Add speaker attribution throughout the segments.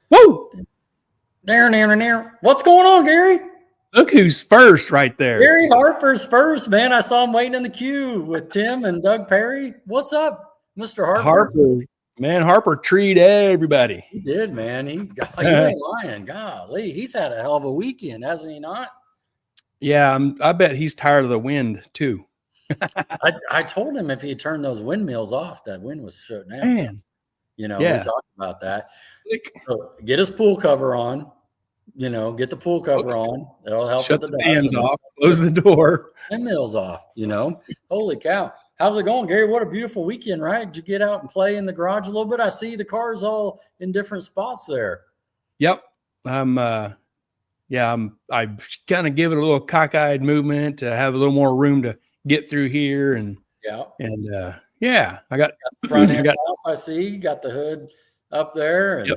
Speaker 1: Whoa!
Speaker 2: There. What's going on, Gary?
Speaker 1: Look who's first right there.
Speaker 2: Gary Harper's first, man. I saw him waiting in the queue with Tim and Doug Perry. What's up, Mr. Harper?
Speaker 1: Harper treated everybody.
Speaker 2: He did, man. He ain't lying. Golly, he's had a hell of a weekend, hasn't he not?
Speaker 1: Yeah, I bet he's tired of the wind, too.
Speaker 2: I told him if he had turned those windmills off, that wind was shutting down.
Speaker 1: Man.
Speaker 2: We talked about that. So get his pool cover on. Get the pool cover on. It'll help.
Speaker 1: Shut the fans off. Close the door.
Speaker 2: Windmills off. Holy cow! How's it going, Gary? What a beautiful weekend, right? Did you get out and play in the garage a little bit? I see the cars all in different spots there.
Speaker 1: Yep. I kind of give it a little cockeyed movement to have a little more room to get through here, and I got
Speaker 2: front end off. I see you got the hood up there and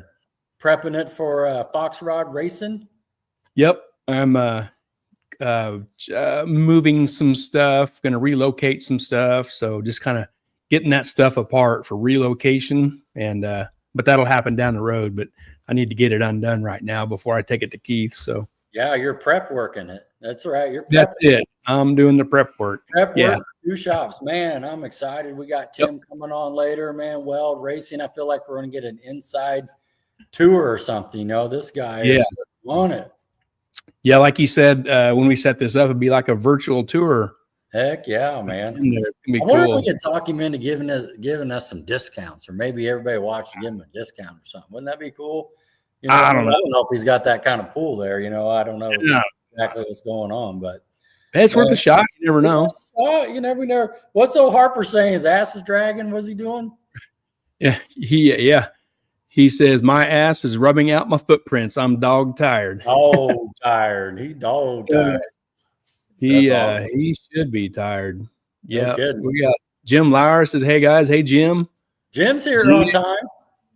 Speaker 2: prepping it for Fox Rod Racing.
Speaker 1: Yep, I'm moving some stuff, going to relocate some stuff, so just kind of getting that stuff apart for relocation, and but that'll happen down the road. But I need to get it undone right now before I take it to Keith. So
Speaker 2: yeah, you're prep working it. That's right.
Speaker 1: That's it. I'm doing the prep work.
Speaker 2: Work for 2 shops. Man, I'm excited. We got Tim coming on later, man. Weld Racing. I feel like we're going to get an inside tour or something. This guy is on it.
Speaker 1: Yeah, like you said, when we set this up, it'd be like a virtual tour.
Speaker 2: Heck yeah, man.
Speaker 1: I
Speaker 2: wonder if we could talk him into giving us some discounts, or maybe everybody watching give him a discount or something. Wouldn't that be cool?
Speaker 1: I don't know.
Speaker 2: I don't know if he's got that kind of pool there. I don't know exactly what's going on, but
Speaker 1: it's worth a shot. You never know.
Speaker 2: You never know. What's old Harper saying? His ass is dragging. What's he doing?
Speaker 1: Yeah. He says, my ass is rubbing out my footprints. I'm dog tired.
Speaker 2: Oh, tired. He dog tired.
Speaker 1: Awesome. He should be tired. Yeah.
Speaker 2: No
Speaker 1: we got Jim Lauer says, hey guys. Hey, Jim.
Speaker 2: Jim's here on time.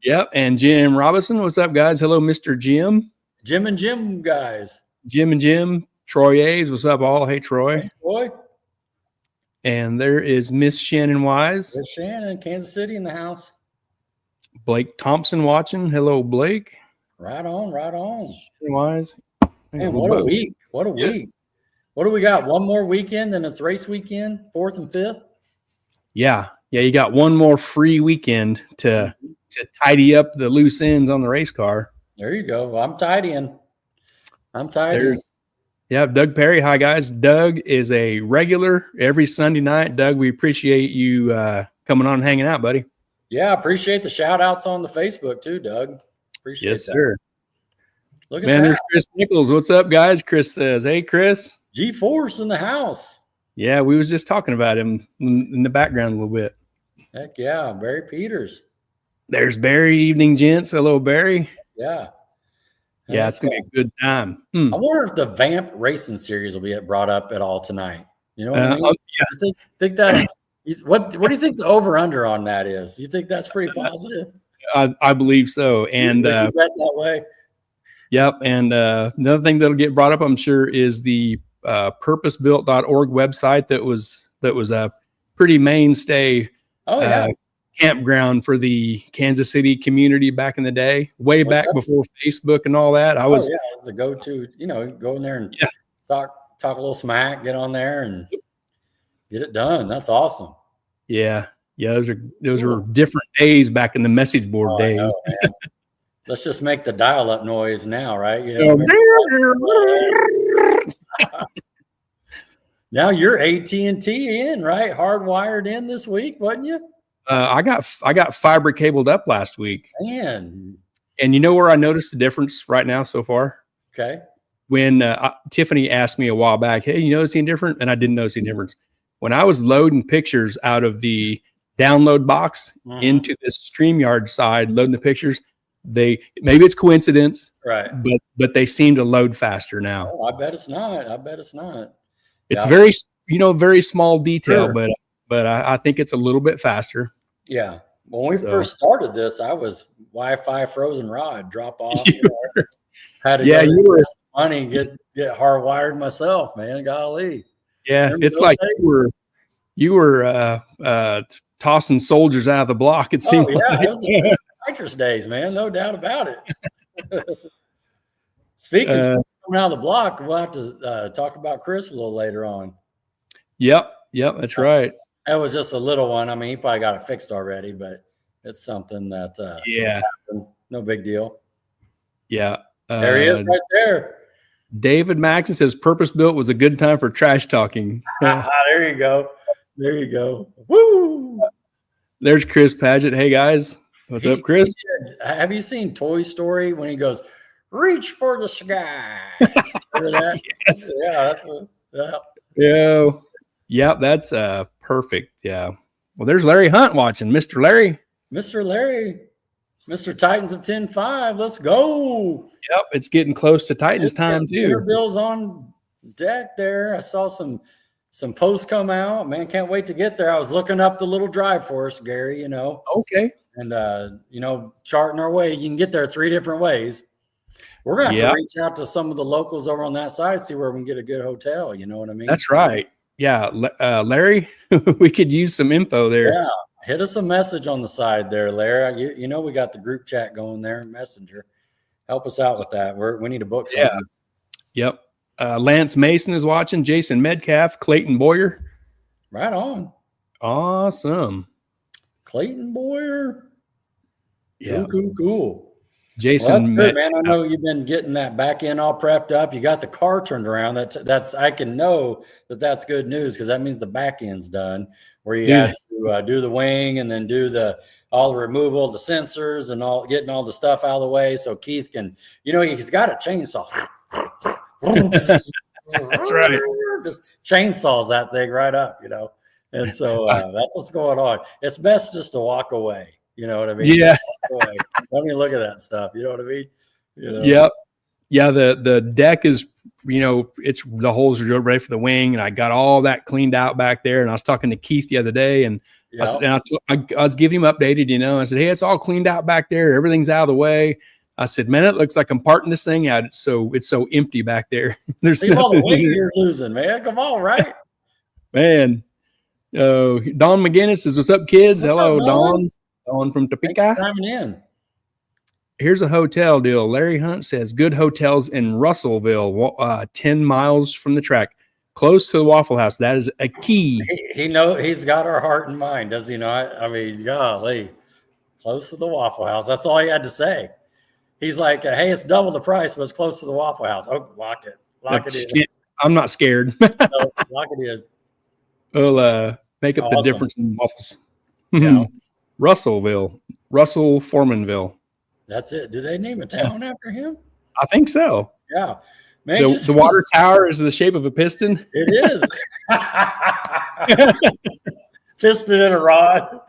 Speaker 1: Yep. And Jim Robinson. What's up, guys? Hello, Mr. Jim.
Speaker 2: Jim and Jim guys.
Speaker 1: Jim and Jim. Troy Aves. What's up, all? Hey, Troy.
Speaker 2: Hey, Troy.
Speaker 1: And there is Miss Shannon Wise.
Speaker 2: Miss Shannon, Kansas City in the house.
Speaker 1: Blake Thompson watching. Hello, Blake.
Speaker 2: Right on.
Speaker 1: Shannon Wise.
Speaker 2: Man, what a week. What a week. What do we got? One more weekend, and it's race weekend, 4th and 5th?
Speaker 1: Yeah. You got one more free weekend to tidy up the loose ends on the race car.
Speaker 2: There you go. Well, I'm tidying.
Speaker 1: Yeah, Doug Perry. Hi, guys. Doug is a regular every Sunday night. Doug, we appreciate you coming on and hanging out, buddy.
Speaker 2: Yeah, I appreciate the shout-outs on the Facebook too, Doug. Appreciate that.
Speaker 1: Sir.
Speaker 2: Look at that.
Speaker 1: There's Chris Nichols. What's up, guys? Chris says, hey, Chris.
Speaker 2: G-Force in the house.
Speaker 1: Yeah, we was just talking about him in the background a little bit.
Speaker 2: Heck yeah, Barry Peters.
Speaker 1: There's Barry. Evening, gents. Hello, Barry.
Speaker 2: Yeah.
Speaker 1: Yeah, it's going to be a good time.
Speaker 2: I wonder if the Vamp Racing Series will be brought up at all tonight. You know what I mean?
Speaker 1: Yeah.
Speaker 2: Think that what do you think the over-under on that is? You think that's pretty positive?
Speaker 1: I believe so. And
Speaker 2: you bet that way?
Speaker 1: Yep. And another thing that'll get brought up, I'm sure, is the purposebuilt.org website that was a pretty mainstay campground for the Kansas City community back in the day, back before Facebook and all that. It was
Speaker 2: the go-to, go in there and talk a little smack, get on there and get it done. That's awesome.
Speaker 1: Yeah. Those were different days back in the message board days.
Speaker 2: Know, let's just make the dial-up noise now, right? Now you're AT&T in, right? Hardwired in this week, wasn't you?
Speaker 1: I got fiber cabled up last week.
Speaker 2: Man.
Speaker 1: And you know where I noticed the difference right now so far?
Speaker 2: Okay.
Speaker 1: When Tiffany asked me a while back, hey, you notice any different? And I didn't notice any difference. When I was loading pictures out of the download box into the StreamYard side, loading the pictures, maybe it's coincidence,
Speaker 2: right?
Speaker 1: But they seem to load faster now.
Speaker 2: Oh, I bet it's not.
Speaker 1: It's very small detail, but I think it's a little bit faster.
Speaker 2: Yeah. When we first started this, I was Wi-Fi frozen rod drop off. Had to
Speaker 1: you were
Speaker 2: money get hardwired myself, man. Golly.
Speaker 1: Yeah, it's like you were tossing soldiers out of the block. It seemed
Speaker 2: it was nitrous days, man. No doubt about it. Speaking of coming out of the block, we'll have to talk about Chris a little later on.
Speaker 1: Yep, that's right.
Speaker 2: That was just a little one. I mean, he probably got it fixed already, but it's something that no big deal.
Speaker 1: Yeah.
Speaker 2: There he is right there.
Speaker 1: David Maxon says purpose built was a good time for trash talking.
Speaker 2: There you go. Woo!
Speaker 1: There's Chris Paget. Hey guys. What's up, Chris?
Speaker 2: Have you seen Toy Story when he goes, reach for the sky? Remember that?
Speaker 1: Yes.
Speaker 2: Yeah, that's what.
Speaker 1: Yeah, that's perfect. Yeah. Well, there's Larry Hunt watching. Mr. Larry, Mr. Titans of 10-5. Let's go. Yep, it's getting close to Titans time too.
Speaker 2: Bill's on deck there. I saw some posts come out. Man, can't wait to get there. I was looking up the little drive for us, Gary, you know.
Speaker 1: Okay.
Speaker 2: And charting our way. You can get there 3 different ways. We're gonna have to reach out to some of the locals over on that side, see where we can get a good hotel. You know what I mean?
Speaker 1: That's right. Yeah, Larry, we could use some info there.
Speaker 2: Yeah, hit us a message on the side there, Larry. You know we got the group chat going there, Messenger. Help us out with that. We need to book something.
Speaker 1: Yeah. Yep. Lance Mason is watching. Jason Medcalf, Clayton Boyer.
Speaker 2: Right on.
Speaker 1: Awesome.
Speaker 2: Clayton Boyer.
Speaker 1: Yeah.
Speaker 2: Cool.
Speaker 1: Jason,
Speaker 2: well, that's good, man. I know you've been getting that back end all prepped up. You got the car turned around. That's I can know that's good news because that means the back end's done. Where you had to do the wing and then do all the removal of the sensors and getting all the stuff out of the way so Keith can, he's got a chainsaw.
Speaker 1: That's right.
Speaker 2: Just chainsaws that thing right up, And so that's what's going on. It's best just to walk away. You know what I mean?
Speaker 1: Yeah.
Speaker 2: Let me look at that stuff. You know what I mean?
Speaker 1: Yep. Yeah. The deck is, it's the holes are ready for the wing, and I got all that cleaned out back there. And I was talking to Keith the other day, and I was giving him updated. I said, hey, it's all cleaned out back there. Everything's out of the way. I said, man, it looks like I'm parting this thing out. It's so empty back there. There's
Speaker 2: all the weight you're losing, man. Come on, right?
Speaker 1: Man. Don McGinnis says, what's up, kids? Hello, Don. Don from Topeka.
Speaker 2: Coming in.
Speaker 1: Here's a hotel deal. Larry Hunt says good hotels in Russellville, 10 miles from the track, close to the Waffle House. That is a key.
Speaker 2: He's got our heart and mind, does he not? I mean, golly, close to the Waffle House. That's all he had to say. He's like, hey, it's double the price, but it's close to the Waffle House. Oh, lock it in.
Speaker 1: I'm not scared.
Speaker 2: No, lock it in.
Speaker 1: We'll make up the difference in waffles.
Speaker 2: Yeah.
Speaker 1: Russell Foremanville.
Speaker 2: That's it. Do they name a town after him?
Speaker 1: I think so.
Speaker 2: Yeah. Man,
Speaker 1: the water tower is the shape of a piston.
Speaker 2: It is. Piston and a rod.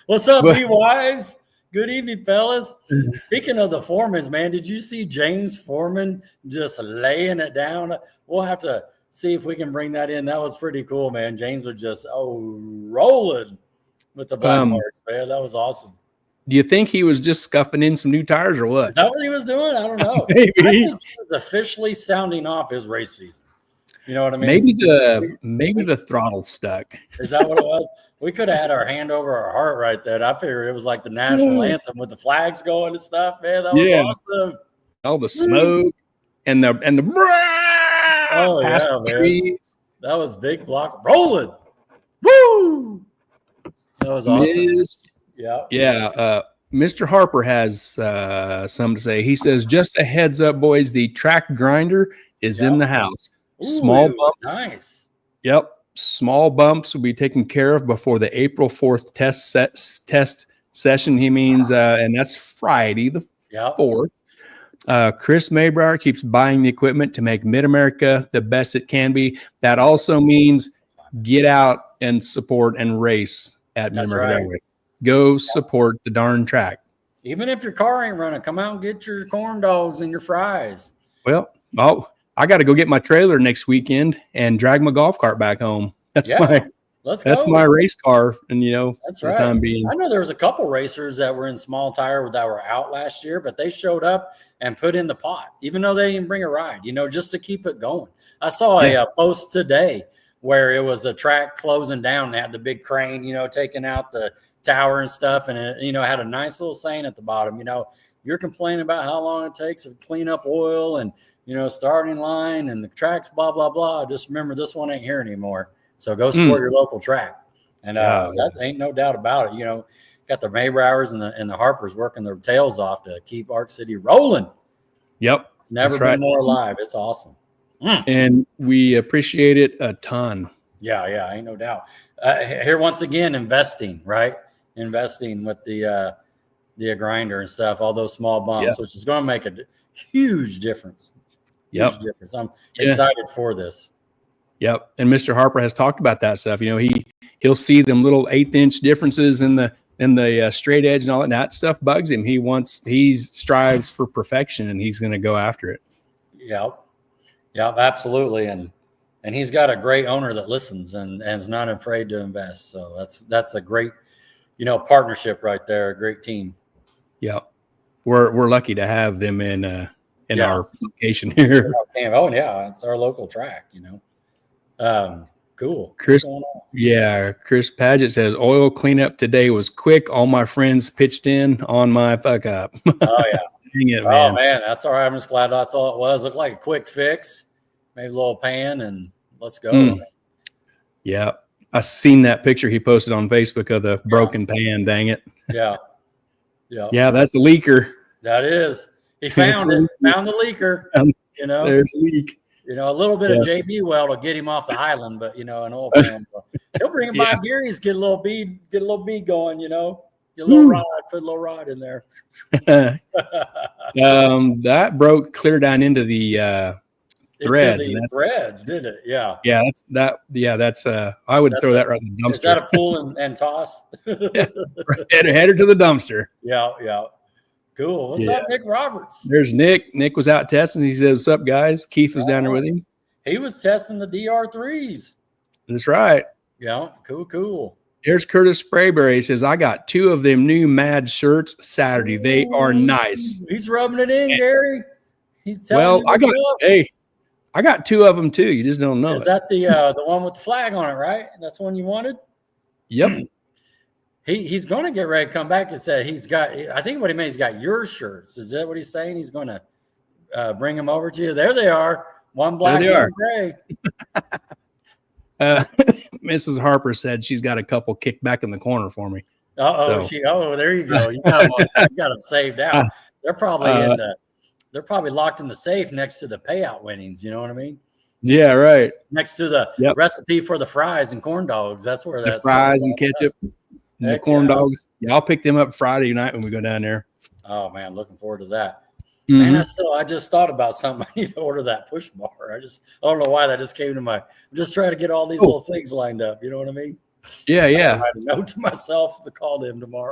Speaker 2: What's up, B-Wise? Good evening, fellas. Speaking of the Foremans, man, did you see James Foreman just laying it down? We'll have to see if we can bring that in. That was pretty cool, man. James was just rolling with the black marks, man. That was awesome.
Speaker 1: Do you think he was just scuffing in some new tires or what?
Speaker 2: Is that what he was doing? I don't know.
Speaker 1: Maybe.
Speaker 2: I think he was officially sounding off his race season. You know what I mean?
Speaker 1: Maybe the throttle stuck.
Speaker 2: Is that what it was? We could have had our hand over our heart right then. I figured it was like the national anthem with the flags going and stuff, man. That was awesome.
Speaker 1: All the smoke and the
Speaker 2: oh yeah, man. That was big block rolling. Woo! That was awesome.
Speaker 1: Yeah. Mr. Harper has something to say. He says, just a heads up, boys, the track grinder is in the house. Small bumps.
Speaker 2: Nice.
Speaker 1: Yep. Small bumps will be taken care of before the April 4th test session. He means, and that's Friday the 4th. Chris Maybrier keeps buying the equipment to make Mid-America the best it can be. That also means get out and support and race at Mid-America. Right. Go support the darn track.
Speaker 2: Even if your car ain't running, come out and get your corn dogs and your fries.
Speaker 1: Well, I got to go get my trailer next weekend and drag my golf cart back home. That's my race car. And,
Speaker 2: that's
Speaker 1: for
Speaker 2: right.
Speaker 1: the time being.
Speaker 2: I know there was a couple racers that were in small tire that were out last year, but they showed up and put in the pot, even though they didn't bring a ride, just to keep it going. I saw a post today where it was a track closing down. They had the big crane, you know, taking out the tower and stuff. And it, you know, had a nice little saying at the bottom, you know, you're complaining about how long it takes to clean up oil and, you know, starting line and the tracks, blah, blah, blah. Just remember, this one ain't here anymore. So go support your local track. And that ain't no doubt about it. You know, got the Maybauers and the Harpers working their tails off to keep Ark City rolling.
Speaker 1: Yep.
Speaker 2: It's never been more alive. It's awesome.
Speaker 1: And we appreciate it a ton.
Speaker 2: Yeah, ain't no doubt. Here, once again, investing, right? Investing with the grinder and stuff, all those small bumps, which is going to make a huge difference. Huge difference. I'm excited for this. Yep.
Speaker 1: And Mr. Harper has talked about that stuff. You know, he'll see them little 1/8 differences in the straight edge and all that stuff bugs him. He strives for perfection, and he's going to go after it.
Speaker 2: Yep, absolutely. And he's got a great owner that listens and is not afraid to invest. So that's a great, you know, partnership right there. A great team.
Speaker 1: Yeah. We're lucky to have them in our location here.
Speaker 2: Oh yeah. It's our local track, you know. Cool.
Speaker 1: Chris Paget says oil cleanup today was quick. All my friends pitched in on my fuck up.
Speaker 2: Oh yeah.
Speaker 1: Dang it, man.
Speaker 2: Oh man, that's all right. I'm just glad that's all it was. Looked like a quick fix, maybe a little pan, and let's go.
Speaker 1: Yeah. I seen that picture he posted on Facebook of the broken pan. Dang it.
Speaker 2: Yeah.
Speaker 1: That's the leaker.
Speaker 2: That is. He found it. Found the leaker. You know,
Speaker 1: there's a leak.
Speaker 2: You know, a little bit of JB Weld will get him off the island, but you know, an oil pan, he'll bring him by Gary's, get a little bead going. You know, get a little rod, put a little rod in there.
Speaker 1: That broke clear down into the threads.
Speaker 2: Threads, did it? Yeah.
Speaker 1: Yeah, that's I would throw that right in the dumpster.
Speaker 2: Is that a pull and toss?
Speaker 1: Head her to the dumpster.
Speaker 2: Yeah. Cool. What's up, Nick Roberts?
Speaker 1: There's Nick. Nick was out testing. He says, "What's up, guys?" Keith was down there with him.
Speaker 2: He was testing the DR3s.
Speaker 1: That's right.
Speaker 2: Yeah. Cool.
Speaker 1: Here's Curtis Sprayberry. He says, "I got 2 of them new Mad shirts Saturday. They are nice."
Speaker 2: He's rubbing it in, Gary. He's
Speaker 1: I got 2 of them too. You just don't know.
Speaker 2: Is that the one with the flag on it, right? That's the one you wanted?
Speaker 1: Yep.
Speaker 2: He's going to get ready to come back and say he's got. I think what he meant, he's got your shirts. Is that what he's saying? He's going to bring them over to you. There they are. One black, one gray.
Speaker 1: Mrs. Harper said she's got a couple kicked back in the corner for me.
Speaker 2: There you go. You got them saved out. They're probably they're probably locked in the safe next to the payout winnings. You know what I mean?
Speaker 1: Yeah, right.
Speaker 2: Next to the recipe for the fries and corn dogs. That's where the
Speaker 1: fries and ketchup. And the corn dogs. Yeah, I'll pick them up Friday night when we go down there.
Speaker 2: Oh man, looking forward to that. Man, I just thought about something. I need to order that push bar. I don't know why that just came to my. I'm just trying to get all these little things lined up. You know what I mean?
Speaker 1: Yeah.
Speaker 2: I had a note to myself to call them tomorrow.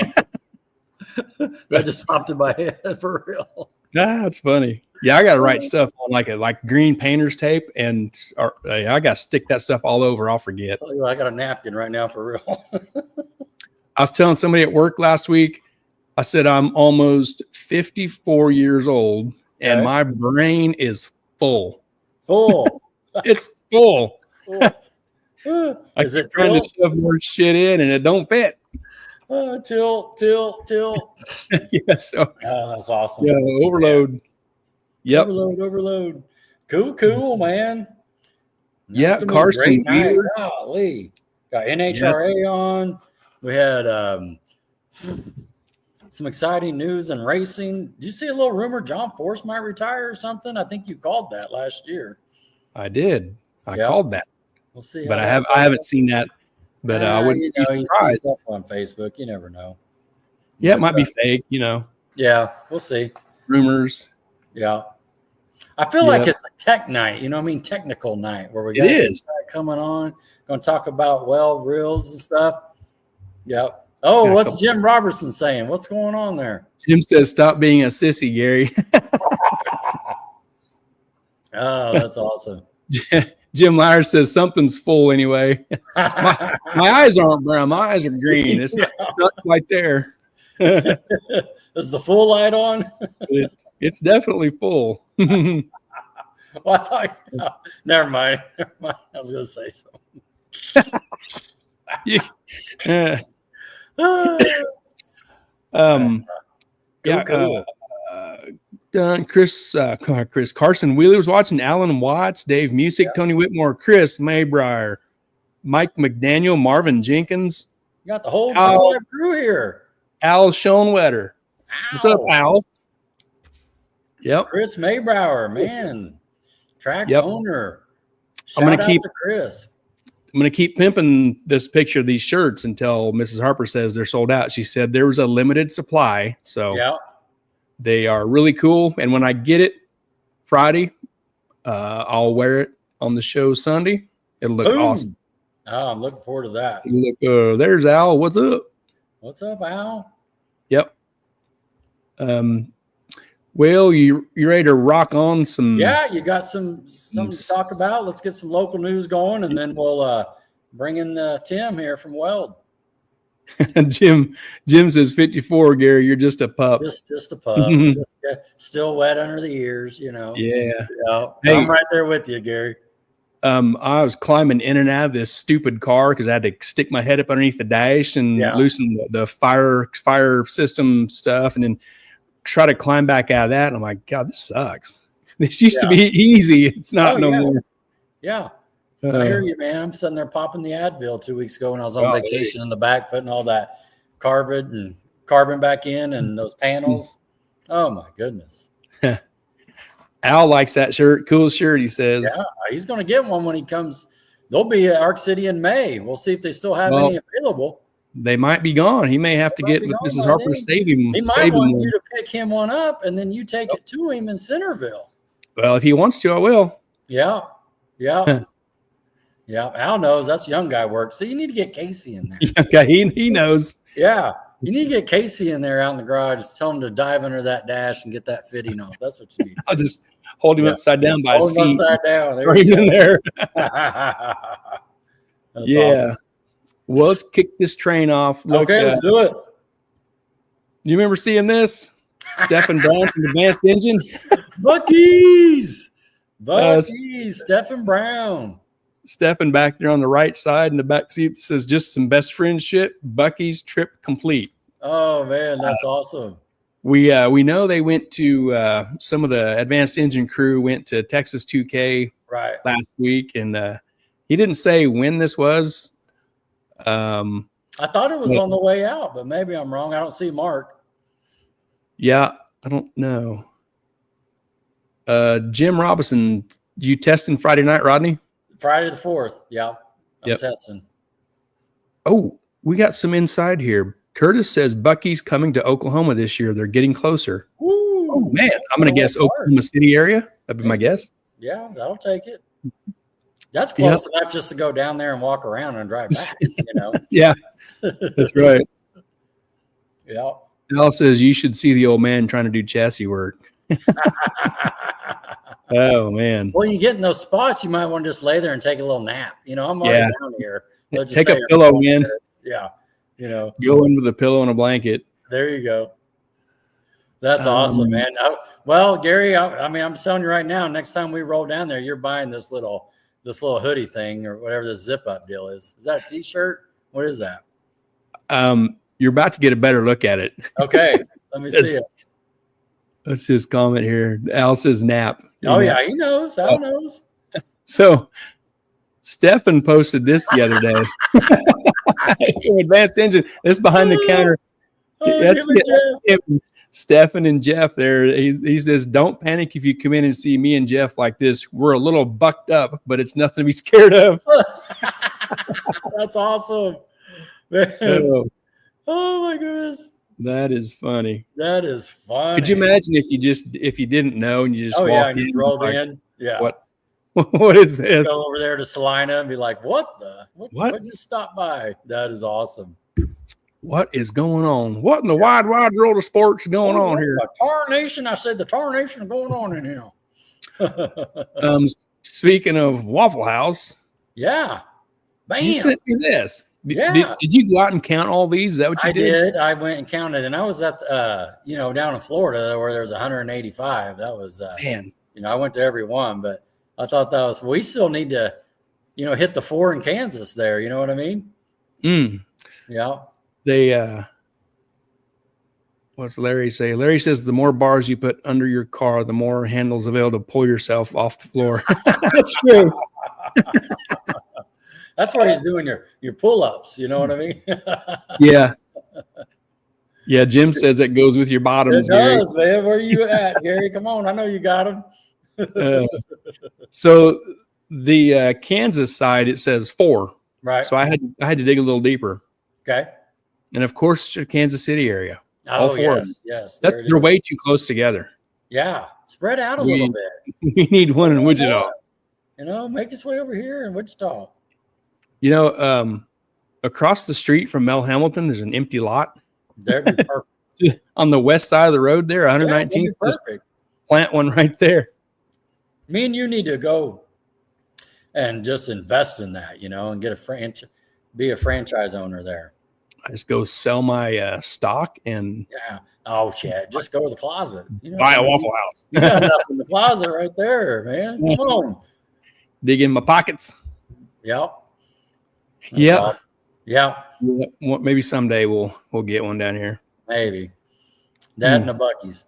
Speaker 2: That just popped in my head for real.
Speaker 1: That's funny. Yeah, I got to write stuff on like green painter's tape, and I got to stick that stuff all over. I'll forget.
Speaker 2: I got a napkin right now for real.
Speaker 1: I was telling somebody at work last week, I said, I'm almost 54 years old and my brain is full. It's full.
Speaker 2: Is it
Speaker 1: trying to shove more shit in and it don't fit?
Speaker 2: Till.
Speaker 1: Yeah. So
Speaker 2: that's awesome.
Speaker 1: Yeah. Overload. Yep.
Speaker 2: Overload. Cool, man.
Speaker 1: That's Carson.
Speaker 2: Golly. Got NHRA on. We had some exciting news in racing. Did you see a little rumor John Force might retire or something? I think you called that last year.
Speaker 1: I did. I called that.
Speaker 2: We'll see.
Speaker 1: But I haven't seen that. But I wouldn't be surprised.
Speaker 2: Stuff on Facebook. You never know.
Speaker 1: Yeah, it might be fake. You know.
Speaker 2: Yeah, we'll see.
Speaker 1: Rumors.
Speaker 2: Yeah. I feel like it's a tech night. You know what I mean? Technical night where we got coming on. Going to talk about weld reels and stuff. Yep. Oh, what's Jim Robertson saying? What's going on there?
Speaker 1: Jim says, "Stop being a sissy, Gary."
Speaker 2: Oh, that's awesome.
Speaker 1: Jim Lyers says something's full anyway. my eyes aren't brown. My eyes are green. It's not quite there.
Speaker 2: Is the full light on?
Speaker 1: It's definitely full.
Speaker 2: Well, I thought, never mind. I was going to say something.
Speaker 1: Yeah.
Speaker 2: Cool.
Speaker 1: Chris Carson Wheeler was watching. Alan Watts, Dave Music, Tony Whitmore, Chris Maybrier, Mike McDaniel, Marvin Jenkins.
Speaker 2: You got the whole Live crew here.
Speaker 1: Al Schoenwetter. What's up, Al? Yep.
Speaker 2: Chris Maybrier, man. Track owner.
Speaker 1: I'm gonna keep
Speaker 2: Chris.
Speaker 1: I'm going to keep pimping this picture of these shirts until Mrs. Harper says they're sold out. She said there was a limited supply. So they are really cool. And when I get it Friday, I'll wear it on the show Sunday. It'll look awesome.
Speaker 2: Oh, I'm looking forward to that.
Speaker 1: Look, there's Al. What's up?
Speaker 2: What's up, Al?
Speaker 1: Yep. Well, you ready to rock on some?
Speaker 2: Yeah, you got something to talk about. Let's get some local news going, and then we'll bring in Tim here from Weld.
Speaker 1: Jim says 54, Gary. You're just a pup.
Speaker 2: Just a pup. Still wet under the ears, you know.
Speaker 1: Yeah.
Speaker 2: Hey, I'm right there with you, Gary.
Speaker 1: I was climbing in and out of this stupid car because I had to stick my head up underneath the dash and loosen the fire system stuff, and then try to climb back out of that. And I'm like, God, this sucks. This used to be easy. It's not more.
Speaker 2: Yeah. I hear you, man. I'm sitting there popping the Advil 2 weeks ago when I was on vacation in the back, putting all that carbon back in and those panels. Oh my goodness.
Speaker 1: Al likes that shirt. Cool shirt, he says.
Speaker 2: Yeah, he's going to get one when he comes. They'll be at Arc City in May. We'll see if they still have any available.
Speaker 1: They might be gone. He may have to get with Mrs. Harper to save him.
Speaker 2: He might want you to pick him one up, and then you take it to him in Centerville.
Speaker 1: Well, if he wants to, I will.
Speaker 2: Yeah. Al knows that's young guy work. So you need to get Casey in there.
Speaker 1: Okay, he knows.
Speaker 2: Yeah, you need to get Casey in there out in the garage. Just tell him to dive under that dash and get that fitting off. That's what you need.
Speaker 1: I'll just hold him upside down by his feet.
Speaker 2: Upside down.
Speaker 1: There he's in there.
Speaker 2: That's awesome.
Speaker 1: Well, let's kick this train off.
Speaker 2: Look, let's do it.
Speaker 1: You remember seeing this? Stephen Brown from Advanced Engine?
Speaker 2: Bucky's. Stephen Brown.
Speaker 1: Stephen back there on the right side in the back seat says just some best friend shit. Bucky's trip complete.
Speaker 2: Oh, man, that's awesome.
Speaker 1: We know they went to some of the Advanced Engine crew went to Texas 2K last week, and he didn't say when this was.
Speaker 2: I thought it was on the way out, but maybe I'm wrong. I don't see Mark.
Speaker 1: Yeah, I don't know. Jim Robinson, you testing Friday night, Rodney?
Speaker 2: Friday the 4th. Yeah, I'm testing.
Speaker 1: Oh, we got some inside here. Curtis says Bucky's coming to Oklahoma this year. They're getting closer.
Speaker 2: Ooh,
Speaker 1: oh, man. I'm going to guess Oklahoma City area. That'd be my guess.
Speaker 2: Yeah, that'll take it. That's close enough just to go down there and walk around and drive back, you know?
Speaker 1: Yeah, that's right.
Speaker 2: Yeah.
Speaker 1: Al says you should see the old man trying to do chassis work. Oh, man.
Speaker 2: Well, you get in those spots, you might want to just lay there and take a little nap. You know, I'm already down here.
Speaker 1: Take a pillow in.
Speaker 2: Yeah. You know,
Speaker 1: go in with a pillow and a blanket.
Speaker 2: There you go. That's awesome, man. Well, Gary, I'm telling you right now, next time we roll down there, you're buying this little hoodie thing or whatever this zip up deal is. Is that a t-shirt? What is that?
Speaker 1: You're about to get a better look at it.
Speaker 2: Okay. Let me see it.
Speaker 1: That's his comment here. Al says nap.
Speaker 2: Oh, yeah. He knows. Al knows.
Speaker 1: So Stephen posted this the other day. Advanced Engine. This behind the counter. That's Stephen and Jeff there. He says, don't panic if you come in and see me and Jeff like this. We're a little bucked up, but it's nothing to be scared of.
Speaker 2: That's awesome. Oh my goodness.
Speaker 1: That is funny.
Speaker 2: That is funny.
Speaker 1: Could you imagine if you didn't know and you just walked in?
Speaker 2: Just rolled in. Yeah.
Speaker 1: What is this?
Speaker 2: Go over there to Salina and be like, what just stopped by? That is awesome.
Speaker 1: What is going on? What in the wide world of sports is going on here?
Speaker 2: The Tarnation. I said the Tarnation going on in here.
Speaker 1: Speaking of Waffle House.
Speaker 2: Yeah. Bam.
Speaker 1: You sent me this.
Speaker 2: Yeah.
Speaker 1: Did you go out and count all these? Is that what you did?
Speaker 2: I did. I went and counted, and I was at down in Florida where there's 185. That was man. I went to every one, but I thought we still need to hit the 4 in Kansas there. You know what I mean? Yeah.
Speaker 1: They, what's Larry say? Larry says the more bars you put under your car, the more handles available to pull yourself off the floor. That's true.
Speaker 2: That's where he's doing your pull-ups. You know what I mean?
Speaker 1: Yeah. Yeah. Jim says it goes with your bottoms.
Speaker 2: It does, Gary. Man. Where are you at, Gary? Come on. I know you got them.
Speaker 1: So the Kansas side, it says 4.
Speaker 2: Right.
Speaker 1: So I had to dig a little deeper.
Speaker 2: Okay.
Speaker 1: And of course, the Kansas City area.
Speaker 2: All 4 of them. Yes.
Speaker 1: They're way too close together.
Speaker 2: Yeah. Spread out a little bit.
Speaker 1: We need one in Wichita.
Speaker 2: Make its way over here in Wichita.
Speaker 1: Across the street from Mel Hamilton, there's an empty lot.
Speaker 2: That'd be perfect.
Speaker 1: On the west side of the road there, 119th.
Speaker 2: Perfect.
Speaker 1: Plant one right there.
Speaker 2: Me and you need to go and just invest in that, and get be a franchise owner there.
Speaker 1: I just go sell my stock and
Speaker 2: Chad, just go to the closet.
Speaker 1: Buy a Waffle House.
Speaker 2: You got enough in the closet right there, man. Come on.
Speaker 1: Dig in my pockets.
Speaker 2: Yep.
Speaker 1: Yep.
Speaker 2: Awesome. Yeah.
Speaker 1: Maybe someday we'll get one down here.
Speaker 2: Maybe. That and the Buc-ee's.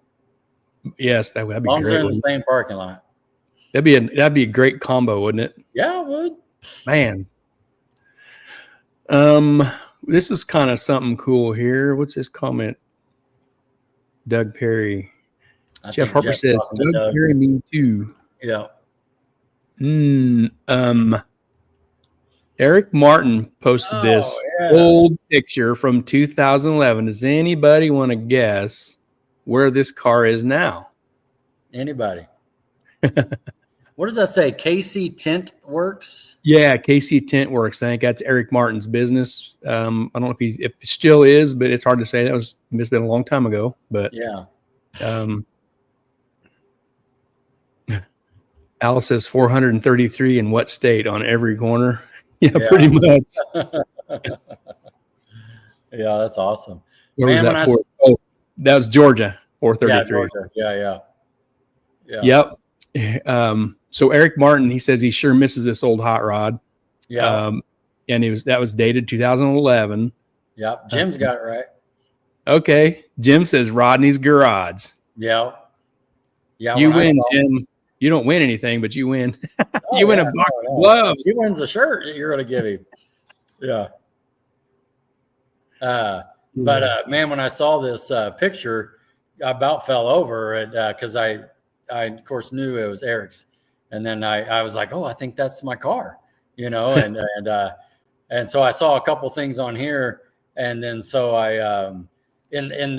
Speaker 1: Yes, that'd be
Speaker 2: great.
Speaker 1: They're
Speaker 2: in the same parking lot.
Speaker 1: That'd be a great combo, wouldn't it?
Speaker 2: Yeah, it would.
Speaker 1: Man. This is kind of something cool here. What's this comment? Doug Perry. Jeff Harper says, Doug Perry, me too.
Speaker 2: Yeah.
Speaker 1: Eric Martin posted this old picture from 2011. Does anybody want to guess where this car is now?
Speaker 2: Anybody? What does that say? KC Tint Works?
Speaker 1: Yeah, KC Tint Works. I think that's Eric Martin's business. I don't know if it still is, but it's hard to say. It's been a long time ago. But
Speaker 2: yeah.
Speaker 1: Alice says 433 in what state on every corner? Yeah, pretty much.
Speaker 2: Yeah, that's awesome.
Speaker 1: Where was that for? Oh, that was Georgia, 433.
Speaker 2: Yeah, Georgia.
Speaker 1: Yep. So Eric Martin, he says he sure misses this old hot rod.
Speaker 2: Yeah.
Speaker 1: And that was dated 2011.
Speaker 2: Yep. Jim's got it right.
Speaker 1: Okay. Jim says Rodney's Garage.
Speaker 2: Yeah. Yeah.
Speaker 1: You win, Jim. You don't win anything, but you win. You win a box of gloves.
Speaker 2: He wins a shirt that you're going to give him. Yeah. But man, when I saw this picture, I about fell over because I of course knew it was Eric's, and then I was like, oh, I think that's my car, and so I saw a couple things on here, and then so and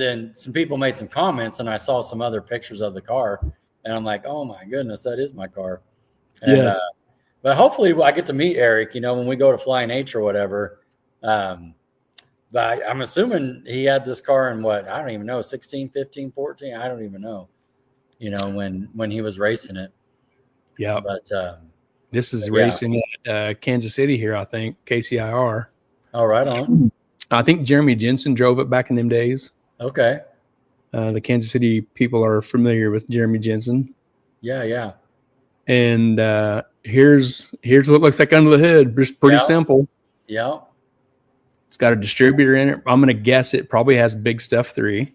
Speaker 2: then some people made some comments, and I saw some other pictures of the car, and I'm like, oh my goodness, that is my car. And,
Speaker 1: yes.
Speaker 2: But hopefully I get to meet Eric, when we go to Flying H or whatever. But I'm assuming he had this car in what? I don't even know, 16, 15, 14. I don't even know, when he was racing it.
Speaker 1: Yeah.
Speaker 2: But
Speaker 1: this is racing at Kansas City here, I think, KCIR.
Speaker 2: Oh, right on.
Speaker 1: I think Jeremy Jensen drove it back in them days.
Speaker 2: Okay.
Speaker 1: The Kansas City people are familiar with Jeremy Jensen.
Speaker 2: Yeah, yeah.
Speaker 1: And here's what it looks like under the hood. Just pretty simple.
Speaker 2: Yeah.
Speaker 1: It's got a distributor in it. I'm going to guess it probably has Big Stuff 3.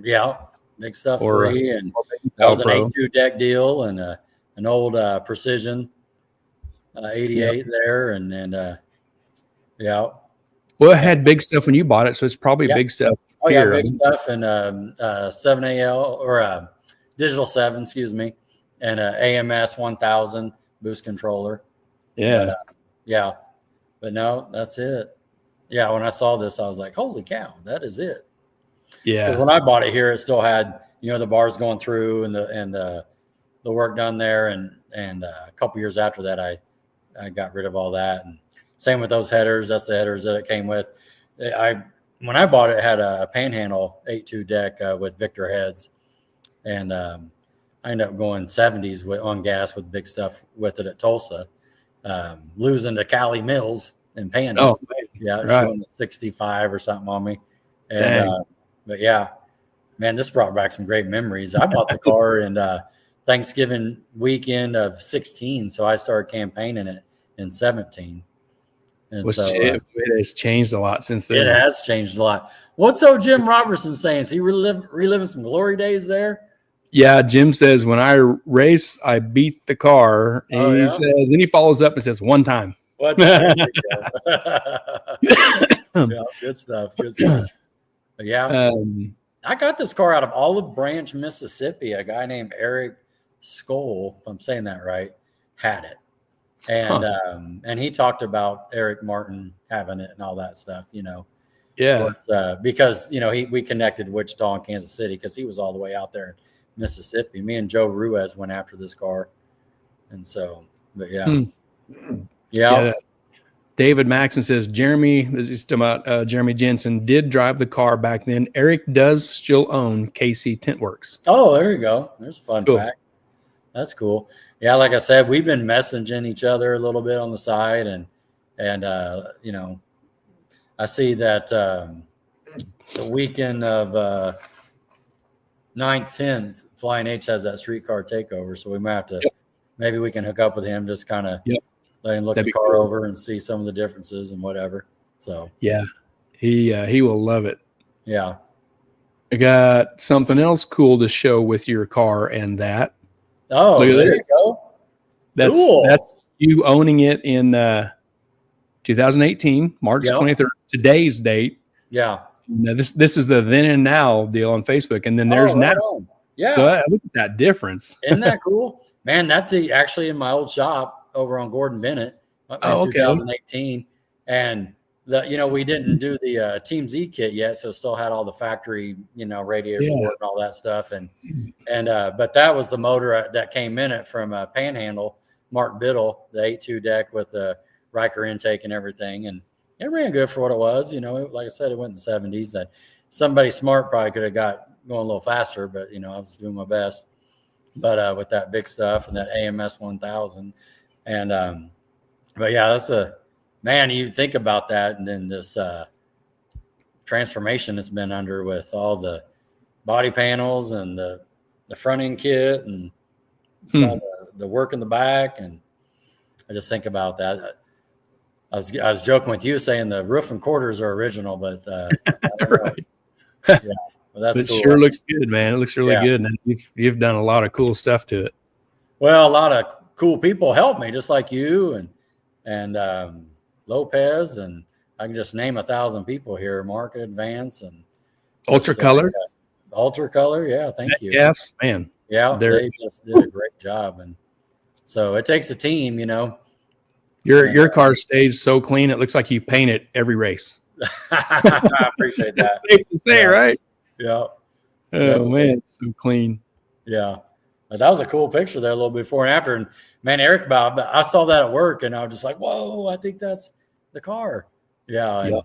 Speaker 2: Yeah, Big Stuff 3. And that was an 8.2 deck deal and an old Precision 88 there. And yeah.
Speaker 1: Well, it had Big Stuff when you bought it, so it's probably Big Stuff.
Speaker 2: Oh, yeah, Big Stuff and 7AL or Digital 7, excuse me, and AMS 1000 boost controller.
Speaker 1: Yeah.
Speaker 2: But, but no, that's it. Yeah, when I saw this, I was like, holy cow, that is it.
Speaker 1: Yeah.
Speaker 2: Because when I bought it here, it still had, the bars going through and the work done there. And a couple years after that, I got rid of all that. And same with those headers. That's the headers that it came with. When I bought it, it had a Panhandle 8.2 deck with Victor heads. And I ended up going 70s on gas with Big Stuff with it at Tulsa, losing to Cali Mills and Panda.
Speaker 1: Oh,
Speaker 2: yeah, showing a 65 or something on me. And but yeah, man, this brought back some great memories. I bought the car in Thanksgiving weekend of 16, so I started campaigning it in 17. And
Speaker 1: Which
Speaker 2: so
Speaker 1: it has changed a lot since then.
Speaker 2: it has changed a lot. What's old Jim Robertson saying? Is he reliving some glory days there?
Speaker 1: Yeah, Jim says, when I race, I beat the car. And he says, then he follows up and says, one time.
Speaker 2: What? Yeah, good stuff. Good stuff. But yeah. I got this car out of Olive Branch, Mississippi. A guy named Eric Skoll, if I'm saying that right, had it. And he talked about Eric Martin having it and all that stuff, you know.
Speaker 1: Yeah.
Speaker 2: Because, you know, we connected Wichita and Kansas City because he was all the way out there in Mississippi. Me and Joe Ruiz went after this car. And so, but yeah. Yeah.
Speaker 1: David Maxon says, Jeremy, this is about Jeremy Jensen, did drive the car back then. Eric does still own KC Tint Works.
Speaker 2: Oh, there you go. There's a fun fact. That's cool. Yeah, like I said, we've been messaging each other a little bit on the side, and you know, I see that the weekend of 9th, 10th, Flying H has that streetcar takeover, so we might have to maybe we can hook up with him, just kind of let him look the car over and see some of the differences and whatever. So
Speaker 1: yeah, he will love it.
Speaker 2: Yeah,
Speaker 1: I got something else cool to show with your car and that.
Speaker 2: Oh, there you go.
Speaker 1: That's you owning it in 2018, March 23rd, today's date.
Speaker 2: Yeah.
Speaker 1: Now, this is the then and now deal on Facebook, and then there's now.
Speaker 2: Yeah.
Speaker 1: So look at that difference.
Speaker 2: Isn't that cool? Man, that's actually in my old shop over on Gordon Bennett in 2018. And we didn't do the Team Z kit yet, so still had all the factory, radiator support and all that stuff. But that was the motor that came in it from Panhandle, Mark Biddle, the 8.2 deck with the Riker intake and everything. And it ran good for what it was. Like I said, it went in the 70s. That somebody smart probably could have got going a little faster, but I was doing my best. But with that big stuff and that AMS 1000, and but yeah, that's man. You think about that, and then this transformation it's been under with all the body panels and the front end kit and the work in the back, and I just think about that. I was joking with you saying the roof and quarters are original, but
Speaker 1: right.
Speaker 2: Yeah, well, that's
Speaker 1: it
Speaker 2: cool.
Speaker 1: Sure looks good, man. It looks really good, and you've done a lot of cool stuff to it.
Speaker 2: Well, a lot of cool people helped me, just like you and Lopez, and I can just name 1,000 people here. Market Advance and
Speaker 1: Ultra Color.
Speaker 2: Ultra Color, yeah, thank you.
Speaker 1: Yes, man.
Speaker 2: Yeah, they just did a great job, and so it takes a team,
Speaker 1: Your car stays so clean; it looks like you paint it every race.
Speaker 2: I appreciate that.
Speaker 1: Safe to say, right?
Speaker 2: Yeah.
Speaker 1: Oh man, it's so clean.
Speaker 2: Yeah, but that was a cool picture there, a little before and after. And man, Eric, I saw that at work, and I was just like, "Whoa, I think that's the car." Yeah, and,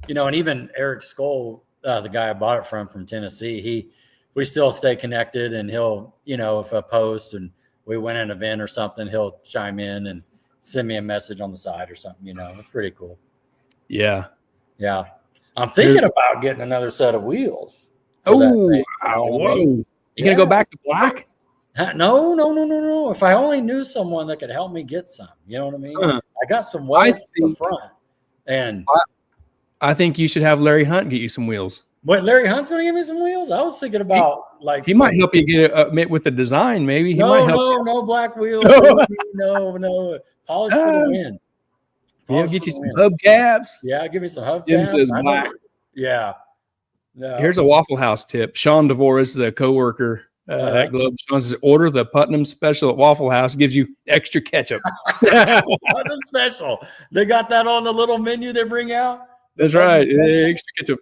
Speaker 2: and even Eric Skoll, the guy I bought it from Tennessee, we still stay connected, and he'll, if I post and we win an event or something, he'll chime in and send me a message on the side or something. It's pretty cool.
Speaker 1: Yeah.
Speaker 2: Yeah. I'm thinking about getting another set of wheels.
Speaker 1: Oh, whoa. You going to go back to black?
Speaker 2: No. If I only knew someone that could help me get some, you know what I mean? I got some wealth in the front. And
Speaker 1: I think you should have Larry Hunt get you some wheels.
Speaker 2: What, Larry Hunt's going to give me some wheels? I was thinking about
Speaker 1: he might help you get with the design. Maybe
Speaker 2: no black wheels. No. Polish for the win.
Speaker 1: He'll get you some hubcaps.
Speaker 2: Yeah, give me some hubcaps.
Speaker 1: Jim says black.
Speaker 2: Yeah. No.
Speaker 1: Here's a Waffle House tip. Sean DeVore is the coworker at Globe. Sean says, order the Putnam Special at Waffle House. Gives you extra ketchup.
Speaker 2: Putnam Special. They got that on the little menu they bring out?
Speaker 1: That's right. Extra ketchup.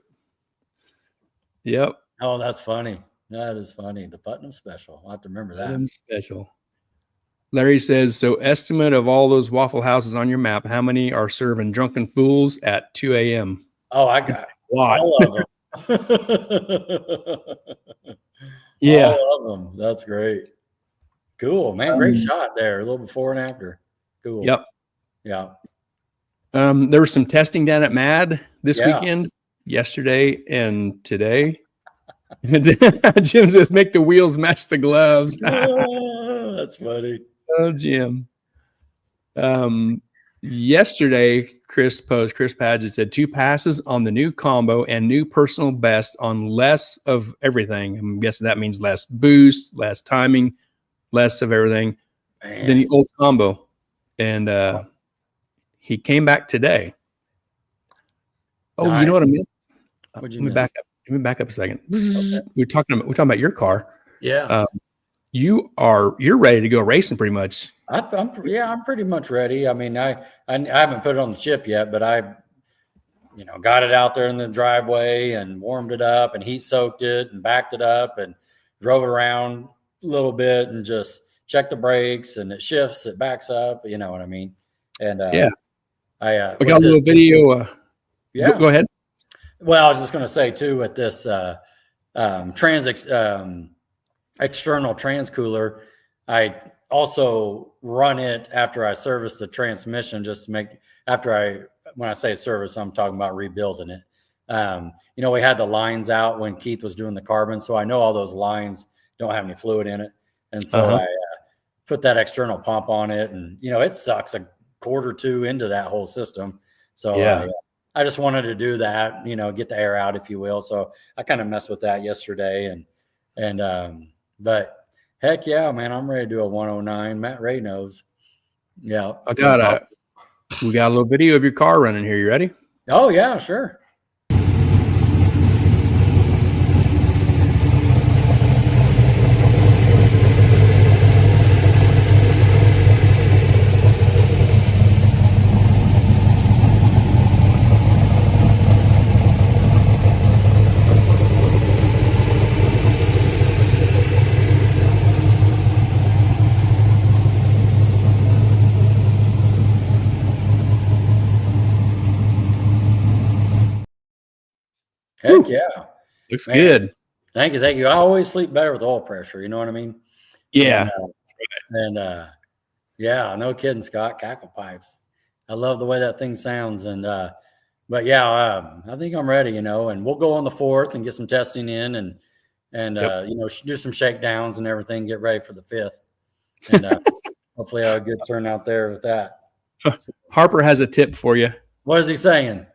Speaker 1: Yep.
Speaker 2: Oh, that's funny. That is funny. The Putnam Special. I'll have to remember that.
Speaker 1: Putnam Special. Larry says, so estimate of all those Waffle Houses on your map, how many are serving drunken fools at 2 a.m.?
Speaker 2: Oh, I got all of them.
Speaker 1: Yeah.
Speaker 2: All of them. That's great. Cool, man. Great shot there. A little before and after. Cool.
Speaker 1: Yep.
Speaker 2: Yeah.
Speaker 1: There was some testing down at MAD this weekend, yesterday and today. Jim says, make the wheels match the gloves.
Speaker 2: Oh, that's funny.
Speaker 1: Oh, Jim. Yesterday, Chris Padgett said 2 passes on the new combo and new personal best on less of everything. I'm guessing that means less boost, less timing, less of everything than the old combo. And he came back today. Oh, you know what I mean? Let me back up. Let me back up a second. Okay. We're talking about your car.
Speaker 2: Yeah.
Speaker 1: You're ready to go racing pretty much.
Speaker 2: I'm pretty much ready. I mean, I haven't put it on the chip yet, but I got it out there in the driveway and warmed it up and heat soaked it and backed it up and drove it around a little bit and just checked the brakes, and it shifts, it backs up, you know what I mean? And
Speaker 1: yeah,
Speaker 2: I
Speaker 1: got a little video.
Speaker 2: Yeah,
Speaker 1: go ahead.
Speaker 2: Well, I was just going to say too, with this external transcooler, I also run it after I service the transmission, just to make, when I say service, I'm talking about rebuilding it. We had the lines out when Keith was doing the carbon, so I know all those lines don't have any fluid in it. And so I put that external pump on it, and, it sucks a quart or two into that whole system. So I just wanted to do that, get the air out, if you will. So I kind of messed with that yesterday, but heck yeah, man, I'm ready to do a 109. Matt Ray knows. Yeah.
Speaker 1: We got a little video of your car running here. You ready?
Speaker 2: Oh yeah, sure. Heck yeah.
Speaker 1: Looks good.
Speaker 2: Thank you. I always sleep better with oil pressure. You know what I mean?
Speaker 1: Yeah.
Speaker 2: Yeah, no kidding, Scott. Cackle pipes. I love the way that thing sounds. But yeah, I think I'm ready, and we'll go on the 4th and get some testing in and do some shakedowns and everything, get ready for the 5th. And hopefully a good turnout there with that.
Speaker 1: Harper has a tip for you.
Speaker 2: What is he saying?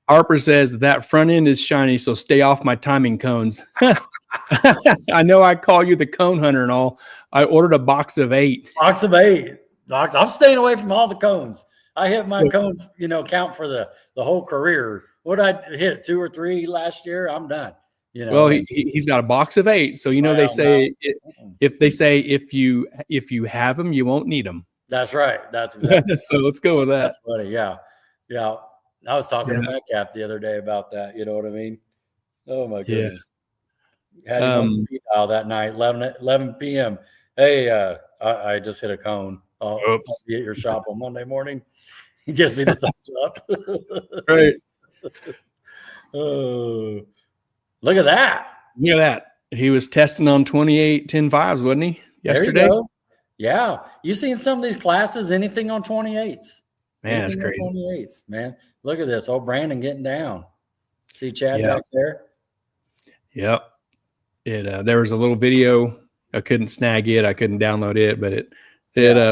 Speaker 1: Harper says that front end is shiny, so stay off my timing cones. I know I call you the cone hunter and all. I ordered a box of 8.
Speaker 2: I'm staying away from all the cones. I hit my cone, count for the whole career. What I hit 2 or 3 last year, I'm done.
Speaker 1: Well, he's got a box of 8, so they say if you have them, you won't need them.
Speaker 2: That's right. That's exactly.
Speaker 1: So let's go with that.
Speaker 2: That's funny. Yeah. I was talking to Metcalf the other day about that. You know what I mean? Oh my goodness. Had him on speed dial that night, 11 p.m. Hey, I just hit a cone. I'll be at your shop on Monday morning. He gives me the thumbs up.
Speaker 1: Right.
Speaker 2: Oh, look at that.
Speaker 1: Look at that. He was testing on 28 10.5s, wasn't he? Yesterday.
Speaker 2: There you go. Yeah. You seen some of these classes, anything on 28s?
Speaker 1: Man, that's crazy.
Speaker 2: 28s, man. Look at this. Old Brandon getting down. See Chad back there?
Speaker 1: Yep. There was a little video. I couldn't snag it. I couldn't download it, but it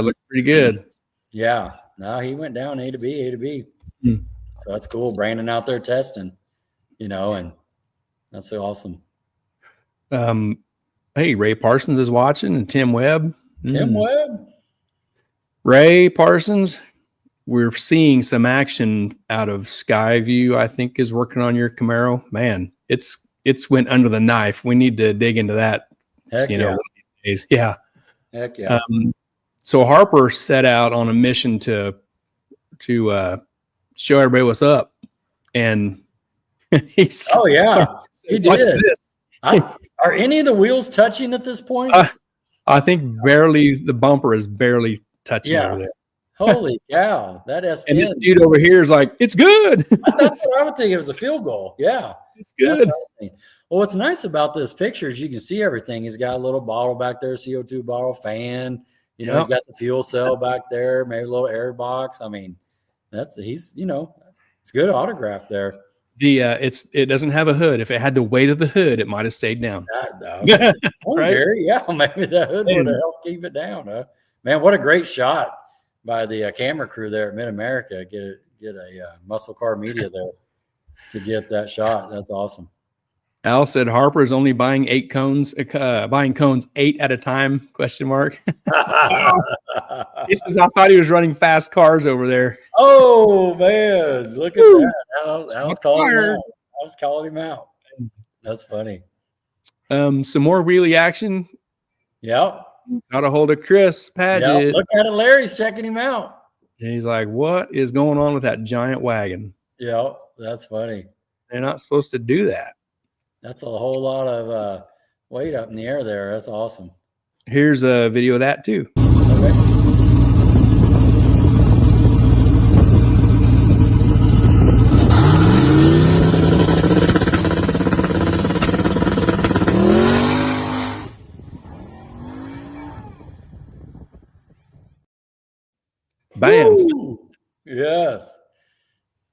Speaker 1: looked pretty good.
Speaker 2: Yeah. No, he went down A to B. So that's cool. Brandon out there testing, and that's so awesome.
Speaker 1: Hey, Ray Parsons is watching, and Tim Webb.
Speaker 2: Tim Webb.
Speaker 1: Ray Parsons, we're seeing some action out of Skyview, I think, is working on your Camaro. Man, it's went under the knife. We need to dig into that.
Speaker 2: Heck yeah.
Speaker 1: Days. Yeah.
Speaker 2: Heck yeah.
Speaker 1: So Harper set out on a mission to show everybody what's up. And he's
Speaker 2: he did.
Speaker 1: What's this?
Speaker 2: Are any of the wheels touching at this point?
Speaker 1: I think barely. The bumper is barely touching over there.
Speaker 2: Holy cow. That S10.
Speaker 1: And this dude over here is like, it's good.
Speaker 2: That's what I would think. It was a field goal. Yeah.
Speaker 1: It's good.
Speaker 2: Well, what's nice about this picture is you can see everything. He's got a little bottle back there, CO2 bottle, fan. He's got the fuel cell back there, maybe a little air box. I mean, it's good autograph there.
Speaker 1: It doesn't have a hood. If it had the weight of the hood, it might have stayed down.
Speaker 2: Right? Gary, yeah, maybe the hood would have helped keep it down. Man, what a great shot by the camera crew there at Mid America. Get a muscle car media there to get that shot. That's awesome.
Speaker 1: Al said Harper is only buying 8 cones, buying cones 8 at a time? Question mark. He says I thought he was running fast cars over there.
Speaker 2: Oh man, look at that! I was calling him out. I was calling him out. That's funny.
Speaker 1: Some more wheelie action.
Speaker 2: Yep.
Speaker 1: Got a hold of Chris Paget.
Speaker 2: Yep. Look at it, Larry's checking him out.
Speaker 1: And he's like, "What is going on with that giant wagon?"
Speaker 2: Yep, that's funny.
Speaker 1: They're not supposed to do that.
Speaker 2: That's a whole lot of weight up in the air there. That's awesome.
Speaker 1: Here's a video of that too.
Speaker 2: Okay.
Speaker 1: Bam.
Speaker 2: Woo! Yes.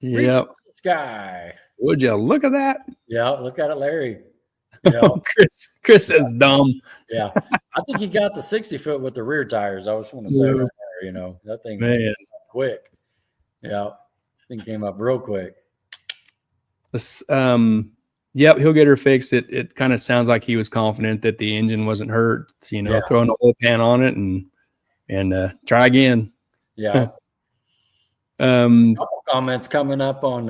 Speaker 1: Yep.
Speaker 2: Sky.
Speaker 1: Would you look at that?
Speaker 2: Yeah, look at it, Larry.
Speaker 1: Yeah. Oh, Chris is dumb.
Speaker 2: Yeah. I think he got the 60-foot with the rear tires. I just want to say right there, that thing
Speaker 1: Man.
Speaker 2: quick. Yeah. Thing came up real quick.
Speaker 1: Yep, he'll get her fixed. It kind of sounds like he was confident that the engine wasn't hurt. So, throwing a whole pan on it and try again.
Speaker 2: Yeah. Couple comments coming up on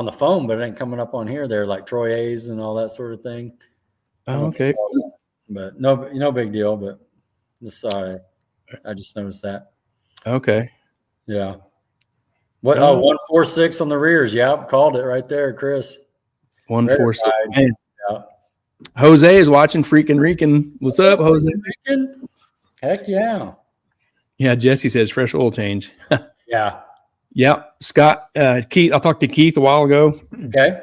Speaker 2: the phone, but it ain't coming up on here. They're like Troy A's and all that sort of thing.
Speaker 1: Oh, okay.
Speaker 2: But no big deal. But this I just noticed that.
Speaker 1: Okay.
Speaker 2: Yeah. What? 146 on the rears. Yep, called it right there, Chris.
Speaker 1: 146. Yeah. Jose is watching freaking Rican. What's up, Jose?
Speaker 2: Rican? Heck yeah.
Speaker 1: Yeah, Jesse says fresh oil change.
Speaker 2: Yeah.
Speaker 1: Yeah. Scott, Keith, I talked to Keith a while ago.
Speaker 2: Okay.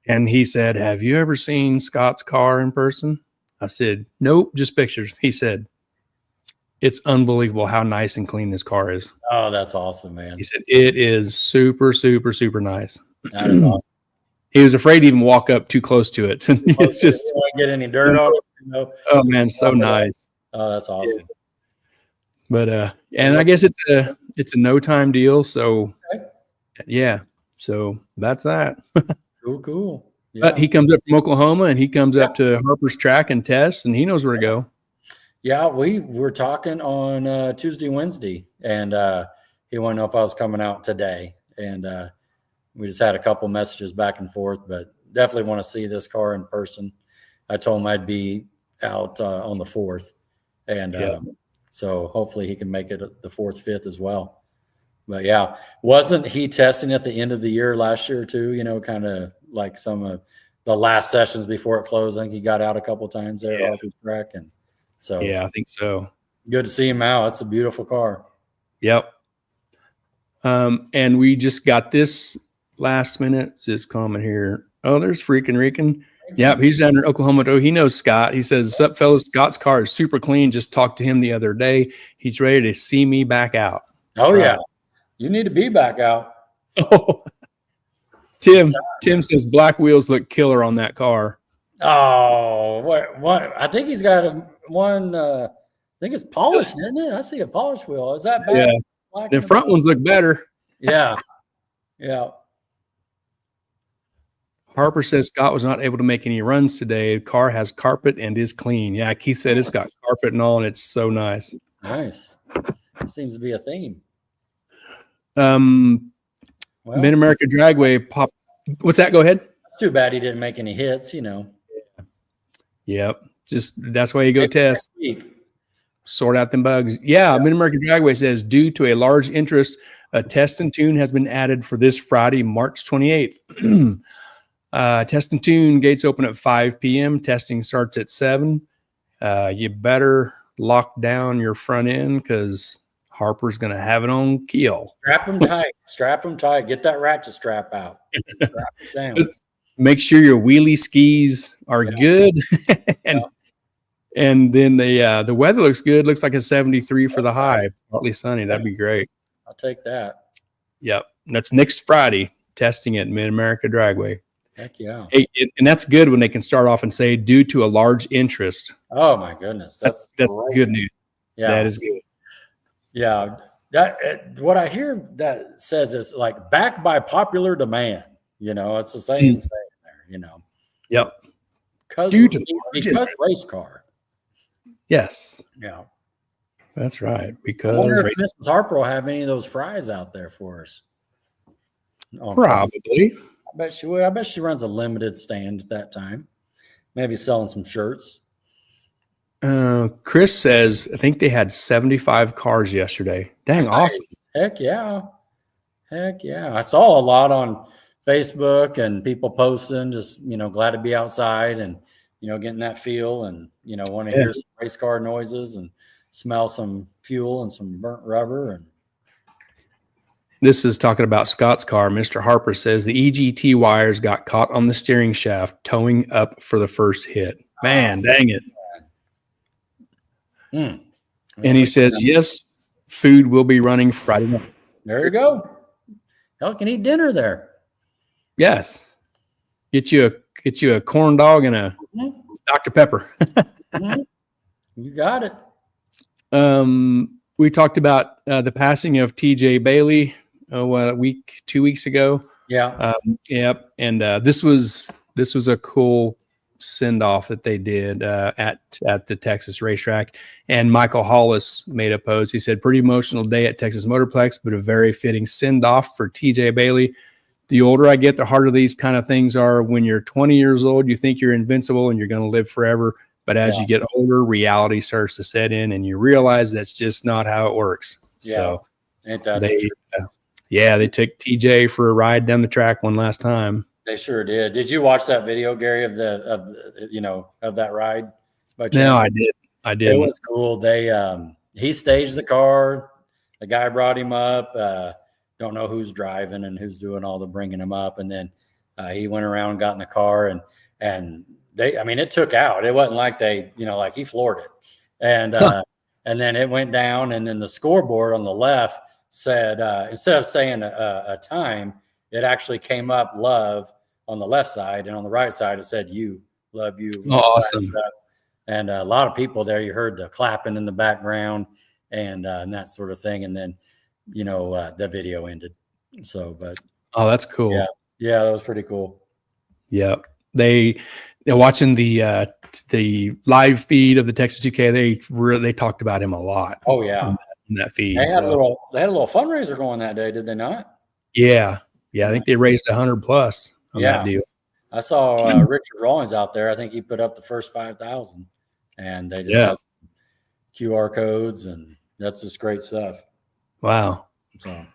Speaker 1: And he said, "Have you ever seen Scott's car in person?" I said, "Nope, just pictures." He said, "It's unbelievable how nice and clean this car is."
Speaker 2: Oh, that's awesome, man.
Speaker 1: He said, "It is super, super, super nice."
Speaker 2: That is awesome.
Speaker 1: He was afraid to even walk up too close to it. It's just
Speaker 2: don't get any dirt on it.
Speaker 1: Oh man, so nice.
Speaker 2: Oh, that's awesome.
Speaker 1: Yeah. But and I guess it's a no time deal. So yeah, so that's that.
Speaker 2: Cool. Yeah.
Speaker 1: But he comes up from Oklahoma and he comes up to Harper's track and tests, and he knows where to go.
Speaker 2: Yeah, we were talking on Tuesday, Wednesday, and he wanted to know if I was coming out today. And we just had a couple messages back and forth, but definitely want to see this car in person. I told him I'd be out on the 4th. And so hopefully he can make it the 4th, 5th as well. But yeah, wasn't he testing at the end of the year last year too? Kind of like some of the last sessions before it closed. I think he got out a couple times there off his track. And so
Speaker 1: yeah, I think so.
Speaker 2: Good to see him out. It's a beautiful car.
Speaker 1: Yep. And we just got this last minute just comment here. Oh, there's freaking Rican. Yep, he's down in Oklahoma. He knows Scott. He says, "Sup, fellas, Scott's car is super clean. Just talked to him the other day. He's ready to see me back out."
Speaker 2: Oh, yeah. You need to be back out.
Speaker 1: Oh. Tim says black wheels look killer on that car.
Speaker 2: Oh, what? I think he's got one. I think it's polished, isn't it? I see a polished wheel. Is that bad?
Speaker 1: Yeah. The front ones look better.
Speaker 2: Yeah.
Speaker 1: Harper says Scott was not able to make any runs today. The car has carpet and is clean. Yeah, Keith said it's got carpet and all, and it's so nice.
Speaker 2: Nice. Seems to be a theme.
Speaker 1: Mid-America Dragway pop. What's that? Go ahead.
Speaker 2: It's too bad he didn't make any hits,
Speaker 1: Yep. Just that's why you go test. Sort out them bugs. Yeah. Mid-America Dragway says, due to a large interest, a test and tune has been added for this Friday, March 28th. Test and tune gates open at 5 p.m. Testing starts at 7. You better lock down your front end because Harper's going to have it on keel.
Speaker 2: Strap them tight. Get that ratchet strap out. Strap it down.
Speaker 1: Make sure your wheelie skis are good. And then the weather looks good. Looks like a 73 for the high. Partly sunny. That'd be great.
Speaker 2: I'll take that.
Speaker 1: Yep. That's next Friday, testing at Mid-America Dragway.
Speaker 2: Heck yeah.
Speaker 1: Hey, and that's good when they can start off and say, due to a large interest.
Speaker 2: Oh, my goodness. That's
Speaker 1: good news.
Speaker 2: Yeah.
Speaker 1: That is good.
Speaker 2: Yeah. what I hear that says is like backed by popular demand. It's the same saying there.
Speaker 1: Yep.
Speaker 2: Because race car.
Speaker 1: Yes.
Speaker 2: Yeah.
Speaker 1: That's right. Because
Speaker 2: I wonder if Mrs. Harper will have any of those fries out there for us.
Speaker 1: Probably.
Speaker 2: I bet she will. I bet she runs a limited stand at that time. Maybe selling some shirts.
Speaker 1: Chris says, I think they had 75 cars yesterday. Dang, awesome.
Speaker 2: Heck yeah. I saw a lot on Facebook and people posting, just, glad to be outside and, getting that feel and, want to hear some race car noises and smell some fuel and some burnt rubber. And
Speaker 1: this is talking about Scott's car. Mr. Harper says the EGT wires got caught on the steering shaft towing up for the first hit. Man, dang it. And he says, yes, food will be running Friday night.
Speaker 2: There you go. Y'all can eat dinner there.
Speaker 1: Yes. Get you a corn dog and a Dr. Pepper.
Speaker 2: You got it.
Speaker 1: We talked about the passing of TJ Bailey 2 weeks ago.
Speaker 2: Yeah.
Speaker 1: Yep. And this was a cool send off that they did at the Texas racetrack. And Michael Hollis made a post. He said, pretty emotional day at Texas Motorplex, but a very fitting send off for TJ Bailey. The older I get, the harder these kind of things are. When you're 20 years old, you think you're invincible and you're going to live forever. But as you get older, reality starts to set in and you realize that's just not how it works.
Speaker 2: Yeah.
Speaker 1: So
Speaker 2: they
Speaker 1: took TJ for a ride down the track one last time.
Speaker 2: They sure did. Did you watch that video, Gary, of that ride?
Speaker 1: No, I did.
Speaker 2: It was cool. He staged the car. The guy brought him up. Don't know who's driving and who's doing all the bringing him up. And then he went around and got in the car and it took out. It wasn't like like he floored it. And then it went down. And then the scoreboard on the left said, instead of saying a time, it actually came up love on the left side, and on the right side it said you, love you.
Speaker 1: Oh, awesome.
Speaker 2: And a lot of people there, you heard the clapping in the background and that sort of thing. And then, the video ended. So, but
Speaker 1: oh, that's cool.
Speaker 2: Yeah, that was pretty cool.
Speaker 1: Yeah. They're watching the live feed of the Texas UK. They talked about him a lot.
Speaker 2: Oh yeah.
Speaker 1: In that feed.
Speaker 2: They had a little fundraiser going that day, did they not?
Speaker 1: Yeah. I think they raised 100 plus on that deal.
Speaker 2: I saw Richard Rawlings out there. I think he put up the first 5,000, and they just had some QR codes, and that's just great stuff.
Speaker 1: Wow.
Speaker 2: So,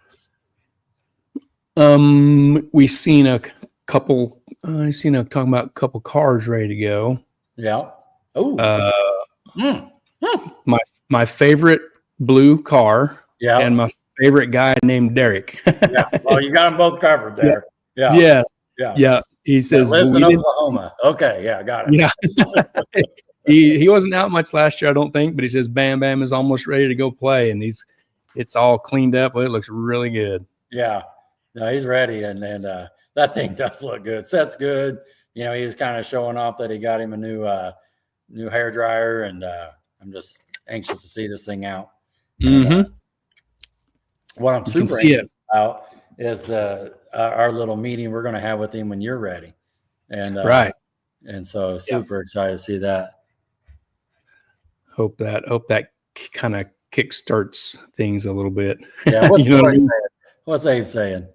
Speaker 1: we seen a couple. Talking about a couple cars ready to go.
Speaker 2: Yeah. Oh.
Speaker 1: My favorite blue car.
Speaker 2: Yeah.
Speaker 1: And my favorite guy named Derek.
Speaker 2: Yeah. Well, you got them both covered there. Yeah.
Speaker 1: He says
Speaker 2: lives in Oklahoma. Okay. Yeah. Got it.
Speaker 1: Yeah. He wasn't out much last year, I don't think, but he says Bam Bam is almost ready to go play, and it's all cleaned up. It looks really good. Yeah.
Speaker 2: No, he's ready, and that thing does look good. Seth's good. He was kind of showing off that he got him a new hair dryer, and I'm just anxious to see this thing out.
Speaker 1: Mm-hmm.
Speaker 2: What I'm super anxious about is our little meeting we're going to have with him when you're ready, and
Speaker 1: right.
Speaker 2: And so super excited to see that.
Speaker 1: Hope that kind of kickstarts things a little bit.
Speaker 2: Yeah. What's Abe saying?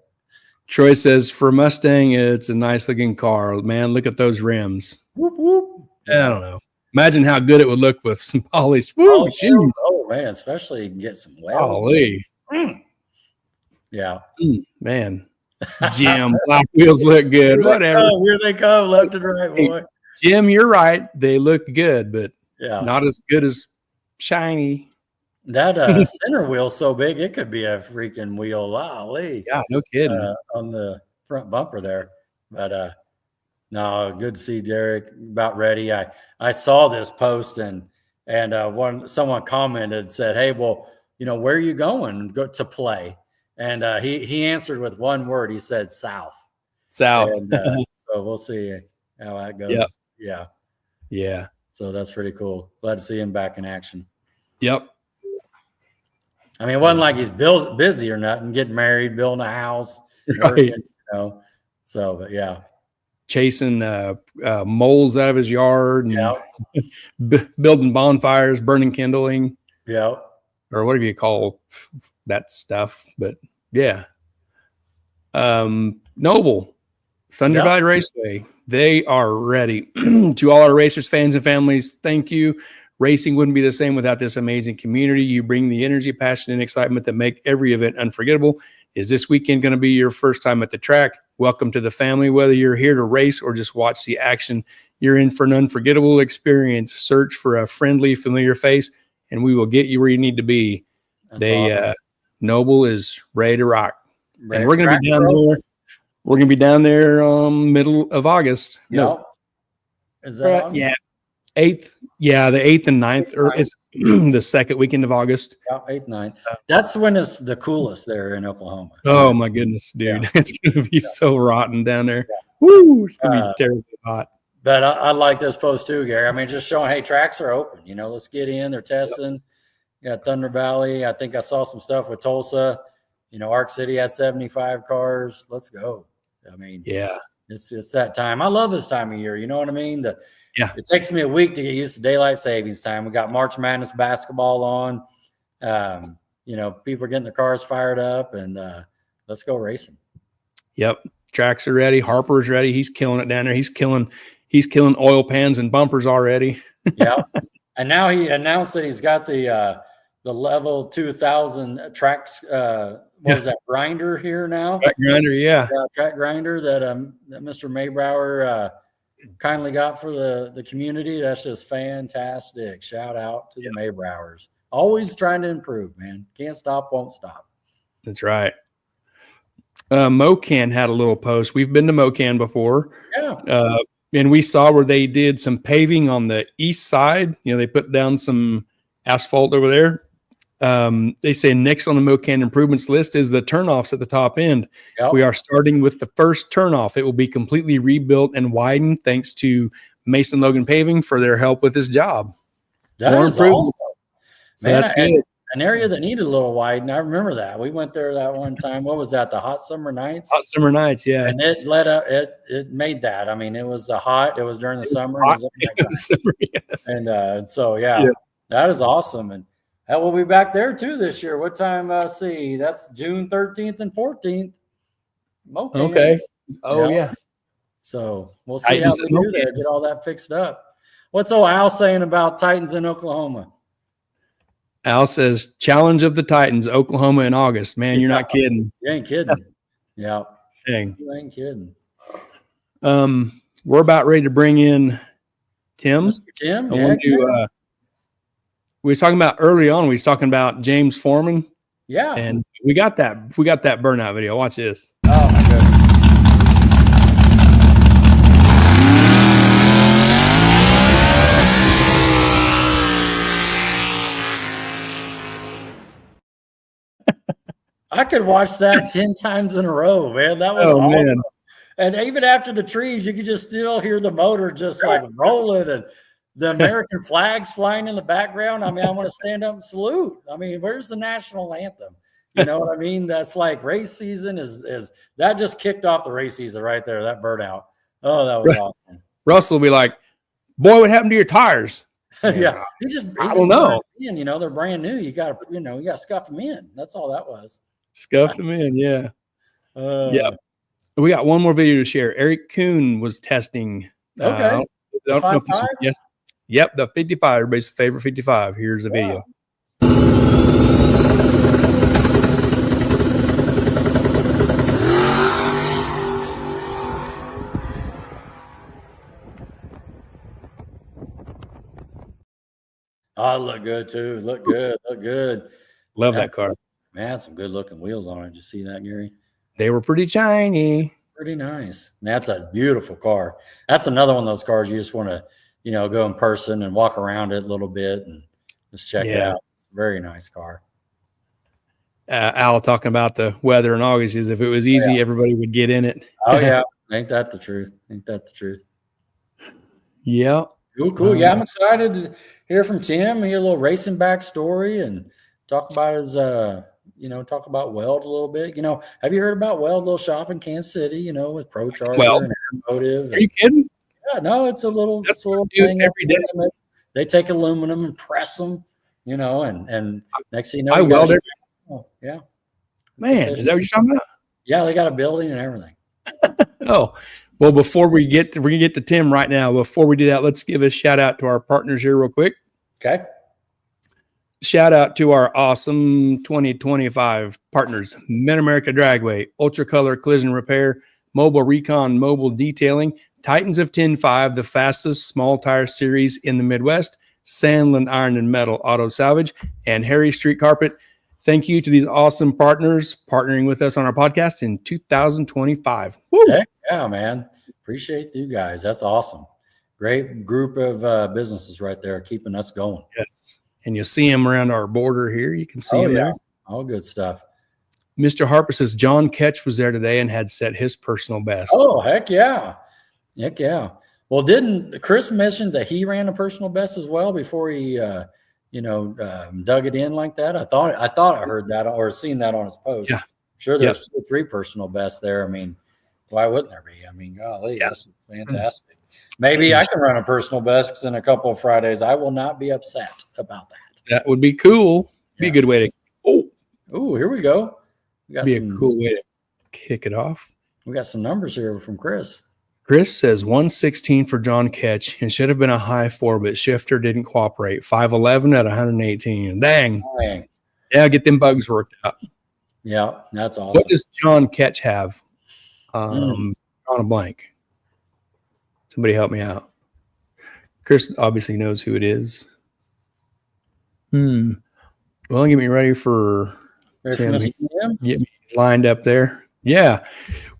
Speaker 1: Troy says for Mustang, it's a nice looking car. Man, look at those rims.
Speaker 2: Whoop, whoop.
Speaker 1: I don't know. Imagine how good it would look with some polished.
Speaker 2: Oh man, especially you can get some weld. Yeah.
Speaker 1: Man. Jim, black wheels look good. Whatever.
Speaker 2: Here they come, left and right, boy.
Speaker 1: Hey, Jim, you're right. They look good, but not as good as shiny.
Speaker 2: That center wheel's so big, it could be a freaking wheel. Golly.
Speaker 1: Yeah, no kidding.
Speaker 2: On the front bumper there. But no, good to see Derek about ready. I saw this post and someone commented, said, hey, well, where are you going to play? And he answered with one word. He said south. And, so we'll see how that goes.
Speaker 1: Yep. Yeah.
Speaker 2: So that's pretty cool. Glad to see him back in action.
Speaker 1: Yep.
Speaker 2: I mean, it wasn't like he's busy or nothing, getting married, building a house,
Speaker 1: Right.
Speaker 2: working, you know. So, but yeah.
Speaker 1: Chasing moles out of his yard and building bonfires, burning kindling.
Speaker 2: Yeah.
Speaker 1: Or whatever you call that stuff. But yeah. Noble, Thunder Valley Raceway, they are ready. To all our racers, fans, and families, thank you. Racing wouldn't be the same without this amazing community. You bring the energy, passion, and excitement that make every event unforgettable. Is this weekend going to be your first time at the track? Welcome to the family. Whether you're here to race or just watch the action, you're in for an unforgettable experience. Search for a friendly, familiar face, and we will get you where you need to be.
Speaker 2: That's awesome.
Speaker 1: Noble is ready to rock. And we're going to be down there. We're going to be down there middle of August.
Speaker 2: No. Is that August?
Speaker 1: Yeah. 8th. Yeah, the 8th and 9th. Or it's the second weekend of August.
Speaker 2: Yeah, 8th, 9th. That's when it's the coolest there in Oklahoma.
Speaker 1: Oh, my goodness, dude. It's going to be so rotten down there. Woo! It's going to be terribly hot.
Speaker 2: But I like this post too, Gary. I mean, just showing, hey, tracks are open. You know, let's get in. They're testing. Yeah, Thunder Valley. I think I saw some stuff with Tulsa. You know, Arc City had 75 cars. Let's go. I mean, it's that time. I love this time of year. You know what I mean? It takes me a week to get used to daylight savings time. We got March Madness basketball on. You know, people are getting their cars fired up, and let's go racing.
Speaker 1: Yep, tracks are ready. Harper's ready. He's killing it down there. He's killing oil pans and bumpers already.
Speaker 2: Yeah, and now he announced that he's got the level 2000 tracks. What was that grinder here now?
Speaker 1: Track grinder,
Speaker 2: track grinder that Mr. Maybrower kindly got for the community. That's just fantastic. Shout out to the Maybrowers. Always trying to improve, man. Can't stop, won't stop.
Speaker 1: That's right. Mocan had a little post. We've been to Mocan before.
Speaker 2: Yeah.
Speaker 1: And we saw where they did some paving on the east side. You know, they put down some asphalt over there. They say next on the Mocan improvements list is the turnoffs at the top end. Yep. We are starting with the first turnoff. It will be completely rebuilt and widened thanks to Mason Logan Paving for their help with this job.
Speaker 2: That is awesome.
Speaker 1: So man, that's good.
Speaker 2: An area that needed a little widened. I remember that. We went there that one time. What was that? The Hot Summer Nights?
Speaker 1: Hot Summer Nights, yeah.
Speaker 2: And it led up, it made that. I mean, it was hot. It was during the summer.
Speaker 1: Yes.
Speaker 2: And so, that is awesome. And we'll be back there too this year. What time? See, that's June 13th and 14th.
Speaker 1: Okay. Oh, yeah.
Speaker 2: So we'll see how we do there. Get all that fixed up. What's old Al saying about Titans in Oklahoma?
Speaker 1: Al says, Challenge of the Titans, Oklahoma in August. Man, you're not kidding.
Speaker 2: You ain't kidding. Yeah.
Speaker 1: Dang.
Speaker 2: You ain't kidding.
Speaker 1: We're about ready to bring in Tim.
Speaker 2: Mr. Tim?
Speaker 1: We were talking about early on, we was talking about James Foreman.
Speaker 2: Yeah.
Speaker 1: And we got that burnout video. Watch this.
Speaker 2: Oh my goodness. I could watch that 10 times in a row, man. That was awesome. Man. And even after the trees, you could just still hear the motor just like rolling and the American flags flying in the background. I mean, I want to stand up and salute. I mean, where's the national anthem? You know what I mean? That's like race season is that just kicked off the race season right there, that burnout. Oh, that was awesome.
Speaker 1: Russell will be like, boy, what happened to your tires?
Speaker 2: Yeah.
Speaker 1: I don't know.
Speaker 2: You know, they're brand new. You got to scuff them in. That's all that was.
Speaker 1: Scuffed them in, yeah. We got one more video to share. Eric Kuhn was testing.
Speaker 2: Okay.
Speaker 1: Yep, the 55, everybody's favorite 55. Here's the video.
Speaker 2: Oh, look good too. Look good.
Speaker 1: Love that car.
Speaker 2: Man, some good looking wheels on it. Did you see that, Gary?
Speaker 1: They were pretty shiny.
Speaker 2: Pretty nice. That's a beautiful car. That's another one of those cars you just want to, go in person and walk around it a little bit and just check it out. It's a very nice car.
Speaker 1: Al talking about the weather in August is if it was easy, everybody would get in it.
Speaker 2: Oh, yeah. Ain't that the truth?
Speaker 1: Yeah.
Speaker 2: Cool. Yeah, I'm excited to hear from Tim. Hear a little racing backstory and talk about his, talk about Weld a little bit. Have you heard about Weld little shop in Kansas City? With Pro Charger
Speaker 1: Well,
Speaker 2: and Automotive.
Speaker 1: are you kidding?
Speaker 2: Yeah, no, it's a little
Speaker 1: thing
Speaker 2: every day. They take aluminum and press them, and next thing you know,
Speaker 1: I weld it.
Speaker 2: Oh, yeah.
Speaker 1: Man, is that what you're talking about?
Speaker 2: Yeah, they got a building and everything.
Speaker 1: Oh, well, we're going to get to Tim right now. Before we do that, let's give a shout out to our partners here real quick.
Speaker 2: Okay.
Speaker 1: Shout out to our awesome 2025 partners, Mid-America Dragway, Ultra Color Collision Repair, Mobile Recon Mobile Detailing, Titans of 10.5, the fastest small tire series in the Midwest, Sandland Iron and Metal Auto Salvage, and Harry Street Carpet. Thank you to these awesome partners partnering with us on our podcast in 2025. Woo!
Speaker 2: Yeah, man. Appreciate you guys. That's awesome. Great group of businesses right there keeping us going.
Speaker 1: Yes. And you'll see them around our border here. You can see them there.
Speaker 2: All good stuff.
Speaker 1: Mr. Harper says John Ketch was there today and had set his personal best.
Speaker 2: Oh, heck yeah. Heck yeah. Well, didn't Chris mention that he ran a personal best as well before he, dug it in like that? I thought I heard that or seen that on his post.
Speaker 1: Yeah.
Speaker 2: I'm sure there's 2 or 3 personal bests there. I mean, why wouldn't there be? I mean, golly, that's fantastic. Maybe I can run a personal best because in a couple of Fridays, I will not be upset about that.
Speaker 1: That would be cool. Be a good way to.
Speaker 2: Oh, here we go.
Speaker 1: Be a cool way to kick it off.
Speaker 2: We got some numbers here from Chris.
Speaker 1: Chris says 116 for John Ketch. It should have been a high 4, but shifter didn't cooperate. 511 at 118. Dang. Yeah, get them bugs worked out.
Speaker 2: Yeah, that's awesome.
Speaker 1: What does John Ketch have? On a blank. Somebody help me out. Chris obviously knows who it is. Well, get me ready for Tim. Get me lined up there. Yeah.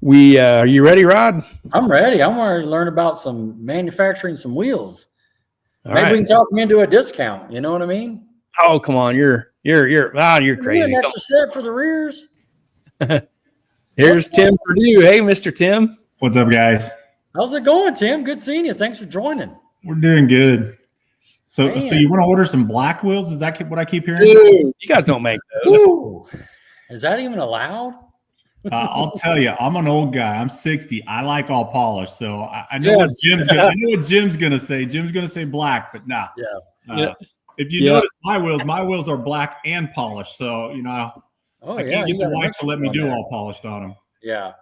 Speaker 1: Are you ready, Rod?
Speaker 2: I'm ready. I want to learn about some manufacturing some wheels. Maybe we can talk me into a discount. You know what I mean?
Speaker 1: Oh, come on. You're crazy.
Speaker 2: An extra set for the rears.
Speaker 1: Here's Tim Perdieu. Hey, Mr. Tim.
Speaker 3: What's up, guys?
Speaker 2: How's it going, Tim? Good seeing you. Thanks for joining.
Speaker 3: We're doing good. So you want to order some black wheels? Is that what I keep hearing?
Speaker 1: Dude, you guys don't make those.
Speaker 2: Ooh. Is that even allowed?
Speaker 3: I'll tell you, I'm an old guy. I'm 60. I like all polished. So I know what Jim's gonna say. Jim's gonna say black, but nah. If you notice my wheels are black and polished. So I can't get the wife to let me do all polished on them.
Speaker 2: Yeah.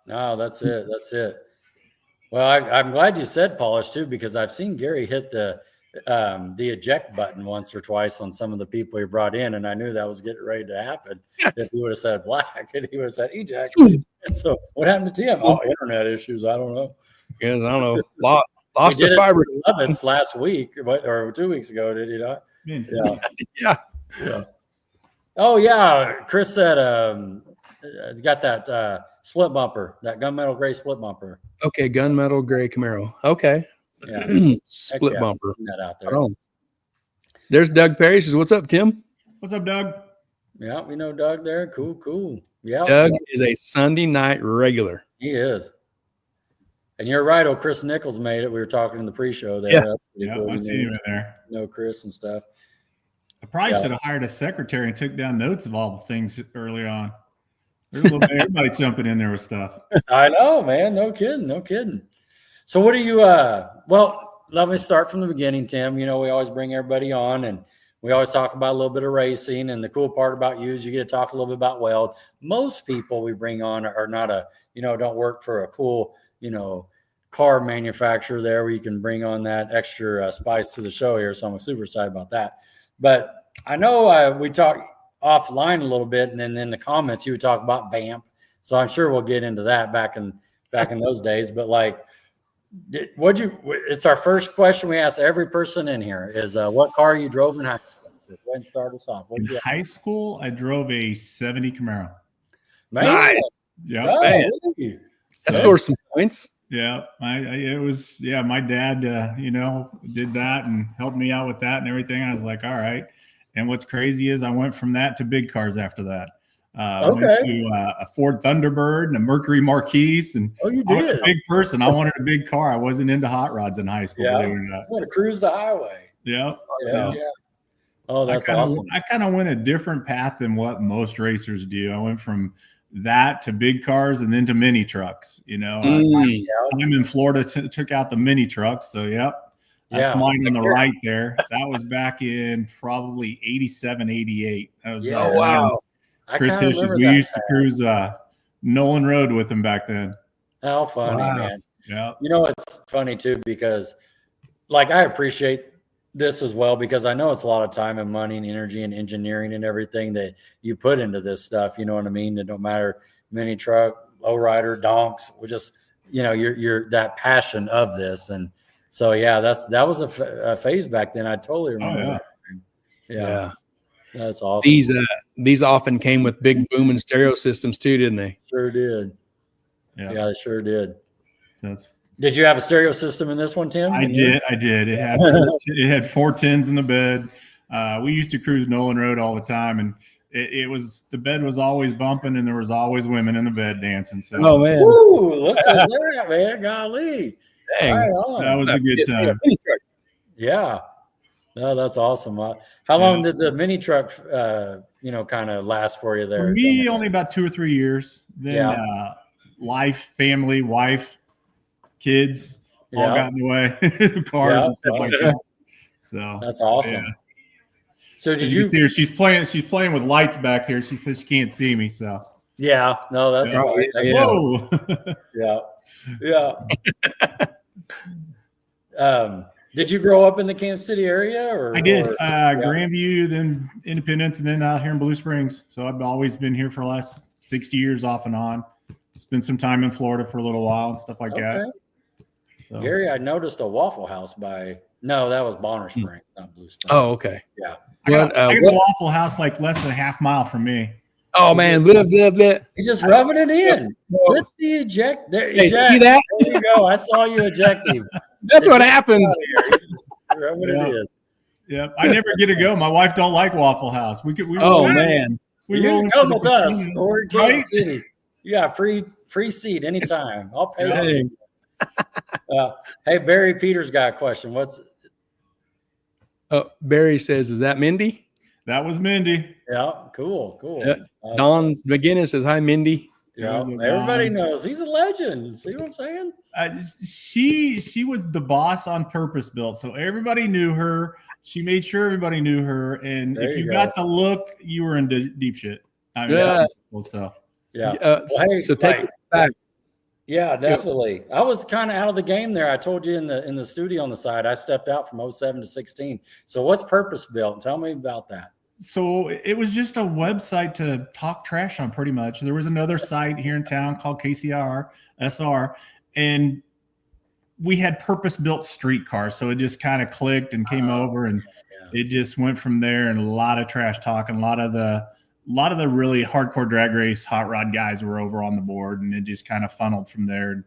Speaker 2: No, that's it. Well, I'm glad you said polished too, because I've seen Gary hit the eject button once or twice on some of the people he brought in, and I knew that was getting ready to happen. If he would have said black and he would have said eject. And so what happened to Tim? Oh, internet issues. I don't know.
Speaker 1: Yes, I don't know. Lost the fiber.
Speaker 2: It's last week or 2 weeks ago, did he not?
Speaker 1: Yeah.
Speaker 2: Oh yeah. Chris said got that split bumper, that gunmetal gray split bumper.
Speaker 1: Okay, gunmetal gray Camaro. Okay.
Speaker 2: Yeah.
Speaker 1: Split bumper.
Speaker 2: That out there.
Speaker 1: There's Doug Perry. Says, what's up, Tim?
Speaker 3: What's up, Doug?
Speaker 2: Yeah, we know Doug there. Cool. Yeah.
Speaker 1: Doug is a Sunday night regular.
Speaker 2: He is. And you're right. Oh, Chris Nichols made it. We were talking in the pre-show there.
Speaker 3: Yeah, I see him in there.
Speaker 2: Chris and stuff.
Speaker 3: I probably should have hired a secretary and took down notes of all the things earlier on. There's a little bit everybody jumping in there with stuff.
Speaker 2: I know, man. No kidding. So what do you well, let me start from the beginning, Tim. We always bring everybody on and we always talk about a little bit of racing, and the cool part about you is you get to talk a little bit about Weld. Most people we bring on are not don't work for a cool, car manufacturer there where you can bring on that extra spice to the show here. So I'm super excited about that. But I know we talked offline a little bit, and then in the comments you would talk about Vamp. So I'm sure we'll get into that back in those days. But it's our first question we ask every person in here is what car you drove in high school? So go ahead and start us off.
Speaker 3: In high school, I drove a 70 Camaro.
Speaker 1: Man. Nice.
Speaker 3: Yeah.
Speaker 1: Oh, really? That scores some points.
Speaker 3: Yeah. My dad, did that and helped me out with that and everything. I was like, all right. And what's crazy is I went from that to big cars after that. I went to a Ford Thunderbird and a Mercury Marquis. And
Speaker 2: you did.
Speaker 3: I was a big person. I wanted a big car. I wasn't into hot rods in high school.
Speaker 2: Yeah. I want to cruise the highway.
Speaker 3: Yeah.
Speaker 2: Yeah. Oh, that's awesome.
Speaker 3: I kind of went a different path than what most racers do. I went from that to big cars and then to mini trucks. Time in Florida took out the mini trucks. So, yep, that's mine on the right there. That was back in probably 87, 88. That was,
Speaker 1: wow.
Speaker 3: Chris Hisches. We used to cruise Nolan Road with him back then.
Speaker 2: How funny, man.
Speaker 3: Yeah.
Speaker 2: It's funny too, because like I appreciate this as well, because I know it's a lot of time and money and energy and engineering and everything that you put into this stuff. You know what I mean? It don't matter mini truck, lowrider, donks. We just, you're that passion of this. And so, yeah, that was a phase back then. I totally remember.
Speaker 1: Yeah.
Speaker 2: That's awesome.
Speaker 1: These often came with big booming stereo systems too, didn't they?
Speaker 2: Sure did. Yeah, they sure did.
Speaker 3: That's
Speaker 2: Did you have a stereo system in this one, Tim?
Speaker 3: I did. It had 4 tins in the bed. We used to cruise Nolan Road all the time, and the bed was always bumping, and there was always women in the bed dancing. So,
Speaker 1: oh man,
Speaker 2: listen to that, man, golly,
Speaker 1: dang,
Speaker 3: that was a good time.
Speaker 2: Yeah, no, that's awesome. How long did the mini truck, kind of last for you there?
Speaker 3: For me, only about 2 or 3 years. Then life, family, wife, kids all got in the way, cars and stuff like that. So
Speaker 2: that's awesome. So did you
Speaker 3: see her? She's playing with lights back here. She says she can't see me. So
Speaker 2: no, that's right.
Speaker 3: Whoa.
Speaker 2: Did you grow up in the Kansas City area? Or
Speaker 3: I did. Grandview, then Independence, and then out here in Blue Springs. So I've always been here for the last 60 years off and on. Spent some time in Florida for a little while and stuff like that. So.
Speaker 2: Gary, I noticed a Waffle House that was Bonner Spring, not Blue Springs.
Speaker 1: Oh, okay.
Speaker 2: Yeah.
Speaker 3: I got a Waffle House like less than a half mile from me.
Speaker 1: Oh man, blah, blah, blah.
Speaker 2: You're just rubbing it in. With the eject. There,
Speaker 1: hey, see that?
Speaker 2: There you go. I saw you eject him.
Speaker 1: That's what happens.
Speaker 2: Rubbing it in.
Speaker 3: Yep. I never get to go. My wife don't like Waffle House. We
Speaker 2: man. You can come with us or in Kansas City. You got free seat anytime. I'll pay you. Hey, Barry Peters got a question.
Speaker 1: Barry says, is that Mindy?
Speaker 3: That was Mindy.
Speaker 2: Yeah, cool.
Speaker 1: Yeah. Don McGinnis says, hi, Mindy.
Speaker 2: Yeah, everybody knows he's a legend. See what I'm saying?
Speaker 3: She was the boss on Purpose Built, so everybody knew her. She made sure everybody knew her, and if you got the look, you were in deep shit. I mean, so
Speaker 1: take it back.
Speaker 2: Yeah, definitely. I was kind of out of the game there. I told you in the studio on the side, I stepped out from 07 to 16. So what's Purpose Built? Tell me about that.
Speaker 3: So it was just a website to talk trash on pretty much. There was another site here in town called KCR SR, and we had purpose-built streetcars. So it just kind of clicked and came over, and it just went from there. And a lot of trash talk, and a lot of the really hardcore drag race hot rod guys were over on the board, and it just kind of funneled from there.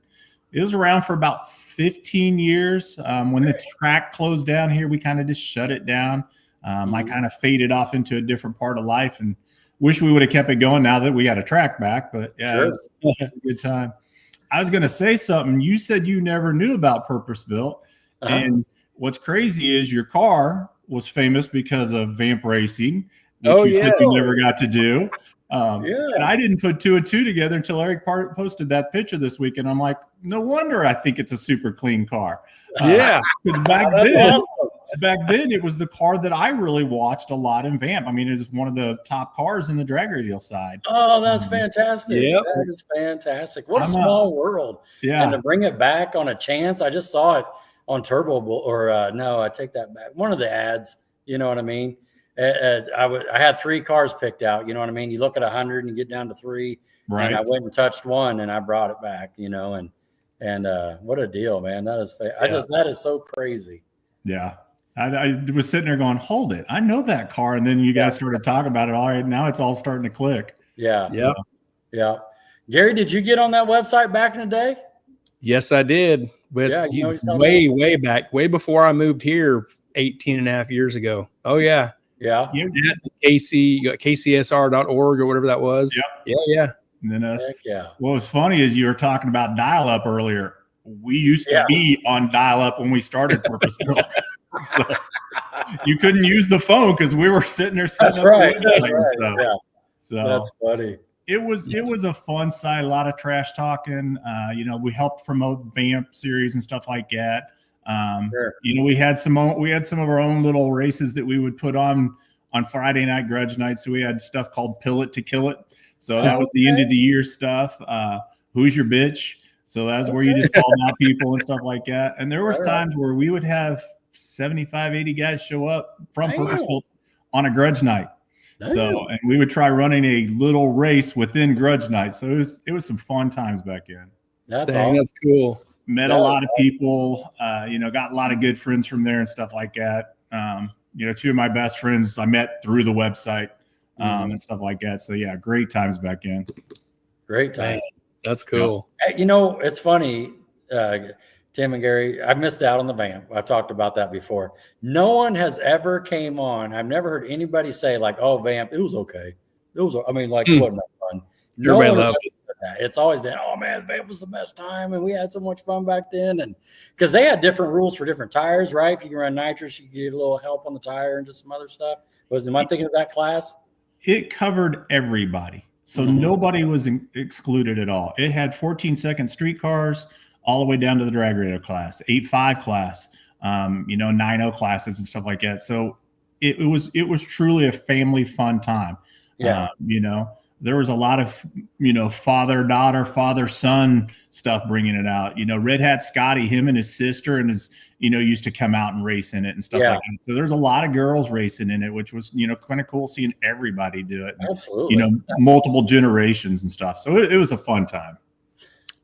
Speaker 3: It was around for about 15 years. When the track closed down here, we kind of just shut it down. I kind of faded off into a different part of life, and wish we would have kept it going now that we got a track back. But yeah, it was a good time. I was going to say something. You said you never knew about Purpose Built. And what's crazy is your car was famous because of Vamp Racing, which you said you never got to do. And I didn't put 2 and 2 together until Eric posted that picture this week. And I'm like, no wonder I think it's a super clean car. Because back then it was the car that I really watched a lot in Vamp. I mean, it was one of the top cars in the drag radial side.
Speaker 2: Oh, that's fantastic. That is fantastic. What a small world. Yeah. And to bring it back on a chance, I just saw it on Turbo, or no, I take that back. One of the ads, you know what I mean? I had 3 cars picked out, you know what I mean? You look at 100 and you get down to 3. Right. And I went and touched one and I brought it back, and what a deal, man. That is, that is so crazy.
Speaker 3: Yeah. I was sitting there going, hold it. I know that car. And then you guys started talking about it. All right. Now it's all starting to click.
Speaker 2: Yeah. Yeah. Gary, did you get on that website back in the day?
Speaker 1: Yes, I did. Way back, way before I moved here 18 and a half years ago. Oh, yeah.
Speaker 2: Yeah.
Speaker 1: KCSR.org or whatever that was. Yeah.
Speaker 3: And then what was funny is you were talking about dial-up earlier. We used to be on dial-up when we started Purpose Built. you couldn't use the phone because we were sitting there setting
Speaker 2: That's
Speaker 3: up
Speaker 2: right.
Speaker 3: the
Speaker 2: That's
Speaker 3: website
Speaker 2: right.
Speaker 3: and stuff.
Speaker 2: Yeah.
Speaker 3: So
Speaker 2: That's funny.
Speaker 3: it was a fun site, a lot of trash talking. We helped promote Vamp series and stuff like that.
Speaker 2: Sure.
Speaker 3: We had some of our own little races that we would put on Friday night grudge night. So we had stuff called Pill It to Kill It. So that was the end of the year stuff. Who's your bitch? So that's where you just called out people and stuff like that. And there was times where we would have 75, 80 guys show up from Purposeful on a grudge night. So, and we would try running a little race within grudge night. So it was some fun times back then.
Speaker 2: That's awesome.
Speaker 1: That's cool.
Speaker 3: Met a lot of people, got a lot of good friends from there and stuff like that. Two of my best friends I met through the website and stuff like that. So yeah, great times back then.
Speaker 2: Great times.
Speaker 1: That's cool.
Speaker 2: It's funny, Tim and Gary, I missed out on the Vamp. I've talked about that before. No one has ever came on. I've never heard anybody say like, "Oh, Vamp, it was okay." It wasn't that fun. No one has said that. It's always been, "Oh man, Vamp was the best time, and we had so much fun back then." And because they had different rules for different tires, right? If you can run nitrous, you get a little help on the tire and just some other stuff. Am I thinking of that class?
Speaker 3: It covered everybody. So nobody was excluded at all. It had 14-second street cars all the way down to the drag radio class, 8.5 class, 9.0 classes and stuff like that. So it was truly a family fun time.
Speaker 2: Yeah.
Speaker 3: There was a lot of, father-daughter, father-son stuff bringing it out. Red Hat Scotty, him and his sister and his, used to come out and race in it and stuff like that. So there's a lot of girls racing in it, which was, kind of cool seeing everybody do it.
Speaker 2: Absolutely.
Speaker 3: Multiple generations and stuff. So it was a fun time.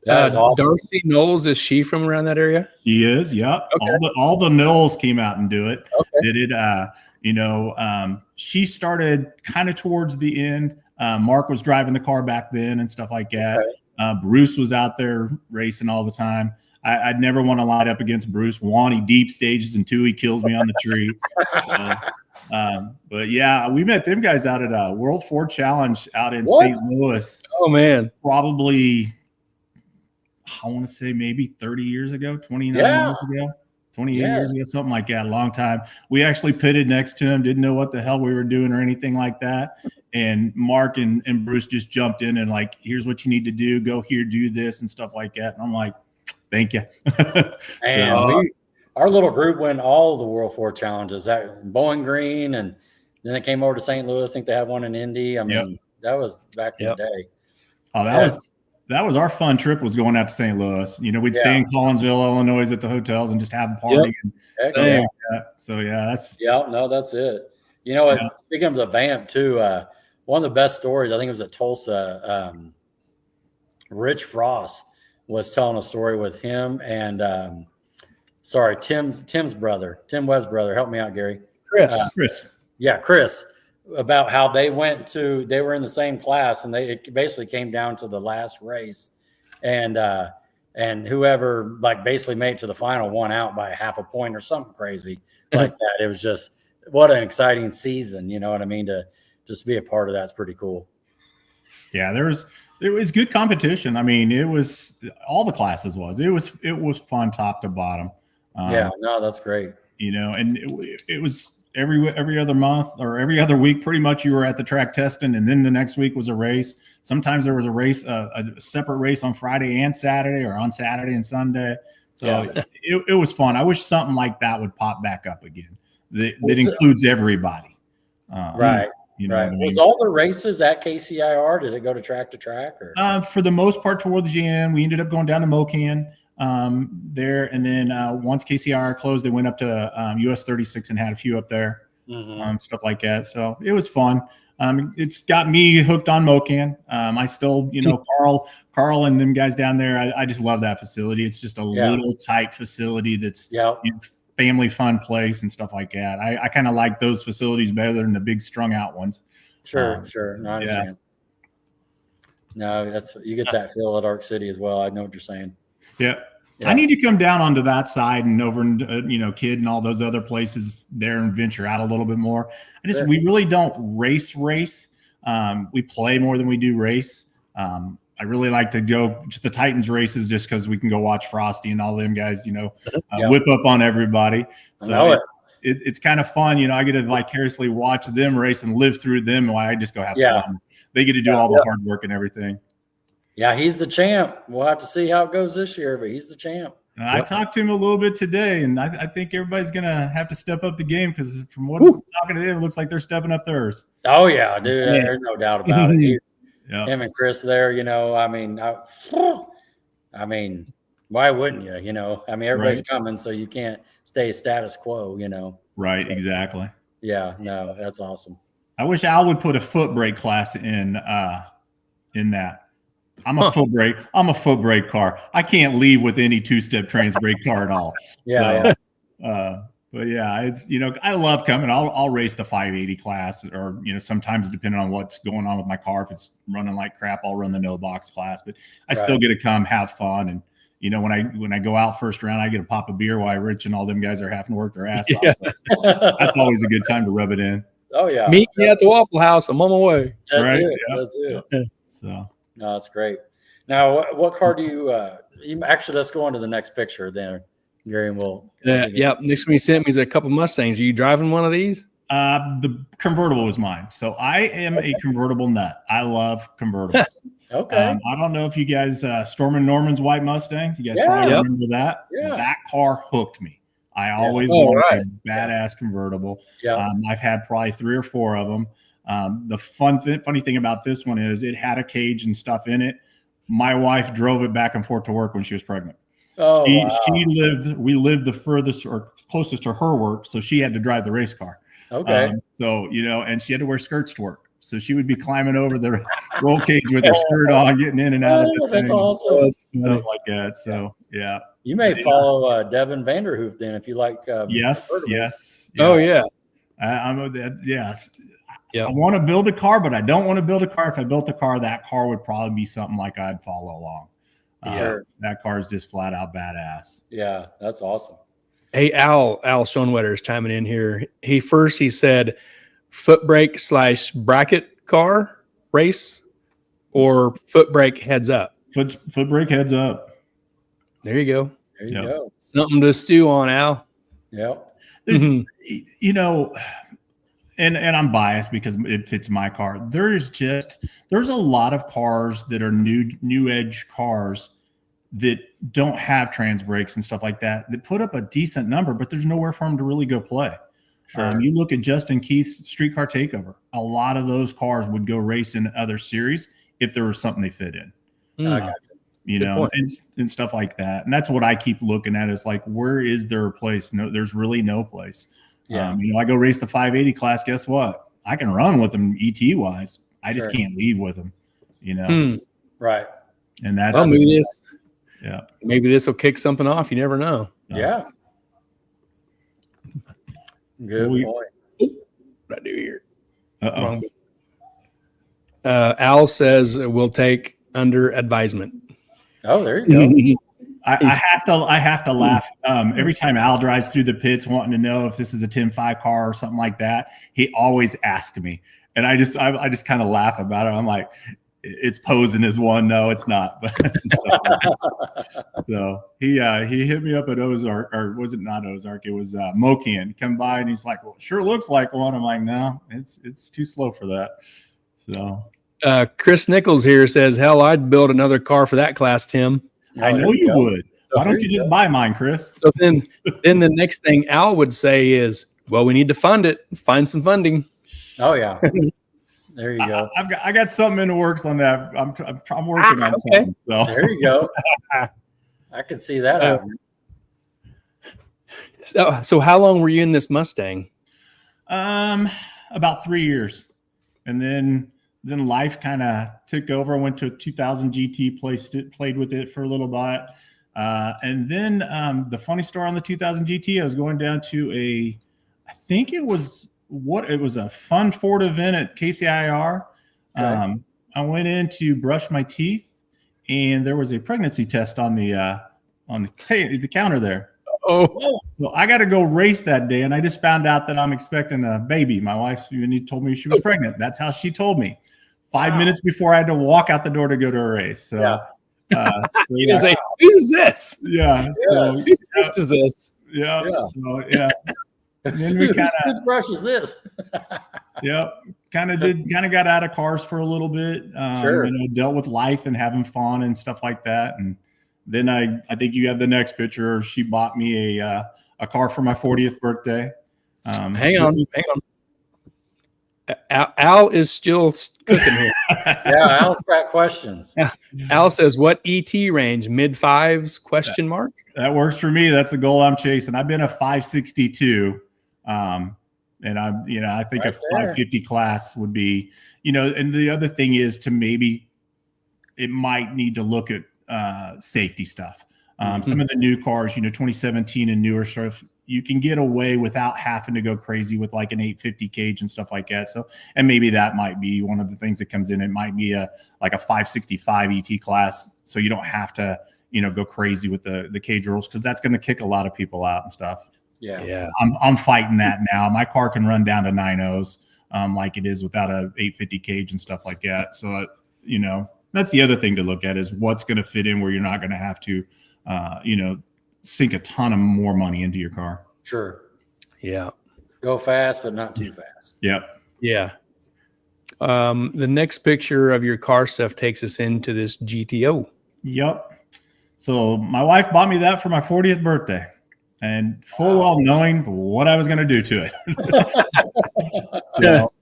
Speaker 1: Awesome. Darcy Knowles, is she from around that area?
Speaker 3: She is. Yep. Okay. All the Knowles came out and do it.
Speaker 2: Okay.
Speaker 3: Did it. She started kind of towards the end. Mark was driving the car back then and stuff like that. Okay. Bruce was out there racing all the time. I'd never want to line up against Bruce. One, he deep stages, and two, he kills me on the tree. But yeah, we met them guys out at a World Ford Challenge out in St. Louis.
Speaker 1: Oh man,
Speaker 3: probably I want to say maybe 30 years ago, 29 years ago. 28 years ago, something like that, a long time. We actually pitted next to him, didn't know what the hell we were doing or anything like that. And Mark and Bruce just jumped in and like, here's what you need to do. Go here, do this and stuff like that. And I'm like, thank you.
Speaker 2: And our little group went all the World Ford Challenges at Bowling Green. And then they came over to St. Louis. I think they had one in Indy. I mean, that was back in the day.
Speaker 3: Oh, that was our fun trip, was going out to St. Louis. We'd stay in Collinsville, Illinois at the hotels and just have a party. So that's
Speaker 2: it. Speaking of the Vamp too, one of the best stories, I think it was at Tulsa. Rich Frost was telling a story with him and Tim's brother, Tim Webb's brother. Help me out, Gary.
Speaker 3: Chris.
Speaker 2: Chris. About how they were in the same class, and it basically came down to the last race, and whoever basically made it to the final won out by half a point or something crazy like that. It was just, what an exciting season, you know what I mean? To just be a part of that's pretty cool.
Speaker 3: Yeah, there was good competition. I mean, it was all the classes it was fun top to bottom.
Speaker 2: That's great.
Speaker 3: And it was every other month or every other week, pretty much you were at the track testing, and then the next week was a race. Sometimes there was a race, a separate race on Friday and Saturday, or on Saturday and Sunday. So it was fun. I wish something like that would pop back up again. That includes everybody.
Speaker 2: Right.
Speaker 3: Right.
Speaker 2: Was all the races at KCIR? Did it go to track or?
Speaker 3: For the most part, towards the end, we ended up going down to Mocan there, and then once KCIR closed, they went up to US 36 and had a few up there, stuff like that. So it was fun. It's got me hooked on Mocan. I still, Carl and them guys down there, I just love that facility. It's just a little tight facility that's family fun place and stuff like that. I kind of like those facilities better than the big strung out ones.
Speaker 2: Sure. No, I understand. No, you get that feel at Arc City as well. I know what you're saying.
Speaker 3: Yeah. I need to come down onto that side and over, Kid and all those other places there and venture out a little bit more. We really don't race. We play more than we do race. I really like to go to the Titans races just because we can go watch Frosty and all them guys, whip up on everybody. So it's kind of fun. You know, I get to vicariously watch them race and live through them while I just go have fun. They get to do all the hard work and everything.
Speaker 2: Yeah, he's the champ. We'll have to see how it goes this year, but he's the champ.
Speaker 3: I talked to him a little bit today, and I think everybody's going to have to step up the game because from what I'm talking to them, it looks like they're stepping up theirs.
Speaker 2: Oh, yeah, dude. There's no doubt about it. Him and Chris there, you know, I mean, why wouldn't you? You know, I mean, everybody's coming, so you can't stay status quo, you know.
Speaker 3: Right,
Speaker 2: so,
Speaker 3: exactly.
Speaker 2: Yeah, no, that's awesome.
Speaker 3: I wish Al would put a foot brake class in that. I'm a foot brake car. I can't leave with any two-step trans brake car at all. But yeah, it's, you know, I love coming. I'll race the 580 class, or, you know, sometimes depending on what's going on with my car, if it's running like crap, I'll run the no box class. But I still get to come have fun. And, you know, when I go out first round, I get a pop of beer while Rich and all them guys are having to work their ass off. So that's always a good time to rub it in.
Speaker 2: Oh yeah,
Speaker 1: meet me at the Waffle House. I'm on my way.
Speaker 2: That's it. Yeah. That's it.
Speaker 3: So
Speaker 2: no, that's great. Now, what car do you actually? Let's go on to the next picture then, Gary. And we'll
Speaker 1: next one you sent me is a couple Mustangs. Are you driving one of these?
Speaker 3: The convertible was mine. So I am a convertible nut. I love convertibles.
Speaker 2: Okay.
Speaker 3: I don't know if you guys Storm and Norman's white Mustang. You guys probably remember that.
Speaker 2: Yeah.
Speaker 3: That car hooked me. I always wanted a badass convertible.
Speaker 2: Yeah.
Speaker 3: I've had probably 3 or 4 of them. The funny thing about this one is it had a cage and stuff in it. My wife drove it back and forth to work when she was pregnant.
Speaker 2: Oh,
Speaker 3: we lived the furthest or closest to her work, so she had to drive the race car.
Speaker 2: Okay.
Speaker 3: So, you know, and she had to wear skirts to work. So she would be climbing over the roll cage with her skirt on, getting in and out of the
Speaker 2: that's
Speaker 3: thing.
Speaker 2: awesome.
Speaker 3: Stuff like that. So, yeah.
Speaker 2: You may follow Devin Vanderhoof then if you like.
Speaker 3: Yes. Yeah.
Speaker 1: Oh, yeah.
Speaker 3: Yes.
Speaker 1: Yeah.
Speaker 3: I want to build a car, but I don't want to build a car. If I built a car, that car would probably be something like I'd follow along.
Speaker 2: Sure.
Speaker 3: That car is just flat out badass.
Speaker 2: Yeah, that's awesome.
Speaker 1: Hey, Al Schoenwetter is chiming in here. He said foot brake / bracket car race or foot brake heads up.
Speaker 3: Foot brake heads up.
Speaker 1: There you go.
Speaker 2: There you go.
Speaker 1: Something to stew on, Al.
Speaker 2: Yep.
Speaker 3: You know, and I'm biased because it fits my car. There's a lot of cars that are new edge cars that don't have trans brakes and stuff like that put up a decent number, but there's nowhere for them to really go play.
Speaker 2: Sure.
Speaker 3: You look at Justin Keith's Streetcar Takeover. A lot of those cars would go race in other series if there was something they fit in. You
Speaker 1: Good
Speaker 3: know,
Speaker 1: point.
Speaker 3: and stuff like that. And that's what I keep looking at is like, where is there a place? No, there's really no place.
Speaker 2: Yeah.
Speaker 3: You know, I go race the 580 class. Guess what? I can run with them ET wise. I just can't leave with them, you know?
Speaker 2: Right.
Speaker 3: And that's
Speaker 1: maybe this will kick something off. You never know.
Speaker 3: So.
Speaker 2: Yeah. Good point.
Speaker 1: What I do here? Al says we'll take under advisement.
Speaker 2: Oh, there you go.
Speaker 3: I have to laugh every time Al drives through the pits wanting to know if this is a Tim 5 car or something like that. He always asks me, and I just kind of laugh about it. I'm like, it's posing as one. No, it's not. So he hit me up at Ozark, or was it not Ozark? It was Mokian. Come by and he's like, well, it sure looks like one. I'm like, no, it's too slow for that. So
Speaker 1: Chris Nichols here says, hell, I'd build another car for that class, Tim.
Speaker 3: I know you would. So why don't you just buy mine, Chris?
Speaker 1: So then the next thing Al would say is, well, we need to fund it. Find some funding.
Speaker 2: Oh, yeah. There you go.
Speaker 3: I got something in the works on that. I'm working on something. So.
Speaker 2: There you go. I can see that happening.
Speaker 1: So how long were you in this Mustang?
Speaker 3: About 3 years, and then life kind of took over. I went to a 2000 GT, played with it for a little bit. And then the funny story on the 2000 GT, I was going down to I think it was a fun Ford event at KCIR.
Speaker 2: Okay.
Speaker 3: I went in to brush my teeth, and there was a pregnancy test on the counter there.
Speaker 1: Oh,
Speaker 3: so I got to go race that day, and I just found out that I'm expecting a baby. My wife even told me she was pregnant. That's how she told me. 5 minutes before I had to walk out the door to go to a race. So,
Speaker 1: who's this?
Speaker 3: Yeah. So,
Speaker 1: whose test is this?
Speaker 3: Yeah. So, yeah. Then we kind of
Speaker 2: whose brush is this?
Speaker 3: Yep. Kind of got out of cars for a little bit.
Speaker 2: Sure.
Speaker 3: Dealt with life and having fun and stuff like that. And then I think you have the next picture. She bought me a car for my 40th birthday.
Speaker 1: Hang on. Al is still cooking here.
Speaker 2: Yeah, Al's got questions.
Speaker 1: Al says, "What ET range? Mid fives? Question mark."
Speaker 3: That works for me. That's the goal I'm chasing. I've been a 562. And I think a 550 class would be, and the other thing is it might need to look at safety stuff. Some of the new cars, 2017 and newer stuff, you can get away without having to go crazy with like an 850 cage and stuff like that. So, and maybe that might be one of the things that comes in. It might be a 565 ET class. So you don't have to, go crazy with the cage rules, because that's going to kick a lot of people out and stuff.
Speaker 2: Yeah.
Speaker 3: I'm fighting that now. My car can run down to 9.0s like it is without a 850 cage and stuff like that. So, that's the other thing to look at, is what's going to fit in where you're not going to have to, sink a ton of more money into your car.
Speaker 2: Sure.
Speaker 1: Yeah.
Speaker 2: Go fast, but not too fast.
Speaker 3: Yep.
Speaker 1: Yeah. The next picture of your car stuff takes us into this GTO.
Speaker 3: Yep. So my wife bought me that for my 40th birthday, and full well knowing what I was going to do to it. So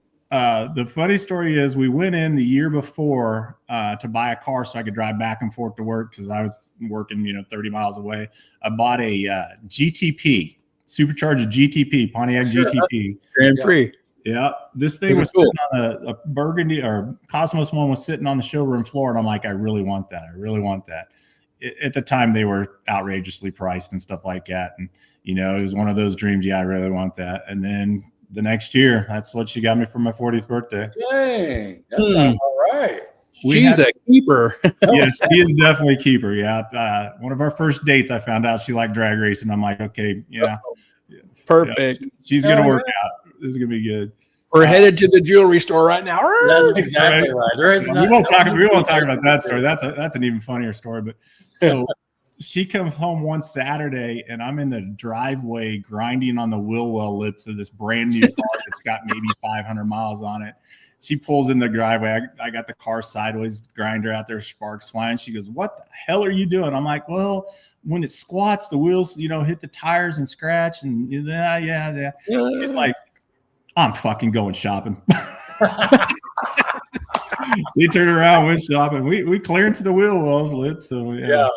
Speaker 3: the funny story is, we went in the year before to buy a car so I could drive back and forth to work, because I was working 30 miles away. I bought a GTP, supercharged GTP, Pontiac GTP.
Speaker 1: Grand Prix.
Speaker 3: Yeah. This thing was sitting on a Burgundy, or Cosmos one was sitting on the showroom floor, and I'm like, I really want that. At the time, they were outrageously priced and stuff like that. And, it was one of those dreams. Yeah, I really want that. And then the next year, that's what she got me for my 40th birthday.
Speaker 2: Dang, that sounds all right.
Speaker 1: She's a keeper.
Speaker 3: Yes, she is definitely a keeper. Yeah. One of our first dates, I found out she liked drag racing. I'm like, okay, yeah.
Speaker 1: Perfect.
Speaker 3: Yeah, she's going to work out. This is going to be good.
Speaker 1: We're headed to the jewelry store right now.
Speaker 2: That's exactly right.
Speaker 3: We won't talk about that story. That's an even funnier story. But so she comes home one Saturday, and I'm in the driveway grinding on the wheel well lips of this brand new car that's got maybe 500 miles on it. She pulls in the driveway. I got the car sideways, grinder out there, sparks flying. She goes, "What the hell are you doing?" I'm like, "Well, when it squats, the wheels, hit the tires and scratch." And yeah. It's like, "I'm fucking going shopping." She turned around, went shopping. We clearanced the wheel wells lips. So
Speaker 2: yeah.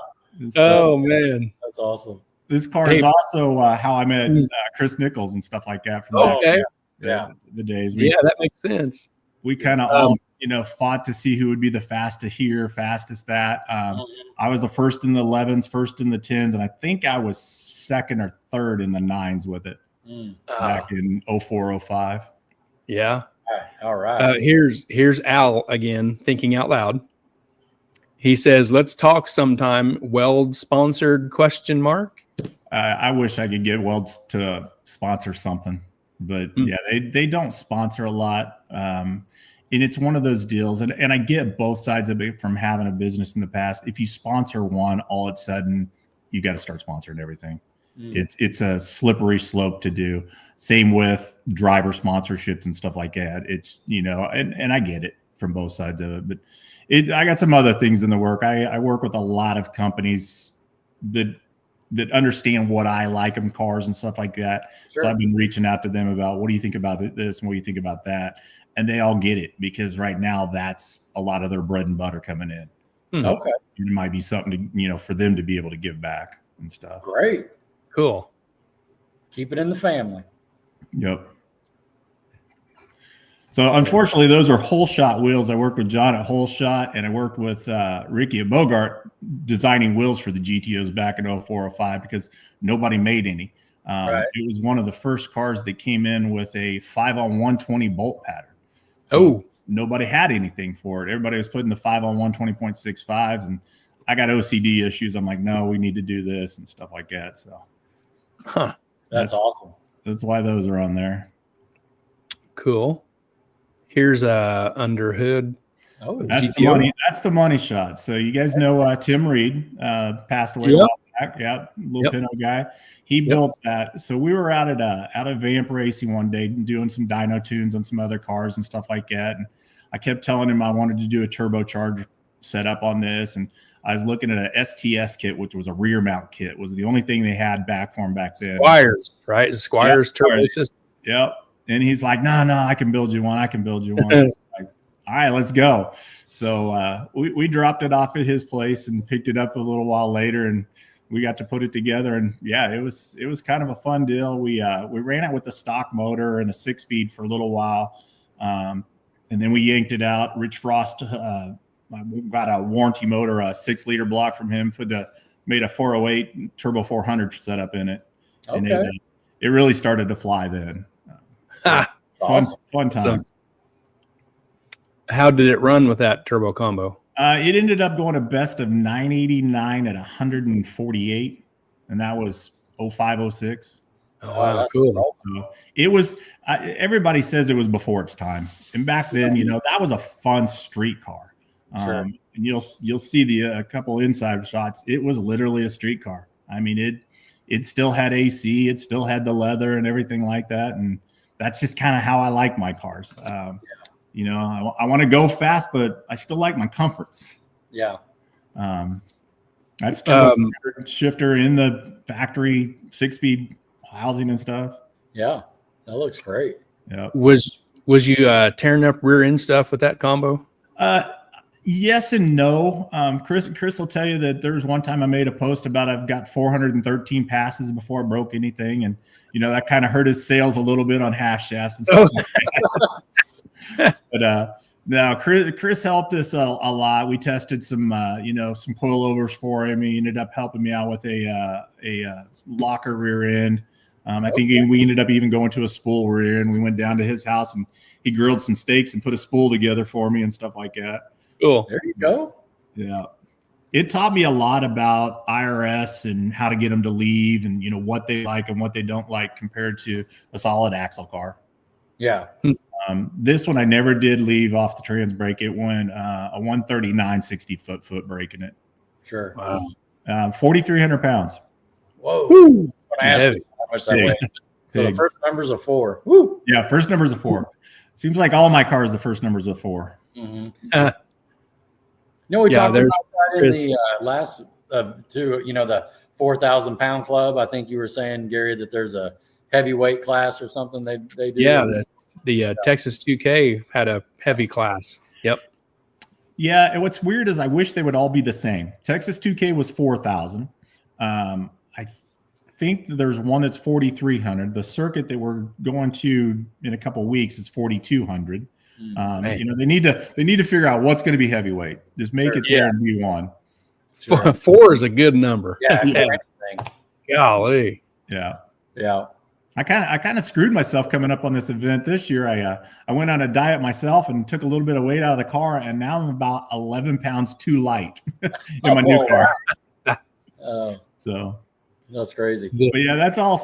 Speaker 1: Oh man,
Speaker 2: that's awesome.
Speaker 3: This car is also how I met Chris Nichols and stuff like that. From the days.
Speaker 1: That makes sense.
Speaker 3: We kind of all, fought to see who would be the fastest here, fastest that. I was the first in the 11s, first in the 10s, and I think I was second or third in the 9s with it back in 04, 05.
Speaker 1: Yeah.
Speaker 2: All right.
Speaker 1: Here's Al again, thinking out loud. He says, "Let's talk sometime. Weld sponsored ?
Speaker 3: I wish I could get Weld to sponsor something, but they don't sponsor a lot. And it's one of those deals, and I get both sides of it from having a business in the past. If you sponsor one, all of a sudden you got to start sponsoring everything. It's a slippery slope to do. Same with driver sponsorships and stuff like that. It's, and I get it from both sides of it, but I got some other things in the work. I work with a lot of companies that understand what I like in cars and stuff like that. Sure. So I've been reaching out to them about, what do you think about this and what do you think about that? And they all get it, because right now that's a lot of their bread and butter coming in. So it might be something to, for them to be able to give back and stuff.
Speaker 2: Great.
Speaker 1: Cool.
Speaker 2: Keep it in the family.
Speaker 3: Yep. So unfortunately, those are whole shot wheels. I worked with John at Whole Shot, and I worked with Ricky at Bogart designing wheels for the GTOs back in 04, 05, because nobody made any. It was one of the first cars that came in with a 5-on-120 bolt pattern. So nobody had anything for it. Everybody was putting the 5-on-120.65s, and I got OCD issues. I'm like, no, we need to do this and stuff like that. So
Speaker 2: that's awesome.
Speaker 3: That's why those are on there.
Speaker 1: Cool. Here's a under hood.
Speaker 3: Oh, that's the money shot. So you guys know Tim Reed passed away a while Yeah, little Pinto guy. He built that. So we were out at Vamp Racing one day doing some dyno tunes on some other cars and stuff like that. And I kept telling him I wanted to do a turbocharged setup on this. And I was looking at a STS kit, which was a rear mount kit. Was the only thing they had back for him back then.
Speaker 1: Squires, right? Squires turbo system.
Speaker 3: Yep. And he's like, no, I can build you one. I can build you one. Like, all right, let's go. So we dropped it off at his place and picked it up a little while later, and we got to put it together. And yeah, it was kind of a fun deal. We ran it with a stock motor and a 6-speed for a little while, and then we yanked it out. Rich Frost we got a warranty motor, a 6-liter block from him. Made a 408 turbo 400 setup in it, and it really started to fly then. Fun times.
Speaker 1: How did it run with that turbo combo?
Speaker 3: It ended up going a best of 989 at 148, and that was 0506.
Speaker 1: Oh, wow, cool.
Speaker 3: So it was. Everybody says it was before its time, and back then, that was a fun street car.
Speaker 2: Sure.
Speaker 3: And you'll see a couple inside shots. It was literally a street car. I mean, it still had AC, it still had the leather and everything like that, and that's just kind of how I like my cars. I want to go fast, but I still like my comforts.
Speaker 2: Yeah.
Speaker 3: That's turbo shifter in the factory, 6-speed housing and stuff.
Speaker 2: Yeah, that looks great.
Speaker 3: Yeah.
Speaker 1: Was you tearing up rear end stuff with that combo?
Speaker 3: Yes and no. Chris will tell you that there was one time I made a post about I've got 413 passes before I broke anything, and that kind of hurt his sales a little bit on half shafts and stuff. But no, Chris helped us a lot. We tested some some coilovers for him. He ended up helping me out with a locker rear end. I think we ended up even going to a spool rear end. We went down to his house and he grilled some steaks and put a spool together for me and stuff like that.
Speaker 1: Cool.
Speaker 2: There you go.
Speaker 3: Yeah. It taught me a lot about IRS and how to get them to leave and, what they like and what they don't like compared to a solid axle car.
Speaker 2: Yeah.
Speaker 3: This one I never did leave off the trans brake. It went a 139 60-foot brake in it.
Speaker 2: Sure.
Speaker 3: Wow. 4,300 pounds.
Speaker 2: Whoa. Woo. I asked how much that weighed. So
Speaker 3: Big.
Speaker 2: The first number's a 4. Woo.
Speaker 3: Yeah, first number's a 4. Seems like all my cars, the first number's a 4.
Speaker 2: Mm-hmm. We talked about that in the last the 4,000 pound club. I think you were saying, Gary, that there's a heavyweight class or something they do.
Speaker 1: Yeah, the Texas 2K had a heavy class. Yep.
Speaker 3: Yeah, and what's weird is I wish they would all be the same. Texas 2K was 4,000. I think there's one that's 4,300. The circuit that we're going to in a couple of weeks is 4,200. They need to figure out what's going to be heavyweight. Just make it there and be one.
Speaker 1: Sure. 4 is a good number.
Speaker 2: Yeah.
Speaker 1: Golly.
Speaker 3: Yeah.
Speaker 2: Yeah.
Speaker 3: I kind of screwed myself coming up on this event this year. I went on a diet myself and took a little bit of weight out of the car, and now I'm about 11 pounds too light in my new car. So
Speaker 2: that's crazy.
Speaker 3: But yeah, that's all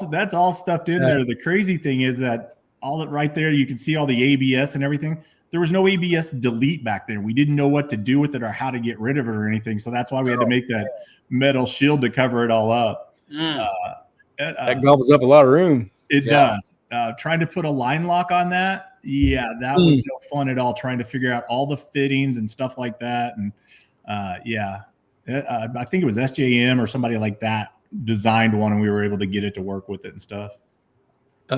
Speaker 3: stuffed in there. The crazy thing is that right there, you can see all the ABS and everything. There was no ABS delete back there. We didn't know what to do with it or how to get rid of it or anything. So that's why we had to make that metal shield to cover it all up.
Speaker 1: That gobbles up a lot of room.
Speaker 3: It does. Trying to put a line lock on that. Yeah, that was no fun at all. Trying to figure out all the fittings and stuff like that. And I think it was SJM or somebody like that designed one, and we were able to get it to work with it and stuff.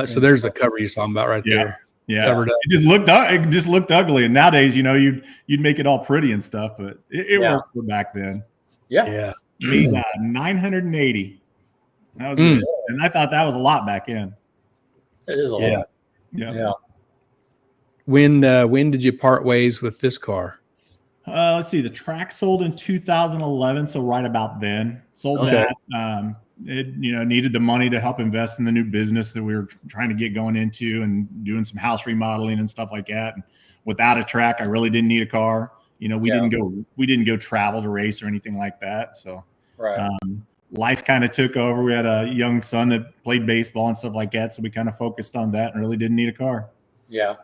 Speaker 1: So there's the cover you're talking about right there.
Speaker 3: Yeah, it just looked ugly. And nowadays, you'd make it all pretty and stuff, but it worked for back then.
Speaker 2: Yeah.
Speaker 3: 980. That was it. And I thought that was a lot back in.
Speaker 2: It is a lot.
Speaker 3: Yeah.
Speaker 1: When did you part ways with this car?
Speaker 3: Let's see. The track sold in 2011, so right about then. Sold that. It needed the money to help invest in the new business that we were trying to get going into and doing some house remodeling and stuff like that. And without a track, I really didn't need a car. We didn't go travel to race or anything like that. So life kind of took over. We had a young son that played baseball and stuff like that, so we kind of focused on that and really didn't need a car.
Speaker 2: Yeah.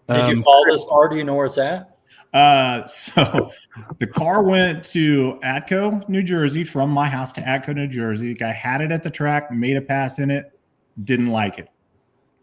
Speaker 2: Did you follow this car? Do you know where it's at?
Speaker 3: So the car went to Atco, New Jersey, from my house to Atco, New Jersey. The guy had it at the track, made a pass in it, didn't like it.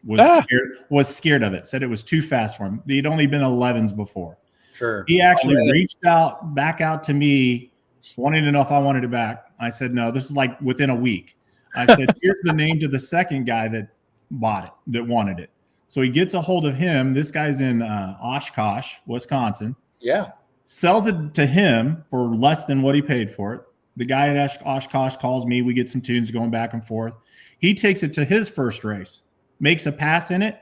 Speaker 3: Was scared of it. Said it was too fast for him. He'd only been 11s before.
Speaker 2: Sure.
Speaker 3: He actually reached back out to me, wanting to know if I wanted it back. I said no. This is like within a week. I said, here's the name to the second guy that bought it, that wanted it. So he gets a hold of him. This guy's in Oshkosh, Wisconsin.
Speaker 2: Yeah.
Speaker 3: Sells it to him for less than what he paid for it. The guy at Oshkosh calls me. We get some tunes going back and forth. He takes it to his first race, makes a pass in it,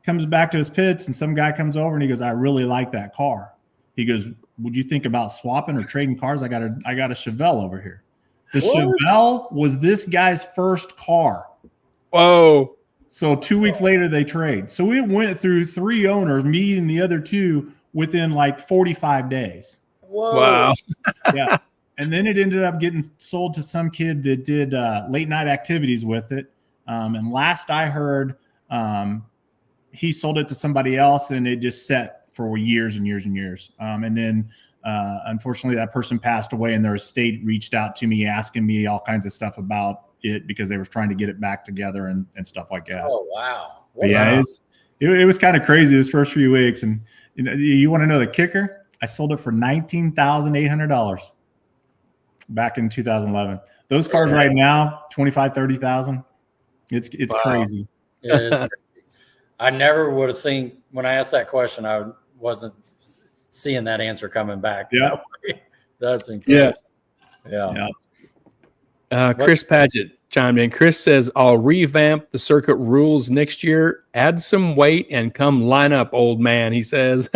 Speaker 3: comes back to his pits, and some guy comes over and he goes, I really like that car. He goes, would you think about swapping or trading cars? I got a Chevelle over here. The Chevelle was this guy's first car.
Speaker 1: Whoa.
Speaker 3: So 2 weeks later, they trade. So it went through 3 owners, me and the other 2, within like 45 days.
Speaker 2: Whoa.
Speaker 1: Wow.
Speaker 3: Yeah. And then it ended up getting sold to some kid that did late night activities with it. And last I heard, he sold it to somebody else, and it just sat for years and years and years. And then, unfortunately, that person passed away, and their estate reached out to me asking me all kinds of stuff about it because they were trying to get it back together and stuff like that.
Speaker 2: Oh, wow.
Speaker 3: Yeah, it was kind of crazy those first few weeks. And you want to know the kicker? I sold it for $19,800 back in 2011. Those cars right now, 25, 30,000. It's crazy.
Speaker 2: Yeah, it is crazy. I never would have think when I asked that question, I wasn't seeing that answer coming back.
Speaker 3: Yeah.
Speaker 2: That's incredible.
Speaker 3: Yeah.
Speaker 1: Chris Paget chimed in. Chris says, I'll revamp the circuit rules next year. Add some weight and come line up, old man, he says.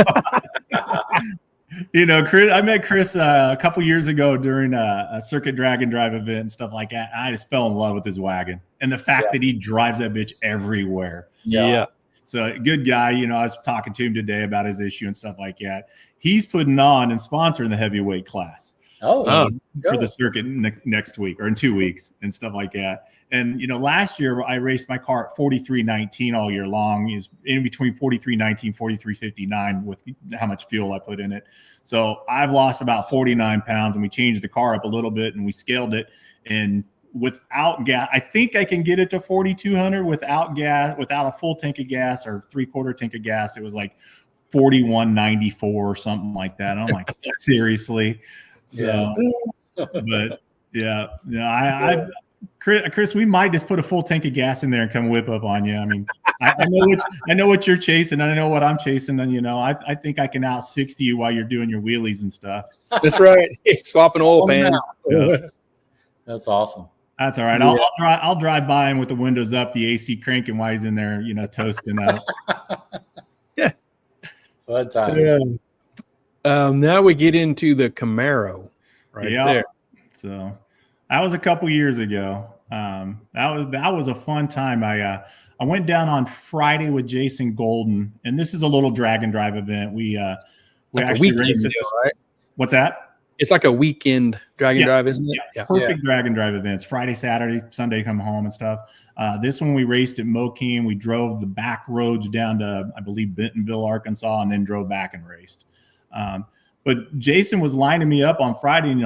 Speaker 3: Chris, I met Chris a couple years ago during a circuit drag and drive event and stuff like that. I just fell in love with his wagon and the fact that he drives that bitch everywhere.
Speaker 1: Yeah.
Speaker 3: So good guy. I was talking to him today about his issue and stuff like that. He's putting on and sponsoring the heavyweight class. For the circuit next week or in 2 weeks and stuff like that. And, last year I raced my car at 43.19 all year long. It was in between 43.19, 43.59 with how much fuel I put in it. So I've lost about 49 pounds, and we changed the car up a little bit and we scaled it. And without gas, I think I can get it to 4,200 without gas, without a full tank of gas or 3/4 tank of gas. It was like 41.94 or something like that. And I'm like, seriously? So, but Chris, we might just put a full tank of gas in there and come whip up on you. I mean, I know what you're chasing, and I know what I'm chasing, and I think I can out 60 you while you're doing your wheelies and stuff.
Speaker 1: That's right. He's swapping oil pans.
Speaker 3: Yeah.
Speaker 2: That's awesome.
Speaker 3: That's all right. I'll drive by him with the windows up, the AC cranking while he's in there, toasting up.
Speaker 2: Yeah. Fun times.
Speaker 1: Yeah. Now we get into the Camaro there.
Speaker 3: So that was a couple years ago. That was a fun time. I went down on Friday with Jason Golden, and this is a little drag and drive event. We actually raced deal, right? What's that?
Speaker 1: It's like a weekend drag and drive, isn't it?
Speaker 3: Yeah. Perfect drag and drive events. Friday, Saturday, Sunday, come home and stuff. This one we raced at Moquin. We drove the back roads down to, I believe, Bentonville, Arkansas, and then drove back and raced. But Jason was lining me up on Friday, and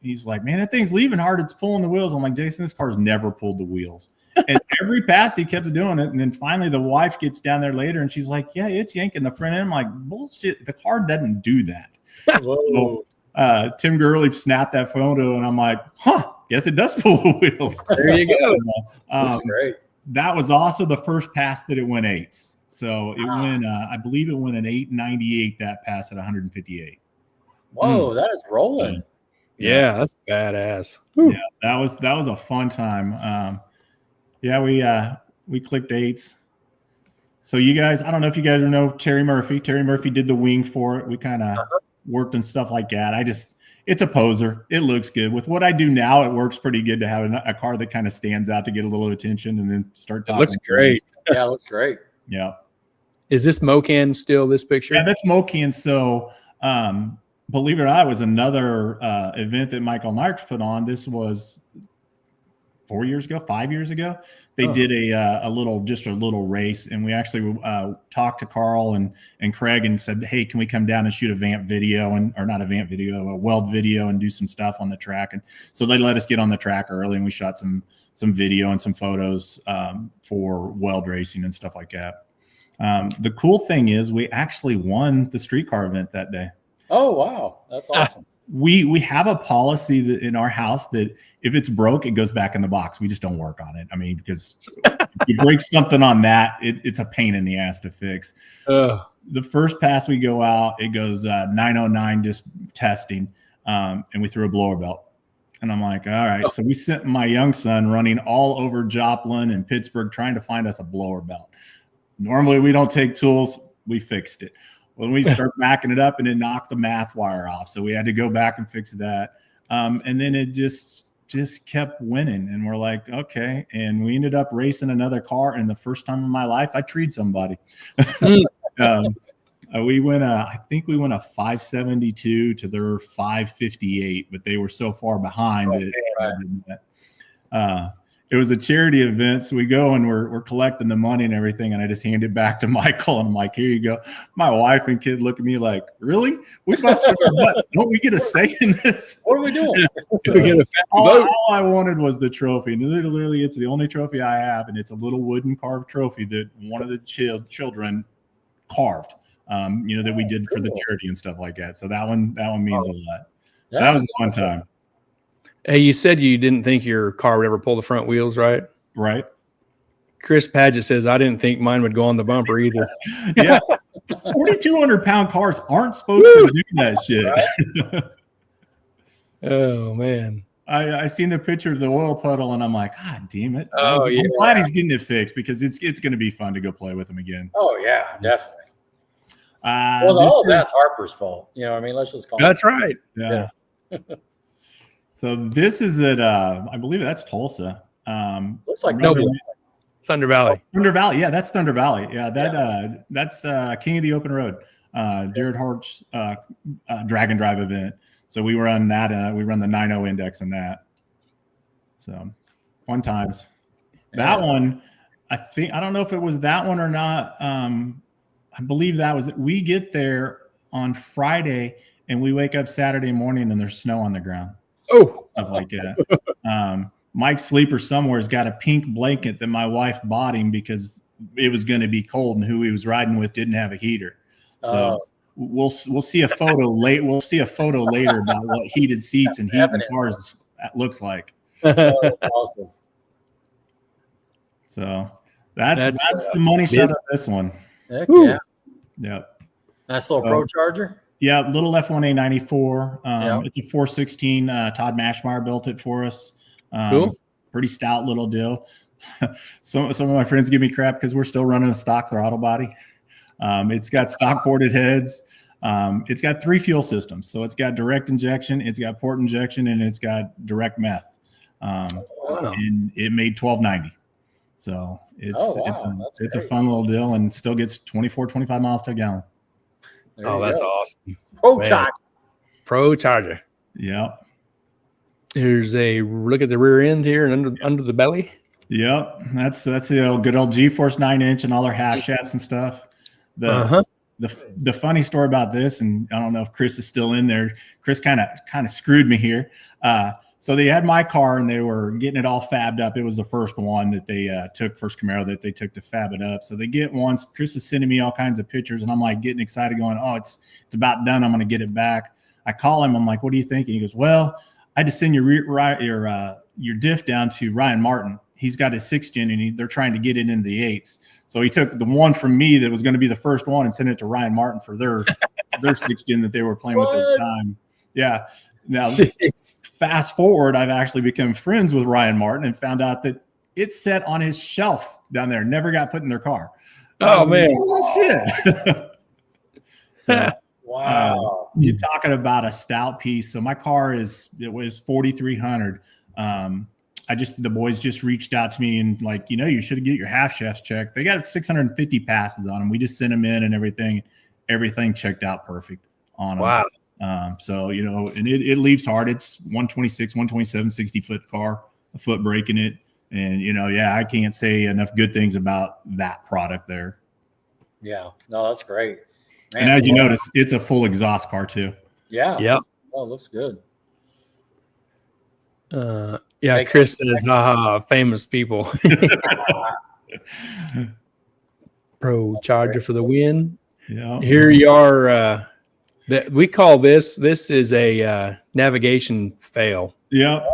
Speaker 3: he's like, man, that thing's leaving hard. It's pulling the wheels. I'm like, Jason, this car's never pulled the wheels. And every pass he kept doing it. And then finally the wife gets down there later, and she's like, yeah, it's yanking the front end. I'm like, bullshit. The car doesn't do that. So, Tim Gurley snapped that photo, and I'm like, guess it does pull the wheels.
Speaker 1: There you go.
Speaker 2: That's great.
Speaker 3: That was also the first pass that it went 8s. So it went, I believe it went an 8.98 that pass at 158.
Speaker 2: Whoa, that is rolling.
Speaker 3: So,
Speaker 1: yeah, that's badass.
Speaker 3: Yeah, that was a fun time. We clicked 8s. So you guys, I don't know if you guys know Terry Murphy. Terry Murphy did the wing for it. We kind of worked and stuff like that. It's a poser. It looks good. With what I do now, it works pretty good to have a car that kind of stands out to get a little attention and then start talking.
Speaker 1: It looks great.
Speaker 2: Yeah, it looks great.
Speaker 3: Yeah.
Speaker 1: Is this Mocan still this picture?
Speaker 3: Yeah, that's Mocan. So believe it or not, it was another event that Michael Marks put on. This was 5 years ago, they did a little race, and we actually talked to Carl and Craig and said, hey, can we come down and shoot a Weld video and do some stuff on the track? And so they let us get on the track early, and we shot some video and some photos for Weld Racing and stuff like that. The cool thing is we actually won the streetcar event that day. Oh, wow. That's awesome. We have a policy that in our house that if it's broke, it goes back in the box. We just don't work on it. I mean, because if you break something on that, it's a pain in the ass to fix. So the first pass we go out, it goes 909 just testing, and we threw a blower belt. And I'm like, all right. So we sent my young son running all over Joplin and Pittsburgh trying to find us a blower belt. Normally we don't take tools. We fixed it. When we start backing it up, and it knocked the math wire off. So we had to go back and fix that. And then it just kept winning. And we're like, okay. And we ended up racing another car. And the first time in my life, I treed somebody. We went I think we went a 572 to their 558, but they were so far behind that it was a charity event. So we go and we're collecting the money and everything. And I just hand it back to Michael. And I'm like, here you go. My wife and kid look at me like, really? We busted our butts. Don't we get a say in this?
Speaker 2: What are we doing?
Speaker 3: All I wanted was the trophy. And literally, it's the only trophy I have. And it's a little wooden carved trophy that one of the children carved, that we did for the charity and stuff like that. So that one means a lot. That was a fun time.
Speaker 1: Hey, you said you didn't think your car would ever pull the front wheels, right?
Speaker 3: Right.
Speaker 1: Chris Padgett says, I didn't think mine would go on the bumper either.
Speaker 3: Yeah. 4,200-pound cars aren't supposed to do that shit.
Speaker 1: Oh, man.
Speaker 3: I seen the picture of the oil puddle, and I'm like, God damn it.
Speaker 1: Oh,
Speaker 3: I'm glad he's getting it fixed, because it's going to be fun to go play with him again.
Speaker 2: Oh, yeah, definitely. Well, that's Harper's fault. You know what I mean? Let's just call it.
Speaker 1: That's right.
Speaker 3: Yeah. So this is at, I believe that's Tulsa.
Speaker 2: Looks like
Speaker 1: Thunder Valley.
Speaker 3: Thunder Valley. Yeah, that's Thunder Valley. Yeah, that's King of the Open Road, Jared Hart's drag and drive event. So we run that. We run the 9.0 index in that. So fun times. That one, I don't know if it was that one or not. I believe that was it. We get there on Friday and we wake up Saturday morning and there's snow on the ground.
Speaker 1: Oh,
Speaker 3: stuff like that. Mike's sleeper somewhere has got a pink blanket that my wife bought him because it was going to be cold, and who he was riding with didn't have a heater. So we'll see a photo late. We'll see a photo later about what heated seats and heated cars looks like.
Speaker 2: That's awesome.
Speaker 3: So that's the money shot of this one.
Speaker 2: Heck yeah.
Speaker 3: Yep.
Speaker 2: Nice little Pro Charger.
Speaker 3: Yeah, little F1A 94. It's a 416. Todd Mashmeyer built it for us.
Speaker 1: Cool.
Speaker 3: Pretty stout little deal. Some of my friends give me crap because we're still running a stock throttle body. It's got stock ported heads. It's got 3 fuel systems. So it's got direct injection, it's got port injection, and it's got direct meth. And it made 1290. So it's a fun little deal, and still gets 25 miles to a gallon.
Speaker 1: That's awesome.
Speaker 3: Pro Charger. Yep.
Speaker 1: Here's a look at the rear end here and under the belly.
Speaker 3: Yep. That's the good old G-Force 9-inch and all their half shafts and stuff. The funny story about this, and I don't know if Chris is still in there. Chris kind of screwed me here. So they had my car and they were getting it all fabbed up. It was the first one that they first Camaro that they took to fab it up. So they get once. Chris is sending me all kinds of pictures, and I'm like getting excited, going, "Oh, it's about done. I'm going to get it back." I call him. I'm like, "What do you think?" And he goes, "Well, I had to send your diff down to Ryan Martin. He's got his 6th gen, and they're trying to get it into the 8s. So he took the one from me that was going to be the first one and sent it to Ryan Martin for their 6th gen that they were playing with at the time." Yeah. Now, fast forward, I've actually become friends with Ryan Martin and found out that it's set on his shelf down there, never got put in their car.
Speaker 1: Oh, man.
Speaker 3: Shit. So,
Speaker 2: wow.
Speaker 3: You're talking about a stout piece. So my car was 4,300. The boys just reached out to me and like, you should get your half shafts checked. They got 650 passes on them. We just sent them in and everything checked out perfect on them.
Speaker 1: Wow.
Speaker 3: So, and it leaves hard. It's 126, 127, 60-foot car. a foot brake in it. And, I can't say enough good things about that product there.
Speaker 2: Yeah. No, that's great. Man,
Speaker 3: and as you notice, it's a full exhaust car too.
Speaker 2: Yeah.
Speaker 1: Yep.
Speaker 2: Oh, it looks good.
Speaker 1: Yeah, Chris says, haha, famous people. Pro Charger for the win.
Speaker 3: Yeah.
Speaker 1: Here you are. We call this is a navigation fail.
Speaker 3: Yep.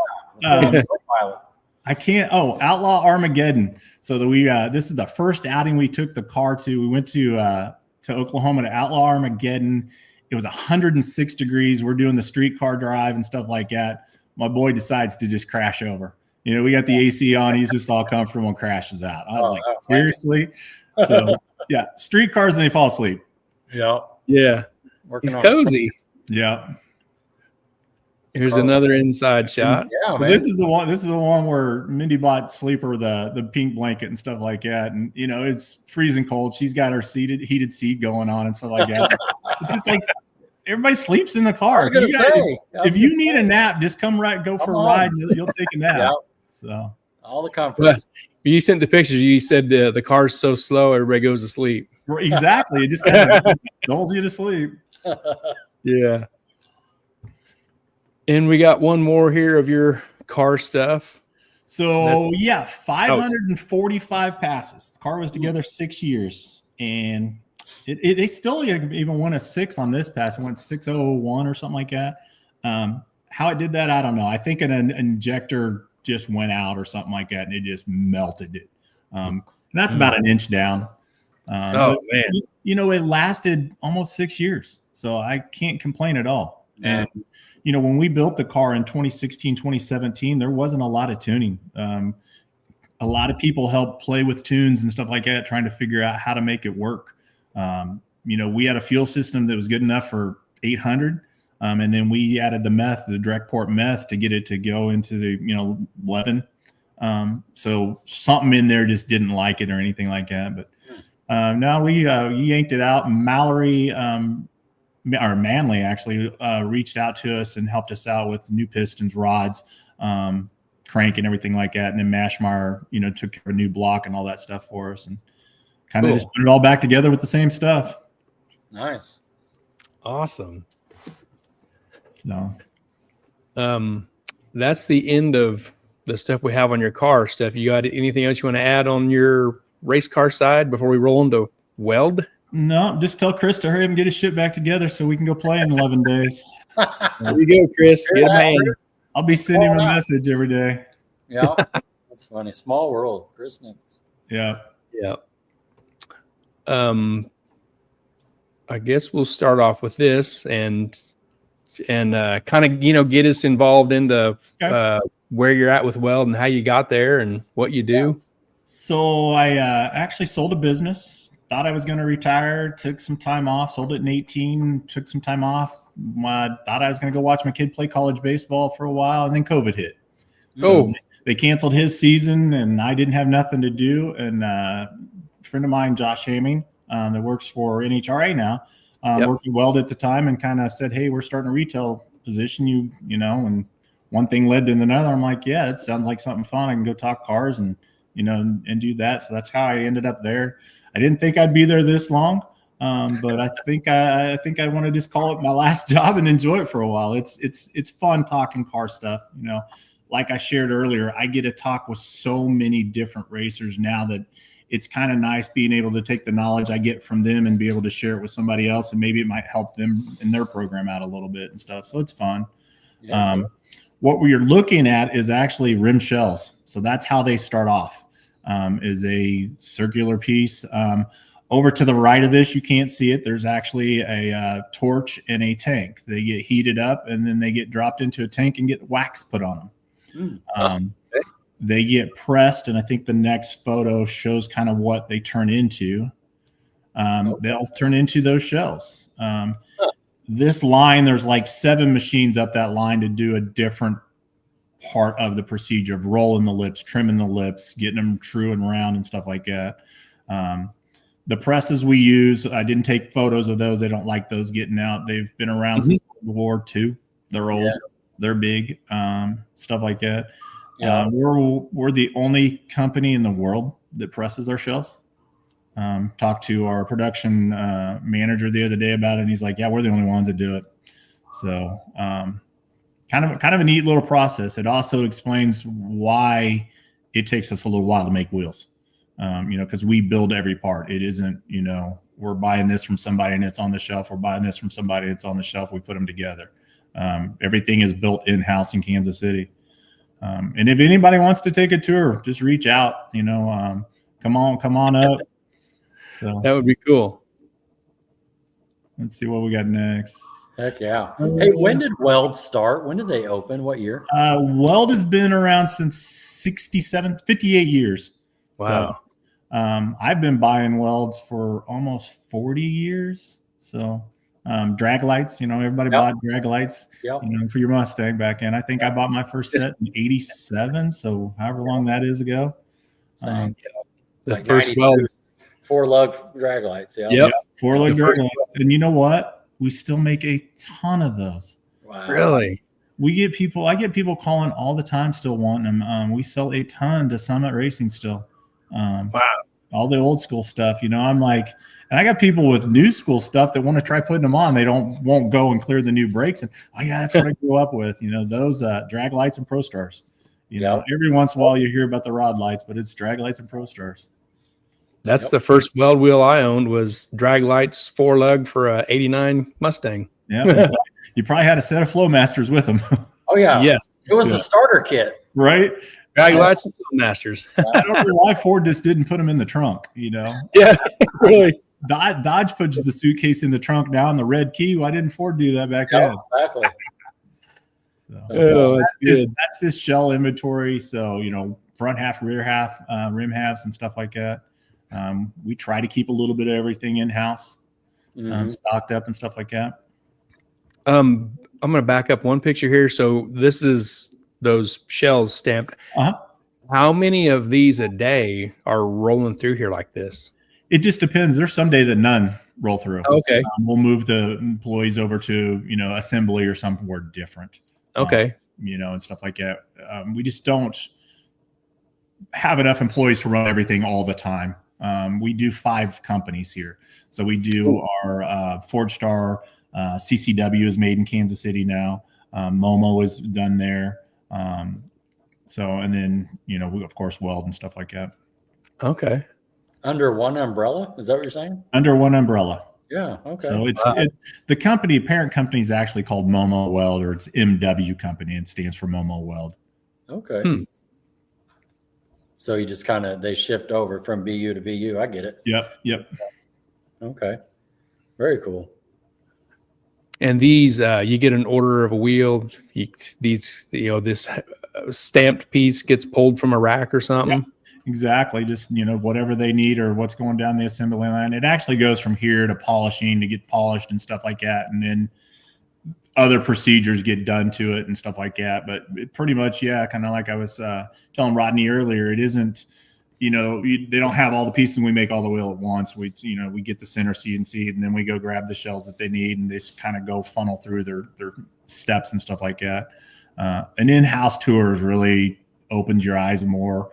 Speaker 3: I can't. Oh, Outlaw Armageddon. So that this is the first outing we took the car to. We went to Oklahoma to Outlaw Armageddon. It was 106 degrees. We're doing the streetcar drive and stuff like that. My boy decides to just crash over. We got the AC on. He's just all comfortable and crashes out. I was like, seriously? So, yeah, street cars and they fall asleep.
Speaker 2: Yeah.
Speaker 1: Yeah. He's cozy.
Speaker 3: Yeah.
Speaker 1: Here's another inside shot.
Speaker 2: Yeah,
Speaker 3: so this is the one. This is the one where Mindy bought Sleeper the pink blanket and stuff like that. And it's freezing cold. She's got her heated seat going on and stuff like that. It's just like everybody sleeps in the car. If you need a nap, just go for a ride. And you'll take a nap. Yeah. So
Speaker 2: all the comforts.
Speaker 1: You sent the pictures. You said the car's so slow, everybody goes to sleep.
Speaker 3: Exactly. It just kind of dulls you to sleep.
Speaker 1: Yeah. And we got one more here of your car stuff.
Speaker 3: So 545 passes. The car was together 6 years, and it still even won a 6 on this pass. It went 601 or something like that. How it did that, I don't know. I think an injector just went out or something like that, and it just melted it. And that's about an inch down. Man! It lasted almost 6 years, so I can't complain at all.
Speaker 2: Yeah.
Speaker 3: And when we built the car in 2016, 2017, there wasn't a lot of tuning. A lot of people helped play with tunes and stuff like that, trying to figure out how to make it work. We had a fuel system that was good enough for 800. And then we added the direct port meth to get it to go into the, 11. So something in there just didn't like it or anything like that. But now we yanked it out. Mallory, or Manley actually reached out to us and helped us out with new pistons, rods, crank and everything like that. And then Mashmeyer, took care of a new block and all that stuff for us and kind of just put it all back together with the same stuff.
Speaker 2: Nice.
Speaker 1: Awesome.
Speaker 3: No.
Speaker 1: That's the end of the stuff we have on your car stuff. You got anything else you want to add on your race car side before we roll into Weld?
Speaker 3: No, just tell Chris to hurry up and get his shit back together so we can go play in 11 days.
Speaker 1: There you go, Chris. Get a man.
Speaker 3: I'll be sending him a message every day.
Speaker 2: Yeah, that's funny. Small world, Chris Nichols.
Speaker 3: Yeah.
Speaker 1: Yeah. I guess we'll start off with this and kind of get us involved into where you're at with Weld and how you got there and what you do.
Speaker 3: So I actually sold a business. Thought I was going to retire, took some time off, sold it in 18, took some time off. Thought I was going to go watch my kid play college baseball for a while, and then COVID hit. So they canceled his season, and I didn't have nothing to do. And a friend of mine, Josh Haming, that works for NHRA now, worked at Weld at the time, and kind of said, hey, we're starting a retail position, and one thing led to another. I'm like, yeah, it sounds like something fun. I can go talk cars and do that. So that's how I ended up there. I didn't think I'd be there this long, but I think I want to just call it my last job and enjoy it for a while. It's fun talking car stuff. Like I shared earlier, I get to talk with so many different racers now that it's kind of nice being able to take the knowledge I get from them and be able to share it with somebody else, and maybe it might help them in their program out a little bit and stuff. So it's fun. Yeah. What we're looking at is actually rim shells. So that's how they start off. Is a circular piece. Over to the right of this, you can't see it. There's actually a torch and a tank. They get heated up and then they get dropped into a tank and get wax put on them. They get pressed, and I think the next photo shows kind of what they turn into. They'll turn into those shells. This line, there's like 7 machines up that line to do a different part of the procedure of rolling the lips, trimming the lips, getting them true and round and stuff like that. The presses we use, I didn't take photos of those. They don't like those getting out. They've been around since World War II. They're old. Yeah. They're big, stuff like that.
Speaker 2: Yeah.
Speaker 3: We're the only company in the world that presses our shells. Talked to our production manager the other day about it, and he's like, "Yeah, we're the only ones that do it." So, kind of a neat little process. It also explains why it takes us a little while to make wheels. Because we build every part. It isn't, we're buying this from somebody and it's on the shelf. We're buying this from somebody and it's on the shelf. We put them together. Everything is built in-house in Kansas City. And if anybody wants to take a tour, just reach out. Come on up. So
Speaker 1: that would be cool.
Speaker 3: Let's see what we got next.
Speaker 2: Heck yeah. Hey, when did Weld start? When did they open? What year?
Speaker 3: Weld has been around since 58 years.
Speaker 1: Wow.
Speaker 3: So, I've been buying welds for almost 40 years. So drag lights, everybody bought drag lights for your Mustang back in. I think I bought my first set in 87. So however long that is ago.
Speaker 1: The
Speaker 2: like
Speaker 1: first weld.
Speaker 2: 4-lug drag lights. Yeah.
Speaker 3: Yep. 4-lug drag lights. And you know what? We still make a ton of those.
Speaker 2: Wow.
Speaker 1: Really?
Speaker 3: I get people calling all the time still wanting them. We sell a ton to Summit Racing still.
Speaker 1: Wow.
Speaker 3: All the old school stuff, I'm like, and I got people with new school stuff that want to try putting them on. They won't go and clear the new brakes. And that's what I grew up with. Those drag lights and Pro Stars. Every once in a while you hear about the rod lights, but it's drag lights and Pro Stars.
Speaker 1: That's the first weld wheel I owned was drag lights 4-lug for a 89 Mustang.
Speaker 3: Yeah. You probably had a set of Flowmasters with them.
Speaker 2: Oh yeah.
Speaker 1: Yes.
Speaker 2: It was the starter kit.
Speaker 3: Right.
Speaker 1: Drag lights and Flowmasters.
Speaker 3: I don't know why Ford just didn't put them in the trunk,
Speaker 1: Yeah, really.
Speaker 3: Dodge puts the suitcase in the trunk now in the red key. Why didn't Ford do that back then?
Speaker 2: Exactly.
Speaker 3: So, that's this shell inventory. So, front half, rear half, rim halves and stuff like that. We try to keep a little bit of everything in-house, stocked up and stuff like that.
Speaker 1: I'm going to back up one picture here. So this is those shells stamped. How many of these a day are rolling through here like this?
Speaker 3: It just depends. There's some day that none roll through.
Speaker 1: Okay.
Speaker 3: We'll move the employees over to, assembly or somewhere different.
Speaker 1: Okay.
Speaker 3: And stuff like that. We just don't have enough employees to run everything all the time. We do 5 companies here. So we do our Ford Star, CCW is made in Kansas City now. Momo is done there. And then, we, of course, Weld and stuff like that.
Speaker 1: Okay.
Speaker 2: Under one umbrella? Is that what you're saying?
Speaker 3: Under one umbrella.
Speaker 2: Yeah. Okay.
Speaker 3: So the parent company is actually called Momo Weld, or it's MW Company. It stands for Momo Weld.
Speaker 2: Okay. So you just they shift over from BU to BU. I get it.
Speaker 3: Yep.
Speaker 2: Okay. Very cool.
Speaker 1: And these, you get an order of a wheel. This stamped piece gets pulled from a rack or something.
Speaker 3: Yep. Exactly. Just, whatever they need or what's going down the assembly line. It actually goes from here to polishing to get polished and stuff like that. And then other procedures get done to it and stuff like that. But it pretty much, kind of like I was telling Rodney earlier, it isn't, they don't have all the pieces and we make all the wheel at once. We get the center CNC and then we go grab the shells that they need and they just kind of go funnel through their steps and stuff like that. An in-house tour really opens your eyes more.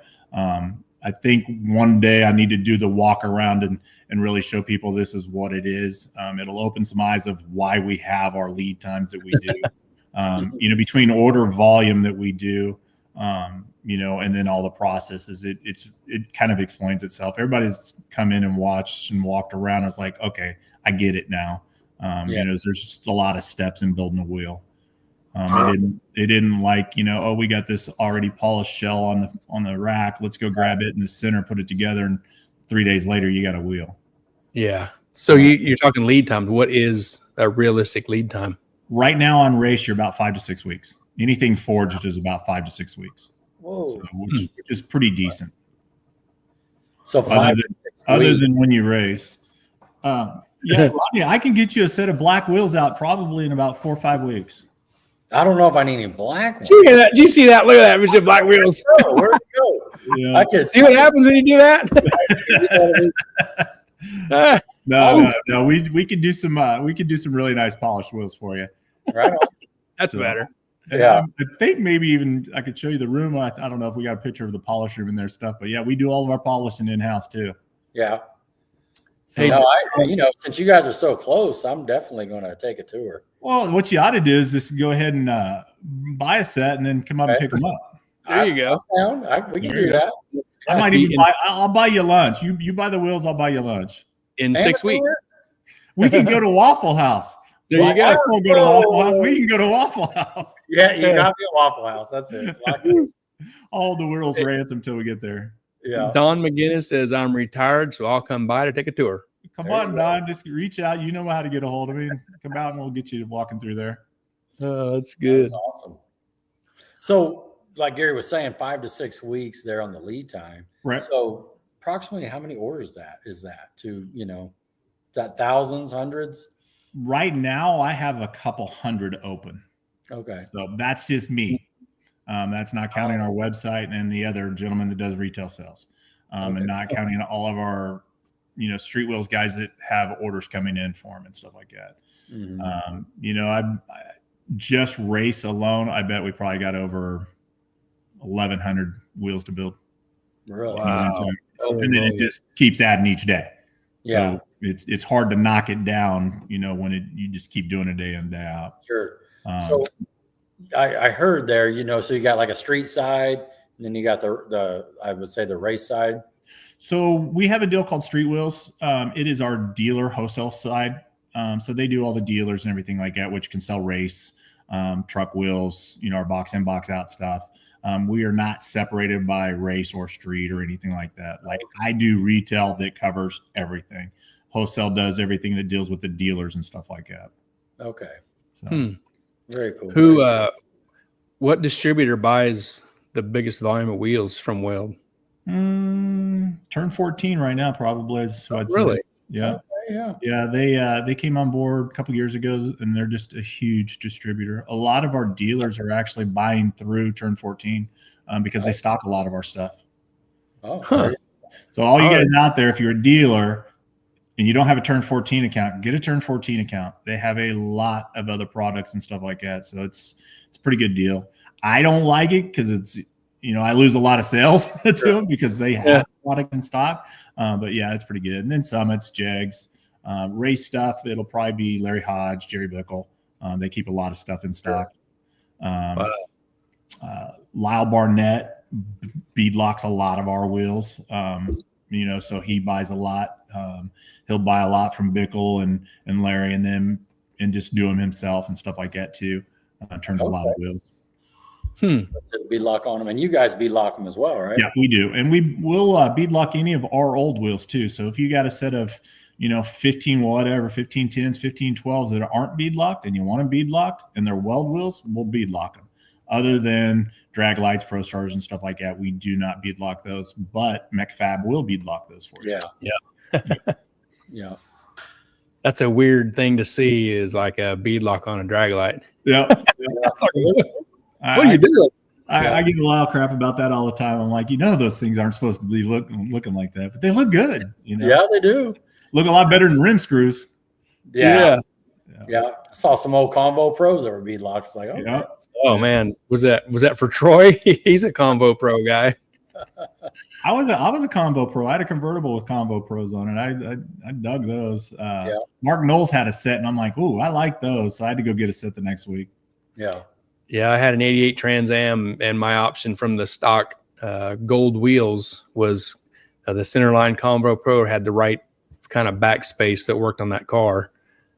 Speaker 3: I think one day I need to do the walk around and really show people this is what it is. It'll open some eyes of why we have our lead times that we do. Between order volume that we do, and then all the processes, it kind of explains itself. Everybody's come in and watched and walked around. It's like, okay, I get it now. There's just a lot of steps in building a wheel. They didn't like, we got this already polished shell on the rack. Let's go grab it in the center, put it together, and 3 days later you got a wheel.
Speaker 1: Yeah. So you're talking lead time. What is a realistic lead time?
Speaker 3: Right now on race, you're about 5 to 6 weeks. Anything forged is about 5 to 6 weeks.
Speaker 2: Whoa.
Speaker 3: So, which is pretty decent.
Speaker 2: So
Speaker 3: other than when you race. Rodney, I can get you a set of black wheels out probably in about 4 or 5 weeks.
Speaker 2: I don't know if I need any black ones.
Speaker 1: Did you see that? Look at that. Mr. Black wheels.
Speaker 2: Where'd it go?
Speaker 3: Yeah.
Speaker 2: I can
Speaker 1: See what happens when you do that?
Speaker 3: No. We could do some really nice polished wheels for you.
Speaker 2: Right on.
Speaker 1: That's better.
Speaker 3: Yeah. I think maybe even I could show you the room. I don't know if we got a picture of the polish room and their stuff, but yeah, we do all of our polishing in-house too.
Speaker 2: Yeah.
Speaker 3: So,
Speaker 2: hey, no, since you guys are so close, I'm definitely going to take a tour.
Speaker 3: Well, what you ought to do is just go ahead and buy a set and then come up and pick them up.
Speaker 1: There you go.
Speaker 2: We can do that.
Speaker 3: I might even I'll buy you lunch. You buy the wheels, I'll buy you lunch.
Speaker 1: In 6 weeks.
Speaker 3: We can go to Waffle House.
Speaker 1: There you go.
Speaker 3: We'll go to Waffle House. We can go to Waffle House.
Speaker 2: Yeah, you got to be a Waffle House. That's it.
Speaker 3: All the world's ransom until we get there.
Speaker 2: Yeah.
Speaker 1: Don McGinnis says, I'm retired, so I'll come by to take a tour.
Speaker 3: Come on, Don. Just reach out. You know how to get a hold of me. Come out and we'll get you walking through there.
Speaker 1: Oh, that's good.
Speaker 2: That's awesome. So, like Gary was saying, 5 to 6 weeks there on the lead time.
Speaker 3: Right.
Speaker 2: So, approximately how many orders is that to, that thousands, hundreds?
Speaker 3: Right now, I have a couple hundred open.
Speaker 2: Okay.
Speaker 3: So that's just me. That's not counting our website and the other gentleman that does retail sales, and not counting all of our, street wheels guys that have orders coming in for them and stuff like that.
Speaker 2: Mm-hmm.
Speaker 3: I just race alone. I bet we probably got over 1,100 wheels to build.
Speaker 2: Really?
Speaker 1: Wow.
Speaker 3: And then it just keeps adding each day.
Speaker 2: Yeah.
Speaker 3: So it's hard to knock it down, when you just keep doing it day in, day out.
Speaker 2: Sure. So I heard there, so you got like a street side, and then you got the I would say the race side.
Speaker 3: So we have a deal called Street Wheels. It is our dealer wholesale side. So they do all the dealers and everything like that, which can sell race, truck wheels, our box in, box out stuff. We are not separated by race or street or anything like that. Like I do retail that covers everything. Wholesale does everything that deals with the dealers and stuff like that.
Speaker 2: Okay.
Speaker 3: So
Speaker 2: very cool.
Speaker 1: What distributor buys the biggest volume of wheels from Weld?
Speaker 3: Turn 14 right now, probably.
Speaker 1: Really?
Speaker 3: Yeah.
Speaker 2: Okay, yeah.
Speaker 3: Yeah. They came on board a couple years ago, and they're just a huge distributor. A lot of our dealers are actually buying through Turn 14 because they stock a lot of our stuff.
Speaker 2: Oh, huh.
Speaker 3: So all you guys out there, if you're a dealer and you don't have a Turn 14 account, get a Turn 14 account. They have a lot of other products and stuff like that. So it's a pretty good deal. I don't like it because it's, I lose a lot of sales to them because they have product in stock. But yeah, it's pretty good. And then Summits, Jegs, race stuff. It'll probably be Larry Hodge, Jerry Bickle. They keep a lot of stuff in stock. Lyle Barnett beadlocks a lot of our wheels. So he buys a lot. He'll buy a lot from Bickle and Larry and just do them himself and stuff like that too. Turns a lot of wheels.
Speaker 2: Beadlock on them, and you guys beadlock them as well, right?
Speaker 3: Yeah, we do, and we will beadlock any of our old wheels too. So if you got a set of 15 10s, 15 12s that aren't beadlocked, and you want them beadlocked, and they're Weld wheels, we'll beadlock them. Other than drag lights, Pro Stars, and stuff like that, we do not beadlock those. But McFab will beadlock those for you.
Speaker 2: Yeah.
Speaker 1: That's a weird thing to see, is like a beadlock on a drag light.
Speaker 3: Yeah.
Speaker 1: What are you doing?
Speaker 3: I get a lot of crap about that all the time. I'm like, those things aren't supposed to be looking like that, but they look good.
Speaker 2: Yeah, they do.
Speaker 3: Look a lot better than rim screws.
Speaker 2: Yeah. I saw some old Convo Pros that were beadlocks. Like,
Speaker 1: oh man, was that for Troy? He's a Convo Pro guy.
Speaker 3: I was a Convo Pro. I had a convertible with Convo Pros on it. I dug those. Mark Knowles had a set, and I'm like, ooh, I like those. So I had to go get a set the next week.
Speaker 1: Yeah, I had an 88 Trans Am, and my option from the stock gold wheels was the Centerline Convo Pro had the right kind of backspace that worked on that car.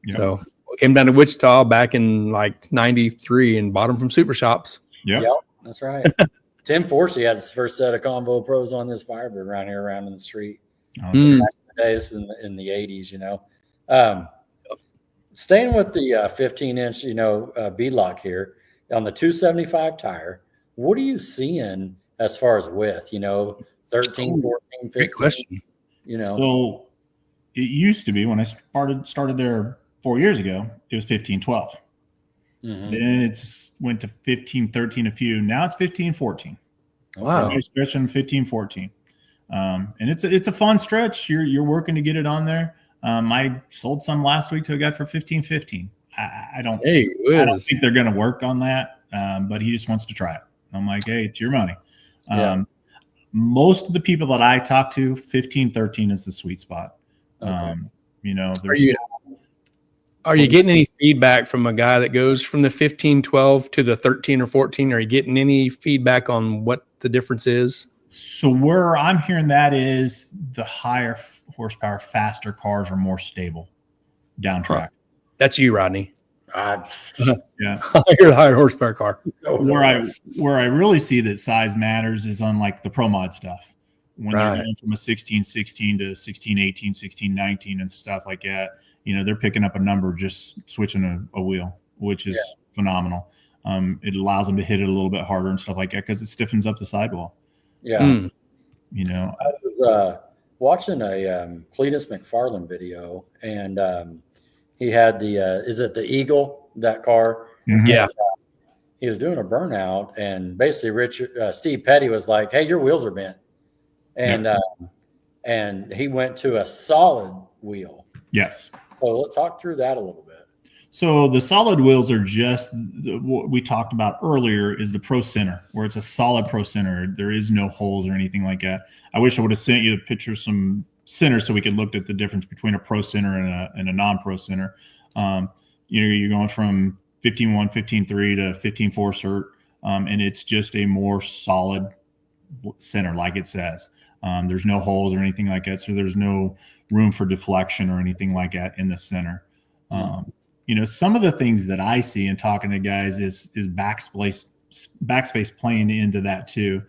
Speaker 1: Yep. So I came down to Wichita back in like 93 and bought them from Super Shops.
Speaker 2: Yep, that's right. Tim Forsey had his first set of Convo Pros on this Firebird around in the street. Back in the days in the 80s, Staying with the 15-inch, beadlock here on the 275 tire, what are you seeing as far as width? 13, 14, 15.
Speaker 1: Great question.
Speaker 3: So it used to be when I started there 4 years ago, it was 15, 12. Mm-hmm. Then it's went to 15, 13 a few. Now it's 15, 14.
Speaker 1: Wow.
Speaker 3: You're stretching 15, 14. And it's a fun stretch. You're working to get it on there. I sold some last week to a guy for 15, 15. I don't think they're going to work on that. but he just wants to try it. I'm like, hey, it's your money. Most of the people that I talk to, 15, 13 is the sweet spot.
Speaker 2: Okay.
Speaker 1: Are you getting any feedback from a guy that goes from the 15, 12 to the 13 or 14? Are you getting any feedback on what the difference is?
Speaker 3: So where I'm hearing that is the higher horsepower, faster cars are more stable down track.
Speaker 1: That's you, Rodney.
Speaker 3: Yeah.
Speaker 1: You're the higher horsepower car.
Speaker 3: Where I really see that size matters is on like the pro mod stuff. When they're going from a 16-16 to 16-18, 16-19 and stuff like that, they're picking up a number just switching a wheel, which is phenomenal. It allows them to hit it a little bit harder and stuff like that because it stiffens up the sidewall.
Speaker 2: Yeah.
Speaker 3: I
Speaker 2: was watching a Cletus McFarland video, and he had is it the Eagle, that car?
Speaker 3: Mm-hmm.
Speaker 1: Yeah.
Speaker 2: He was doing a burnout, and basically Steve Petty was like, hey, your wheels are bent. And he went to a solid wheel.
Speaker 3: Yes.
Speaker 2: So let's talk through that a little bit.
Speaker 3: So the solid wheels are just what we talked about earlier is the Pro Center, where it's a solid Pro Center. There is no holes or anything like that. I wish I would have sent you a picture of some centers so we could look at the difference between a Pro Center and a non-Pro Center. You're going from 15.1, 15.3 to 15.4 cert, and it's just a more solid center, like it says. There's no holes or anything like that, so there's no room for deflection or anything like that in the center. Some of the things that I see in talking to guys is backspace playing into that too.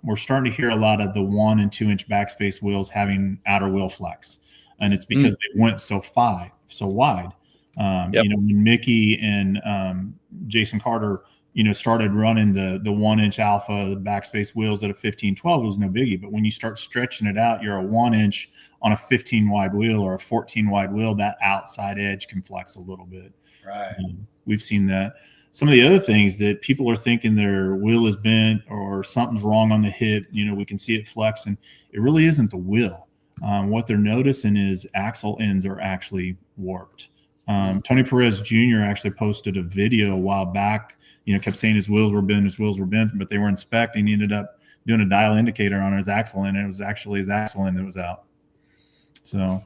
Speaker 3: We're starting to hear a lot of the 1 and 2 inch backspace wheels having outer wheel flex, and it's because they went so wide. When Mickey and Jason Carter, started running the 1 inch alpha backspace wheels at a 15-12 was no biggie. But when you start stretching it out, you're a 1 inch on a 15 wide wheel or a 14 wide wheel, that outside edge can flex a little bit.
Speaker 2: Right.
Speaker 3: We've seen that. Some of the other things that people are thinking their wheel is bent or something's wrong on the hip, we can see it flex, and it really isn't the wheel. What they're noticing is axle ends are actually warped. Tony Perez Jr. actually posted a video a while back, kept saying his wheels were bent, but they were inspecting. He ended up doing a dial indicator on his axle end, and it was actually his axle end that was out. So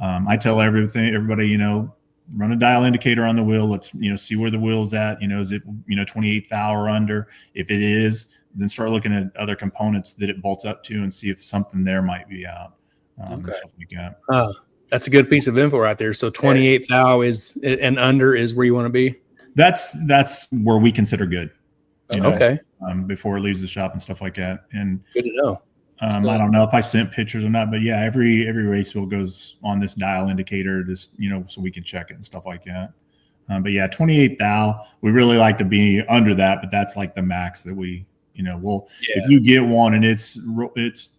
Speaker 3: I tell everybody, run a dial indicator on the wheel. Let's, see where the wheel's at. Is it, 28th thou or under? If it is, then start looking at other components that it bolts up to and see if something there might be out. And stuff like that.
Speaker 1: That's a good piece of info right there. So 28th thou is and under is where you want to be.
Speaker 3: That's where we consider good.
Speaker 1: Okay.
Speaker 3: Before it leaves the shop and stuff like that. And
Speaker 1: good to know.
Speaker 3: I don't know if I sent pictures or not, but yeah, every race wheel goes on this dial indicator, just so we can check it and stuff like that. But yeah, 28 thou, we really like to be under that, but that's like the max that we, if you get one and it's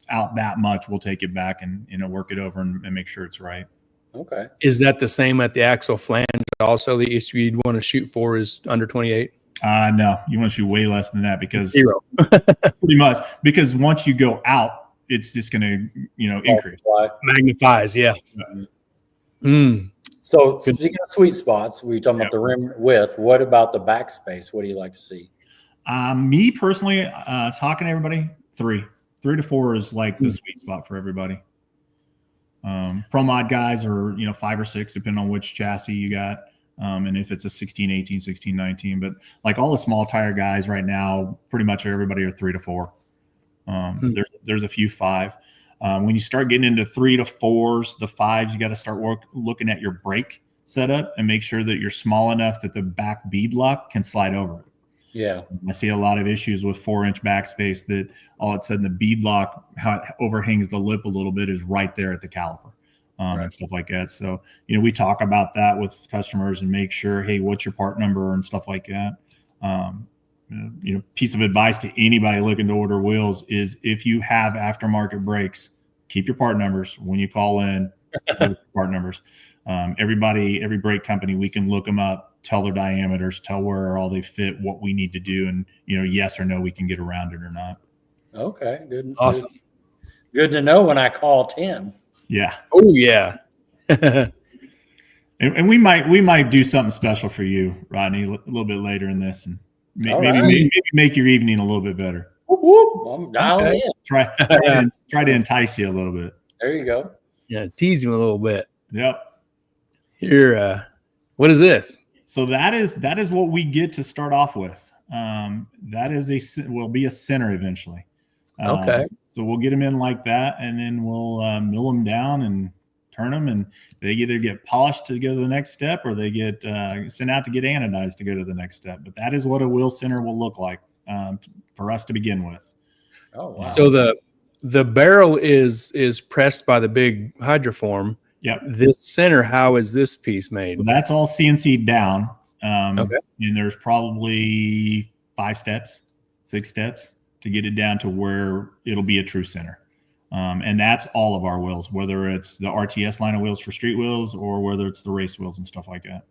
Speaker 3: out that much, we'll take it back and work it over and make sure it's right.
Speaker 2: Okay.
Speaker 1: Is that the same at the axle flange? Also, the issue you'd want to shoot for is under 28.
Speaker 3: No, you want to shoot way less than that because
Speaker 1: 0.
Speaker 3: Pretty much, because once you go out, it's just going to, increase.
Speaker 1: Magnifies. Yeah.
Speaker 2: So speaking of sweet spots, we were talking about the rim width. What about the backspace? What do you like to see?
Speaker 3: Me personally, talking to everybody, 3 to 4 is like the sweet spot for everybody. Pro mod guys are, 5 or 6, depending on which chassis you got. And if it's a 16-18, 16-19, but like all the small tire guys right now, pretty much everybody are 3 to 4. There's a few 5. When you start getting into 3 to 4s, the 5s, you got to start looking at your brake setup and make sure that you're small enough that the back bead lock can slide over it.
Speaker 2: Yeah.
Speaker 3: I see a lot of issues with 4-inch backspace that all of a sudden the bead lock, how it overhangs the lip a little bit, is right there at the caliper. And stuff like that. So, we talk about that with customers and make sure, hey, what's your part number and stuff like that. Piece of advice to anybody looking to order wheels is if you have aftermarket brakes, keep your part numbers. When you call in, part numbers. Every brake company, we can look them up, tell their diameters, tell where all they fit, what we need to do. And, yes or no, we can get around it or not.
Speaker 2: Okay. Good.
Speaker 1: Awesome.
Speaker 2: Good to know when I call Tim.
Speaker 3: Yeah.
Speaker 1: Oh yeah.
Speaker 3: and we might do something special for you, Rodney, a little bit later in this. And Maybe make your evening a little bit better.
Speaker 2: Whoop, whoop. I'm dialing in.
Speaker 3: Try to entice you a little bit.
Speaker 2: There you go.
Speaker 1: Yeah, tease him a little bit.
Speaker 3: Yep.
Speaker 1: Here, what is this?
Speaker 3: So that is what we get to start off with. That will be a center eventually.
Speaker 1: Okay.
Speaker 3: So we'll get them in like that, and then we'll mill them down and turn them, and they either get polished to go to the next step, or they get sent out to get anodized to go to the next step. But that is what a wheel center will look like for us to begin with.
Speaker 2: Oh wow!
Speaker 1: So the barrel is pressed by the big hydroform.
Speaker 3: Yep.
Speaker 1: This center, how is this piece made?
Speaker 3: So that's all CNC down.
Speaker 1: Okay.
Speaker 3: And there's probably 6 steps to get it down to where it'll be a true center. And that's all of our wheels, whether it's the RTS line of wheels for street wheels or whether it's the race wheels and stuff like that.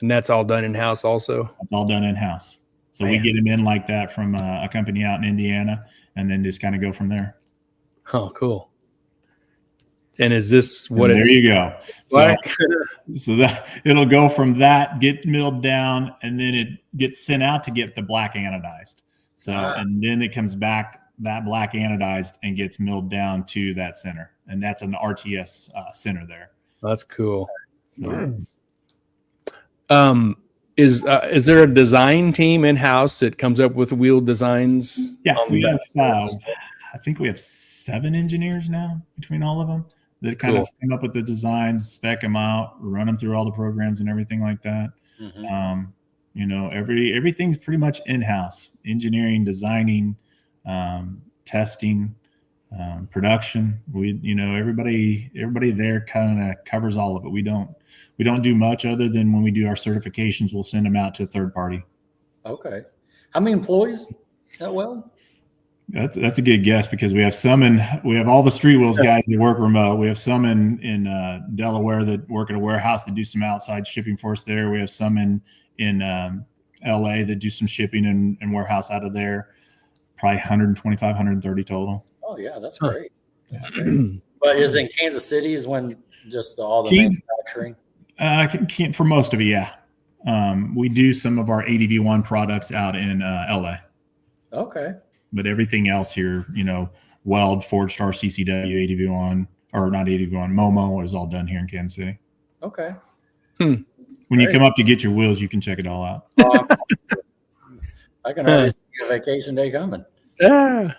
Speaker 1: And that's all done in-house also?
Speaker 3: That's all done in-house. So
Speaker 1: Man.
Speaker 3: We get them in like that from a company out in Indiana, and then just kind of go from there.
Speaker 1: Oh, cool. And is this what
Speaker 3: and
Speaker 1: it's
Speaker 3: there you go.
Speaker 1: like?
Speaker 3: So that it'll go from that, get milled down, and then it gets sent out to get the black anodized. So and then it comes back that black anodized and gets milled down to that center, and that's an RTS center there.
Speaker 1: That's cool.
Speaker 3: So,
Speaker 1: is there a design team in house that comes up with wheel designs?
Speaker 3: Yeah, we have. I think we have 7 engineers now between all of them that kind of come up with the designs, spec them out, run them through all the programs and everything like that. Mm-hmm. Everything's pretty much in-house: engineering, designing, testing, production. Everybody there kind of covers all of it. We don't do much other than when we do our certifications, we'll send them out to a third party.
Speaker 2: Okay. How many employees at Weld?
Speaker 3: That's a good guess, because we have all the street wheels guys that work remote. We have some in Delaware that work at a warehouse that do some outside shipping for us there. We have some in LA that do some shipping and warehouse out of there. Probably 125, 130 total.
Speaker 2: Oh yeah, that's great. That's great. But is in Kansas City is when just all the manufacturing?
Speaker 3: For most of it, yeah. We do some of our ADV1 products out in LA.
Speaker 2: Okay. But
Speaker 3: everything else here, Weld, Ford Star, CCW, ADV1, or not ADV1, Momo is all done here in Kansas City.
Speaker 2: Okay.
Speaker 3: When you come up to get your wheels, you can check it all out.
Speaker 2: I can already see a vacation day coming.
Speaker 1: Yeah.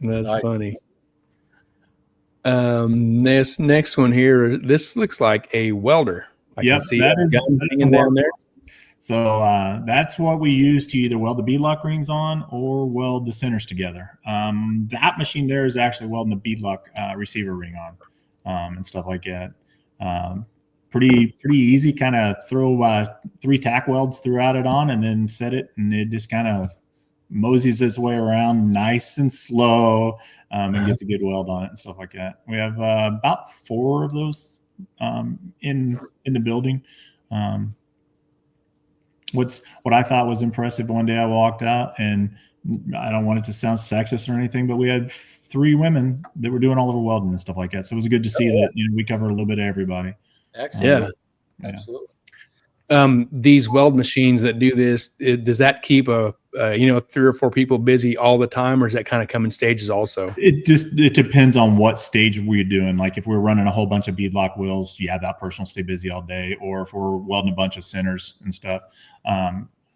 Speaker 1: That's funny. This next one here, this looks like a welder. I can see that is hanging down there.
Speaker 3: So that's what we use to either weld the beadlock rings on or weld the centers together. That machine there is actually welding the beadlock receiver ring on and stuff like that. Pretty easy. Kind of throw 3 tack welds throughout it on and then set it, and it just kind of moseys its way around nice and slow and gets a good weld on it and stuff like that. We have about 4 of those in the building. What I thought was impressive, one day I walked out, and I don't want it to sound sexist or anything, but we had 3 women that were doing all of our welding and stuff like that. So it was good to see that we cover a little bit of everybody.
Speaker 2: Excellent. Absolutely.
Speaker 1: These weld machines that do this, does that keep 3 or 4 people busy all the time, or does that kind of come in stages also?
Speaker 3: It depends on what stage we're doing. Like if we're running a whole bunch of beadlock wheels, that person will stay busy all day. Or if we're welding a bunch of centers and stuff,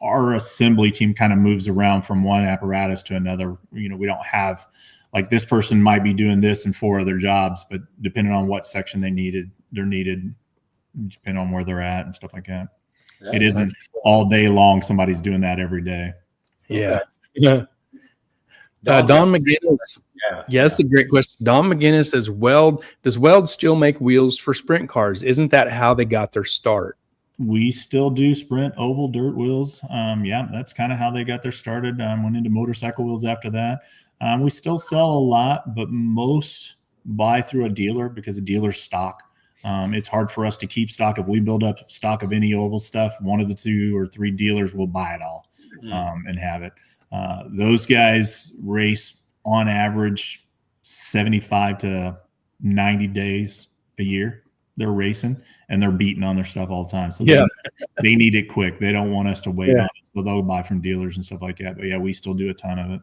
Speaker 3: our assembly team kind of moves around from one apparatus to another. We don't have, like, this person might be doing this in 4 other jobs, but depending on what section they're needed, depending on where they're at and stuff like that. It isn't all day long. Somebody's doing that every day.
Speaker 1: Yeah. Yeah. Don McGinnis. Yeah, that's a great question. Don McGinnis says, does Weld still make wheels for sprint cars? Isn't that how they got their start?
Speaker 3: We still do sprint oval dirt wheels. That's kind of how they got their started. Went into motorcycle wheels after that. We still sell a lot, but most buy through a dealer because the dealer's stock. It's hard for us to keep stock. If we build up stock of any oval stuff, one of the 2 or 3 dealers will buy it all and have it. Those guys race on average 75 to 90 days a year. they're racing and they're beating on their stuff all the time. So they need it quick. They don't want us to wait on it. So they'll buy from dealers and stuff like that. But yeah, we still do a ton of it.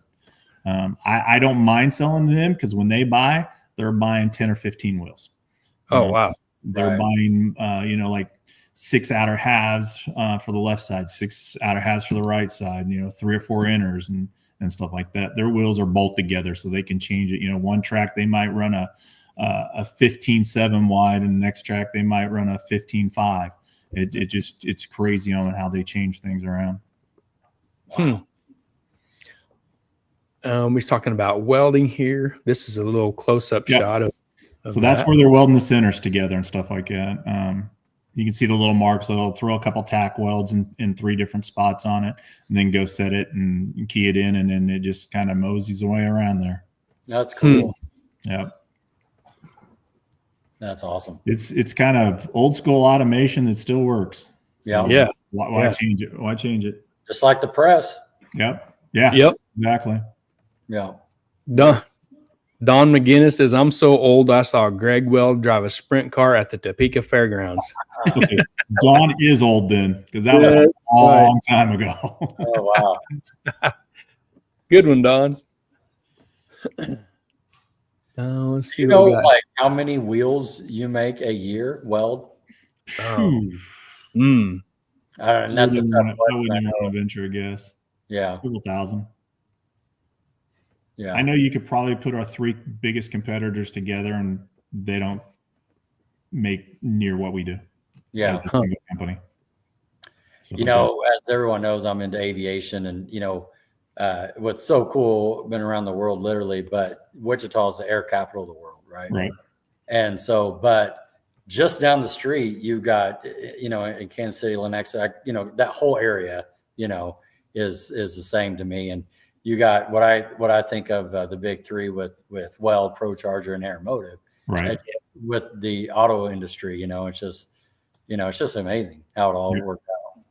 Speaker 3: I don't mind selling to them because when they buy, they're buying 10 or 15 wheels.
Speaker 1: Oh, wow.
Speaker 3: They're buying, like 6 outer halves for the left side, 6 outer halves for the right side, 3 or 4 inners and stuff like that. Their wheels are bolt together so they can change it. One track they might run a 15.7 wide, and the next track they might run a 15.5. It's crazy on how they change things around.
Speaker 1: Wow. We're talking about welding here. This is a little close-up shot of
Speaker 3: so that's where they're welding the centers together and stuff like that. You can see the little marks. They'll throw a couple tack welds in 3 different spots on it, and then go set it and key it in, and then it just kind of moseys away around there.
Speaker 2: That's cool.
Speaker 3: Yep.
Speaker 2: That's awesome.
Speaker 3: It's kind of old school automation that still works. So why change it? Why change it?
Speaker 2: Just like the press.
Speaker 3: Yep. Yeah.
Speaker 1: Yep.
Speaker 3: Exactly.
Speaker 2: Yeah.
Speaker 1: Don McGinnis says, I'm so old I saw Greg Weld drive a sprint car at the Topeka Fairgrounds.
Speaker 3: Okay. Don is old then, because that was a long time ago.
Speaker 2: Oh, wow.
Speaker 1: Good one, Don. Let's see.
Speaker 2: Like how many wheels you make a year weld?
Speaker 1: And
Speaker 2: that's
Speaker 3: I wouldn't want to venture a guess.
Speaker 2: Yeah.
Speaker 3: Couple thousand.
Speaker 2: Yeah.
Speaker 3: I know you could probably put our 3 biggest competitors together and they don't make near what we do.
Speaker 2: Yeah.
Speaker 3: As a single company.
Speaker 2: As everyone knows, I'm into aviation, and what's so cool, been around the world literally, but Wichita is the air capital of the world, right?
Speaker 3: Right.
Speaker 2: And so, but just down the street, you got, in Kansas City, Lenexa, that whole area, is the same to me. And you got what I think of the big 3 with Weld, ProCharger, and Aeromotive.
Speaker 3: Right.
Speaker 2: With the auto industry, it's just amazing how it all worked out.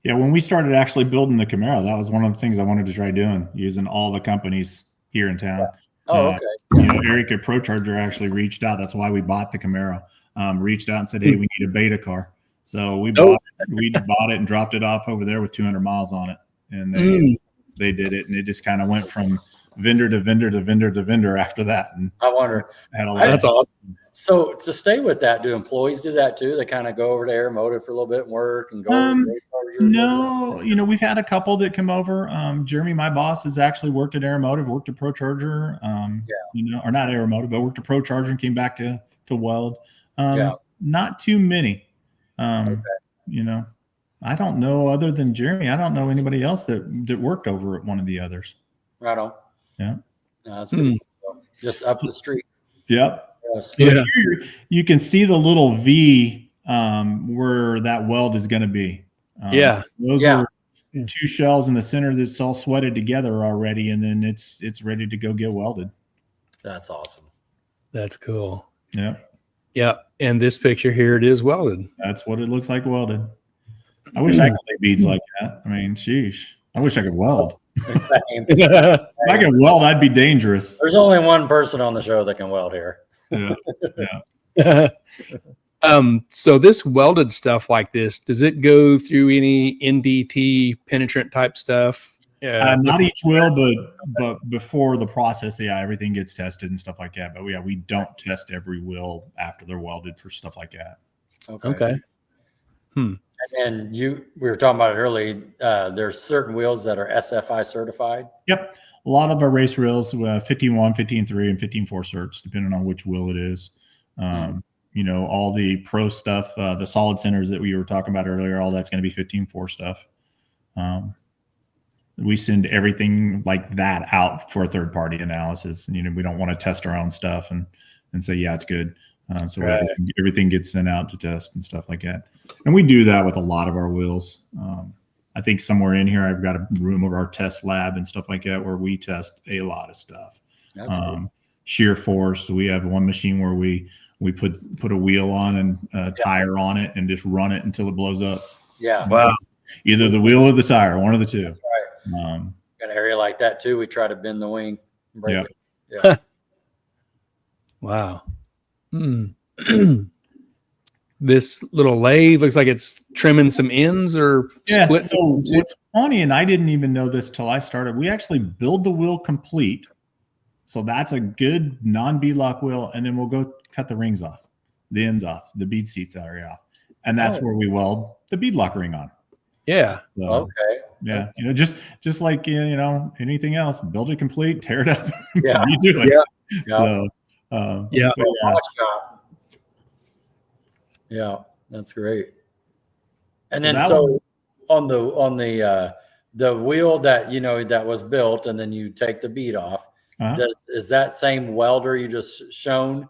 Speaker 3: Yeah, when we started actually building the Camaro, that was one of the things I wanted to try doing, using all the companies here in town.
Speaker 2: Yeah. Oh, okay.
Speaker 3: Eric at ProCharger actually reached out. That's why we bought the Camaro. Reached out and said, "Hey, we need a beta car." So we bought it and dropped it off over there with 200 miles on it, and they did it, and it just kind of went from vendor to vendor to vendor to vendor after that. And
Speaker 2: I wonder.
Speaker 1: That's awesome.
Speaker 2: So to stay with that, do employees do that too? They kind of go over to Aeromotive for a little bit and work and go over to
Speaker 3: No, we've had a couple that come over. Jeremy, my boss, has actually worked at Aeromotive, worked at ProCharger, or not Aeromotive, but worked at ProCharger and came back to Weld. Not too many. I don't know, other than Jeremy, I don't know anybody else that worked over at one of the others.
Speaker 2: Right on.
Speaker 3: Yeah.
Speaker 2: No, that's pretty cool. Just up the street.
Speaker 3: Yep.
Speaker 2: Yes.
Speaker 3: So here you can see the little V where that weld is going to be. Those are 2 shells in the center that's all sweated together already, and then it's ready to go get welded.
Speaker 2: That's awesome.
Speaker 1: That's cool.
Speaker 3: Yeah.
Speaker 1: Yeah. And this picture here, it is welded.
Speaker 3: That's what it looks like welded. I wish I could lay beads like that. I mean, sheesh. I wish I could weld. If I could weld, I'd be dangerous.
Speaker 2: There's only one person on the show that can weld here.
Speaker 3: Yeah.
Speaker 1: So this welded stuff like this, does it go through any NDT penetrant type stuff?
Speaker 3: Not each wheel, but before the process, everything gets tested and stuff like that. But we don't test every wheel after they're welded for stuff like that.
Speaker 1: Okay.
Speaker 2: And then we were talking about it early. There's certain wheels that are SFI certified.
Speaker 3: Yep. A lot of our race wheels, 15.1, 15.3, and 15.4 certs, depending on which wheel it is. All the pro stuff, the solid centers that we were talking about earlier, all that's going to be 15.4 stuff. We send everything like that out for a third-party analysis. And, we don't want to test our own stuff and say, yeah, it's good. Everything gets sent out to test and stuff like that. And we do that with a lot of our wheels. I think somewhere in here, I've got a room of our test lab and stuff like that where we test a lot of stuff.
Speaker 2: That's cool.
Speaker 3: Shear force. We have one machine where we put a wheel on and a tire on it and just run it until it blows up.
Speaker 2: Yeah.
Speaker 1: Wow.
Speaker 3: Either the wheel or the tire, one of the two.
Speaker 2: Right. Got an area like that too. We try to bend the wing.
Speaker 3: Yeah.
Speaker 2: Yeah.
Speaker 1: Wow. this little lathe looks like it's trimming some ends or
Speaker 3: splitting. So what's funny, and I didn't even know this till I started, we actually build the wheel complete. So that's a good non-beadlock wheel, and then we'll go cut the rings off, the ends off, the bead seats area off, and that's where we weld the beadlock ring on.
Speaker 1: Yeah.
Speaker 3: So,
Speaker 2: okay.
Speaker 3: Yeah. You know, just like anything else, build it complete, tear it up.
Speaker 2: Yeah.
Speaker 3: You do it.
Speaker 2: Yeah.
Speaker 3: So
Speaker 2: yeah, that's great. And then on the wheel that that was built, and then you take the bead off. Is that same welder you just shown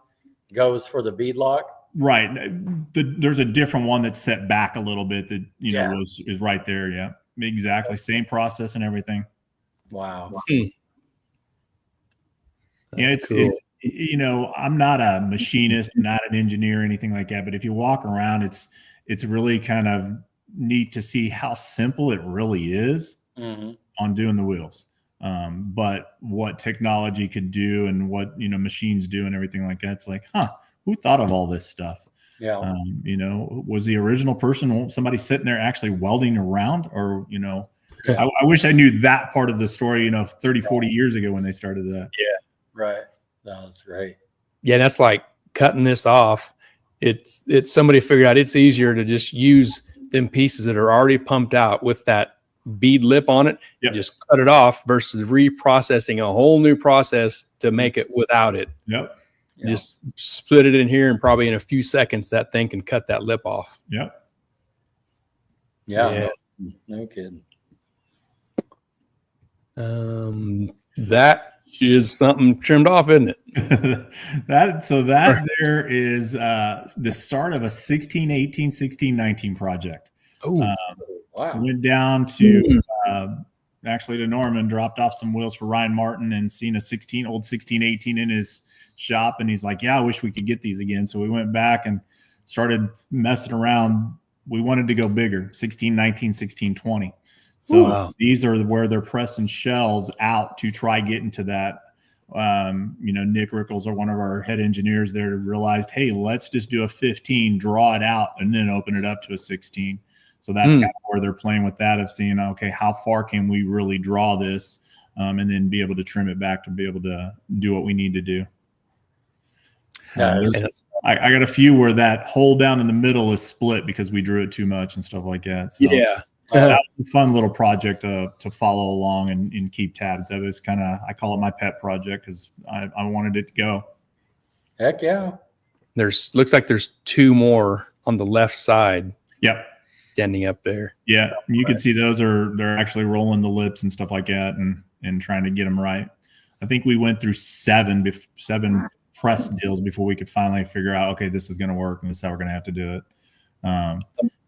Speaker 2: goes for the bead lock?
Speaker 3: Right. There's a different one that's set back a little bit that is right there. Yeah, exactly. Same process and everything.
Speaker 2: Wow.
Speaker 3: Yeah, it's cool. I'm not a machinist, not an engineer, or anything like that. But if you walk around, it's really kind of neat to see how simple it really is on doing the wheels. But what technology could do and what machines do and everything like that, it's like, who thought of all this stuff?
Speaker 2: Yeah.
Speaker 3: Was the original person somebody sitting there actually welding around, or I wish I knew that part of the story 30, 40 years ago when they started that.
Speaker 2: Yeah. Right. No, that's great.
Speaker 1: Yeah, that's like cutting this off. It's somebody figured out it's easier to just use them pieces that are already pumped out with that bead lip on it.
Speaker 3: Yep.
Speaker 1: Just cut it off versus reprocessing a whole new process to make it without it.
Speaker 3: Yep.
Speaker 1: Just split it in here, and probably in a few seconds that thing can cut that lip off.
Speaker 3: Yep.
Speaker 2: Yeah. No kidding.
Speaker 1: That is something trimmed off, isn't it?
Speaker 3: that there is the start of a 16-18, 16-19 project.
Speaker 2: Wow.
Speaker 3: Went down to actually to Norman, dropped off some wheels for Ryan Martin, and seen a old 16-18 in his shop, and he's like, yeah, I wish we could get these again. So we went back and started messing around. We wanted to go bigger, 16-19, 16-20. So these are where they're pressing shells out to try getting to that. Nick Rickles, or one of our head engineers there, realized, hey, let's just do a 15, draw it out, and then open it up to a 16. So that's kind of where they're playing with that, of seeing, okay, how far can we really draw this, and then be able to trim it back to be able to do what we need to do. I got a few where that hole down in the middle is split because we drew it too much and stuff like that. So that was a fun little project to follow along and keep tabs. That was kind of, I call it my pet project because I wanted it to go.
Speaker 2: Heck yeah.
Speaker 1: Looks like there's two more on the left side.
Speaker 3: Yep.
Speaker 1: Standing up there.
Speaker 3: Yeah. You can see they're actually rolling the lips and stuff like that and trying to get them right. I think we went through seven press deals before we could finally figure out, okay, this is going to work and this is how we're going to have to do it.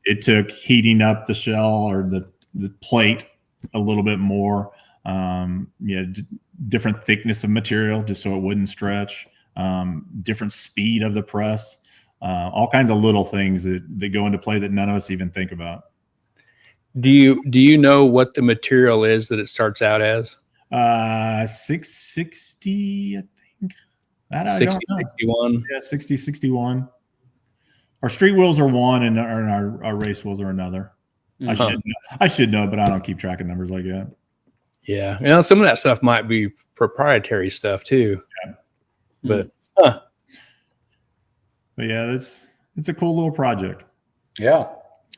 Speaker 3: It took heating up the shell or the plate a little bit more. Different thickness of material just so it wouldn't stretch. Different speed of the press. All kinds of little things that go into play that none of us even think about.
Speaker 1: Do you know what the material is that it starts out as?
Speaker 3: 660, I think. That I
Speaker 1: 60,
Speaker 3: don't know.
Speaker 1: 61.
Speaker 3: Yeah, 60, 61. Our street wheels are one, and our race wheels are another. I should know, but I don't keep track of numbers like that.
Speaker 1: Yeah, some of that stuff might be proprietary stuff too.
Speaker 3: Yeah.
Speaker 1: But
Speaker 3: yeah, it's a cool little project.
Speaker 2: Yeah.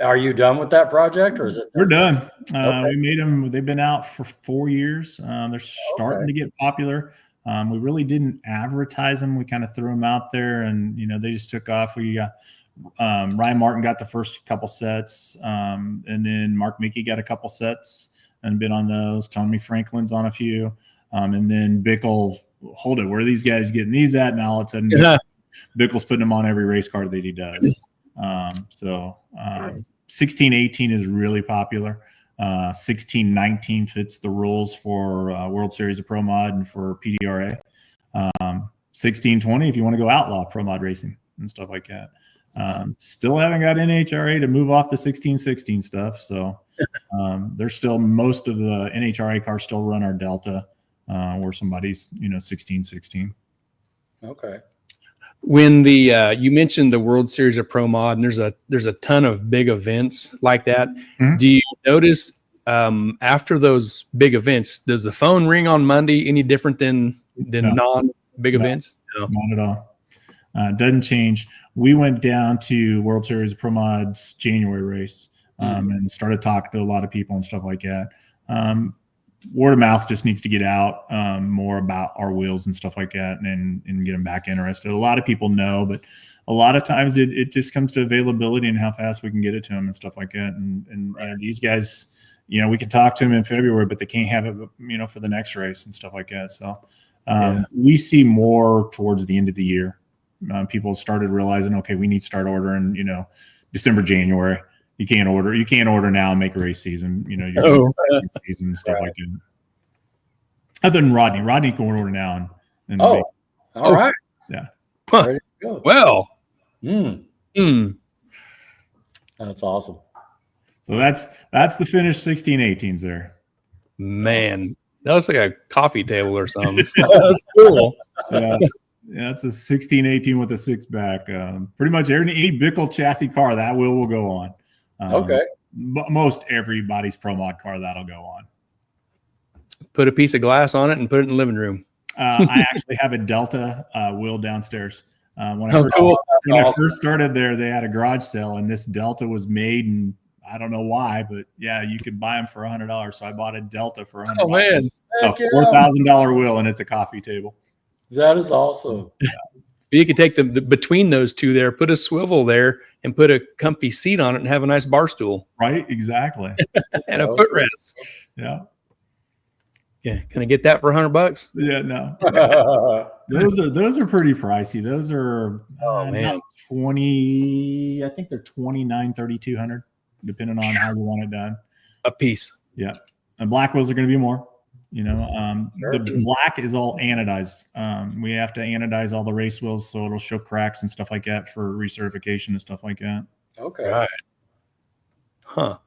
Speaker 2: Are you done with that project, or is it?
Speaker 3: We're done. We made them. They've been out for 4 years. They're starting to get popular. We really didn't advertise them. We kind of threw them out there, and they just took off. We got Ryan Martin got the first couple sets, and then Mark Mickey got a couple sets and been on those. Tommy Franklin's on a few, and then Bickle. Hold it, where are these guys getting these at? Now all of a sudden, Bickle's putting them on every race car that he does. 16-18 is really popular. 16-19 fits the rules for World Series of Pro Mod and for PDRA. 16-20 if you want to go outlaw Pro Mod racing and stuff like that. Still haven't got NHRA to move off the 16-16 stuff. So there's still most of the NHRA cars still run our Delta, where somebody's 16-16.
Speaker 2: Okay.
Speaker 1: When the you mentioned the World Series of Pro Mod, and there's a ton of big events like that.
Speaker 3: Mm-hmm.
Speaker 1: Do you notice after those big events, does the phone ring on Monday any different than non-big events?
Speaker 3: No, not at all. Doesn't change. We went down to World Series of Pro Mod's January race and started talking to a lot of people and stuff like that. Word of mouth just needs to get out more about our wheels and stuff like that, and get them back interested. A lot of people know, but a lot of times it just comes to availability and how fast we can get it to them and stuff like that. And these guys, we can talk to them in February, but they can't have it, for the next race and stuff like that. So we see more towards the end of the year. People started realizing, okay, we need to start ordering, December, January. You can't order now and make a race season, season and stuff like that. Other than Rodney. Rodney can order now.
Speaker 2: All right.
Speaker 3: Yeah.
Speaker 1: Huh.
Speaker 2: Ready to go.
Speaker 1: Well.
Speaker 2: That's awesome.
Speaker 3: So that's the finished 16-18s there.
Speaker 1: Man, that looks like a coffee table or something. That's cool.
Speaker 3: Yeah. Yeah, it's a 16-18 with a 6-back. Pretty much any Bickle chassis car, that wheel will go on.
Speaker 2: Okay.
Speaker 3: Most everybody's Pro Mod car, that'll go on.
Speaker 1: Put a piece of glass on it and put it in the living room.
Speaker 3: I actually have a Delta wheel downstairs. When
Speaker 1: Cool.
Speaker 3: I first started there, they had a garage sale, and this Delta was made, and I don't know why, but yeah, you could buy them for $100. So I bought a Delta for $100.
Speaker 1: Oh man,
Speaker 3: it's a $4,000 wheel, and it's a coffee table.
Speaker 2: That is awesome.
Speaker 1: You could take the between those two there, put a swivel there, and put a comfy seat on it, and have a nice bar stool.
Speaker 3: Right, exactly.
Speaker 1: And a footrest.
Speaker 3: Yeah.
Speaker 1: Yeah, can I get that for $100?
Speaker 3: Yeah, no. those are pretty pricey. Those are
Speaker 1: man,
Speaker 3: 20. I think they're 29, 3,200, depending on how you want it done.
Speaker 1: A piece.
Speaker 3: Yeah, and black wheels are going to be more. The black is all anodized. We have to anodize all the race wheels, so it'll show cracks and stuff like that for recertification and stuff like that.
Speaker 2: Okay.
Speaker 1: Right. Huh.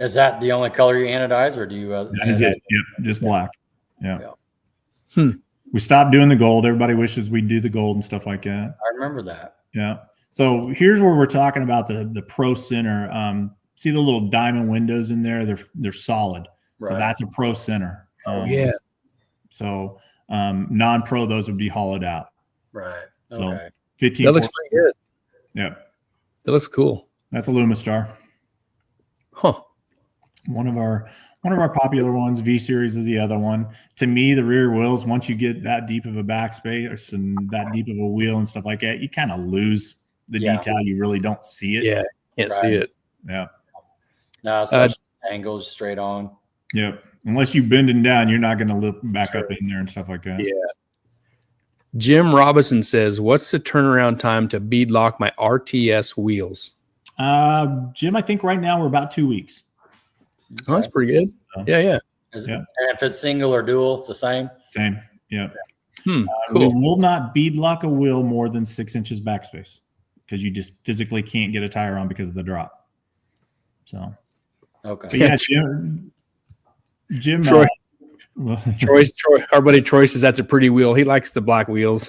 Speaker 2: Is that the only color you anodize, or do you?
Speaker 3: That is it. Yep, just black. Yeah.
Speaker 1: Hmm.
Speaker 3: We stopped doing the gold. Everybody wishes we'd do the gold and stuff like that.
Speaker 2: I remember that.
Speaker 3: Yeah. So here's where we're talking about the Pro Center. See the little diamond windows in there? They're solid. Right. So that's a Pro Center.
Speaker 1: Yeah.
Speaker 3: So non-pro, those would be hollowed out.
Speaker 2: Right.
Speaker 3: So 15.
Speaker 1: That looks pretty good.
Speaker 3: Yeah.
Speaker 1: That looks cool.
Speaker 3: That's a Lumistar.
Speaker 1: Huh.
Speaker 3: One of our popular ones. V Series is the other one. To me, the rear wheels, once you get that deep of a backspace and that deep of a wheel and stuff like that, you kind of lose the detail. You really don't see it.
Speaker 1: Yeah, can't see it.
Speaker 3: Yeah.
Speaker 2: No, it's angles straight on.
Speaker 3: Yep. Unless you bending down, you're not going to look back up in there and stuff like that.
Speaker 1: Yeah. Jim Robinson says, "What's the turnaround time to bead lock my RTS wheels?"
Speaker 3: Jim, I think right now we're about 2 weeks.
Speaker 1: Oh, that's pretty good. Yeah.
Speaker 2: And if it's single or dual, it's the same?
Speaker 3: Same. Yeah.
Speaker 1: Cool.
Speaker 3: We will not bead lock a wheel more than 6 inches backspace because you just physically can't get a tire on because of the drop. So,
Speaker 2: okay.
Speaker 3: But yeah, Jim
Speaker 1: Troy, our buddy Troy says that's a pretty wheel. He likes the black wheels.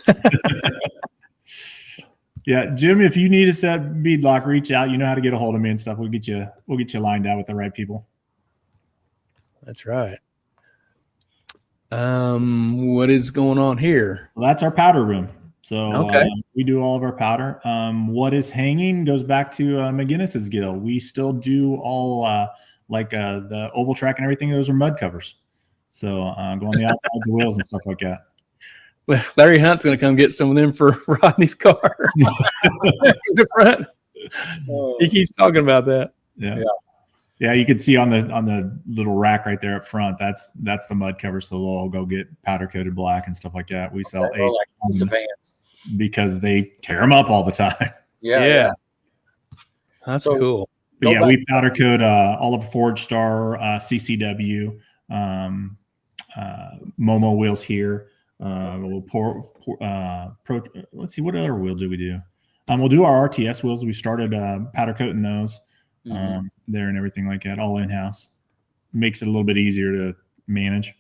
Speaker 3: Yeah, Jim, if you need a set bead lock, reach out. You know how to get a hold of me and stuff. We'll get you lined out with the right people.
Speaker 1: That's right. What is going on here?
Speaker 3: Well, that's our powder room. So we do all of our powder. What is hanging goes back to McGinnis's Gill. We still do all the oval track and everything. Those are mud covers. So go on the outsides of wheels and stuff like that.
Speaker 1: Well, Larry Hunt's going to come get some of them for Rodney's car. In the front. He keeps talking about that.
Speaker 3: Yeah. You can see on the little rack right there up front. That's the mud cover. So they'll go get powder coated black and stuff like that. We sell 8 because they tear them up all the time.
Speaker 1: Yeah. That's cool.
Speaker 3: But we powder coat all of Forge Star, CCW, Momo wheels here. We'll let's see, what other wheel do we do? We'll do our RTS wheels. We started powder coating those there and everything like that, all in house. Makes it a little bit easier to manage.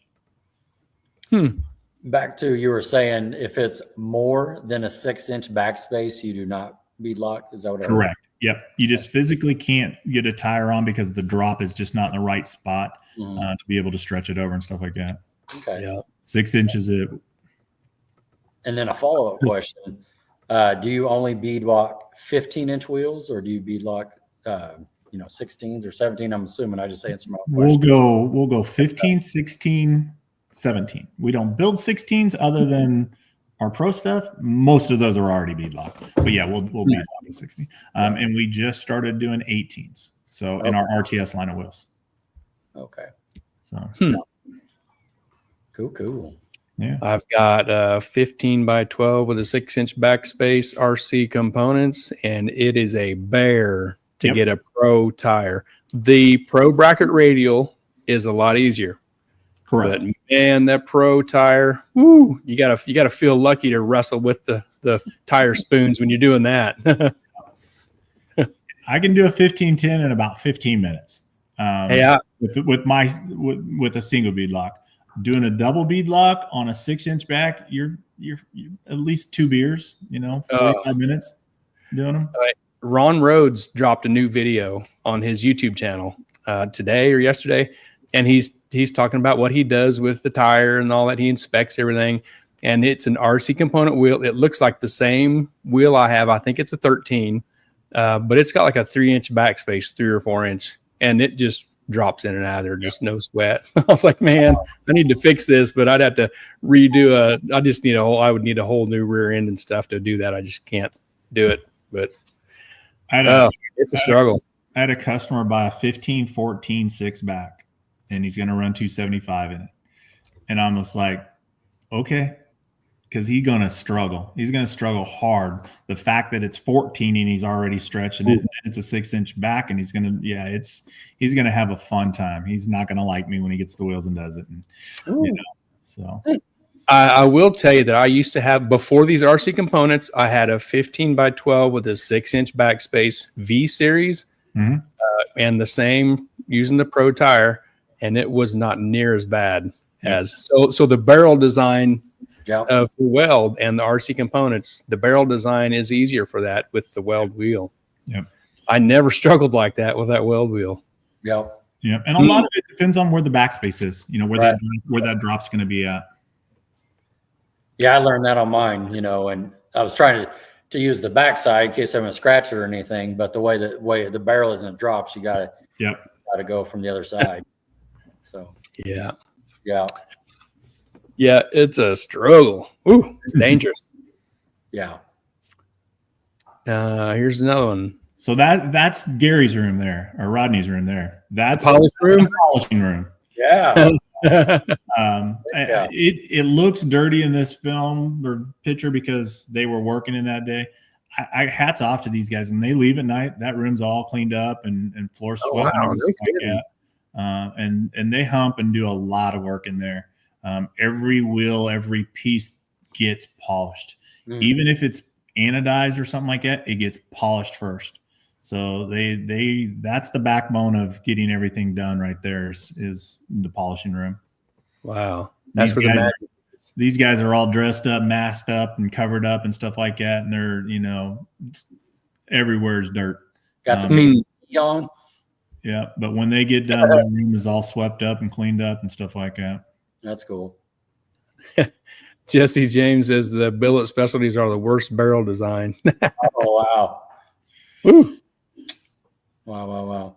Speaker 2: back to you were saying if it's more than a 6-inch backspace, you do not bead lock. Is that what I heard?
Speaker 3: Correct. Yep. You just physically can't get a tire on because the drop is just not in the right spot to be able to stretch it over and stuff like that.
Speaker 2: Okay.
Speaker 1: Yeah.
Speaker 3: 6 inches.
Speaker 2: And then a follow-up question. Do you only bead lock 15-inch wheels, or do you bead lock 16s or 17? I'm assuming I just answered my question.
Speaker 3: We'll go 15, 16, 17. We don't build 16s other than our pro stuff. Most of those are already bead locked. But yeah, we'll bead lock a 16. And we just started doing 18s. So in our RTS line of wheels.
Speaker 2: Okay.
Speaker 3: So
Speaker 2: cool.
Speaker 3: Yeah.
Speaker 1: I've got 15 by 12 with a 6-inch backspace RC components, and it is a bear to get a pro tire. The pro bracket radial is a lot easier.
Speaker 3: Correct.
Speaker 1: But man, that pro tire, woo, you gotta feel lucky to wrestle with the tire spoons when you're doing that.
Speaker 3: I can do a 1510 in about 15 minutes. With a single bead lock. Doing a double bead lock on a 6-inch back, you're at least 2 beers, 45 minutes doing them.
Speaker 1: Ron Rhodes dropped a new video on his YouTube channel today or yesterday, and he's talking about what he does with the tire and all that. He inspects everything, and it's an RC component wheel. It looks like the same wheel I have. I think it's a 13, but it's got like a 3-inch backspace, 3 or 4 inch, and it just drops in and out of there, just no sweat. I was like, man, I need to fix this, but I'd have to redo I would need a whole new rear end and stuff to do that. I just can't do it, but it's a struggle.
Speaker 3: I had a customer buy a 15-14 6-back, and he's going to run 275 in it. And I'm just like, okay, because he's going to struggle. He's going to struggle hard. The fact that it's 14 and he's already stretching it, and it's a 6-inch back, and he's going to have a fun time. He's not going to like me when he gets the wheels and does it. And, so.
Speaker 1: I will tell you that I used to have, before these RC components, I had a 15 by 12 with a 6-inch backspace V series, and the same using the pro tire, and it was not near as bad as so the barrel design of the Weld and the RC components. The barrel design is easier for that with the Weld wheel.
Speaker 3: Yep.
Speaker 1: I never struggled like that with that Weld wheel.
Speaker 2: Yep.
Speaker 3: Yeah, and a lot of it depends on where the backspace is. Where that drop's going to be at.
Speaker 2: Yeah, I learned that on mine, and I was trying to use the backside in case I'm going to scratch it or anything. But the way the barrel isn't drops, you got to go from the other side. So
Speaker 1: yeah, it's a struggle. Ooh, it's dangerous.
Speaker 2: Yeah.
Speaker 1: Here's another one.
Speaker 3: So that's Gary's room there, or Rodney's room there. That's
Speaker 1: the
Speaker 3: polishing room.
Speaker 2: Yeah.
Speaker 3: It looks dirty in this film or picture because they were working in that day. I hats off to these guys. When they leave at night, that room's all cleaned up and floor swept. And they hump and do a lot of work in there. Every wheel, every piece gets polished. Even if it's anodized or something like that, it gets polished first. So that's the backbone of getting everything done right there is the polishing room.
Speaker 1: Wow.
Speaker 3: These guys are all dressed up, masked up, and covered up and stuff like that. And they're, everywhere's dirt.
Speaker 2: Got the meat on.
Speaker 3: Yeah. But when they get done, the room is all swept up and cleaned up and stuff like that.
Speaker 2: That's cool.
Speaker 1: Jesse James says the billet specialties are the worst barrel design.
Speaker 2: Oh, wow.
Speaker 1: Woo.
Speaker 2: Wow.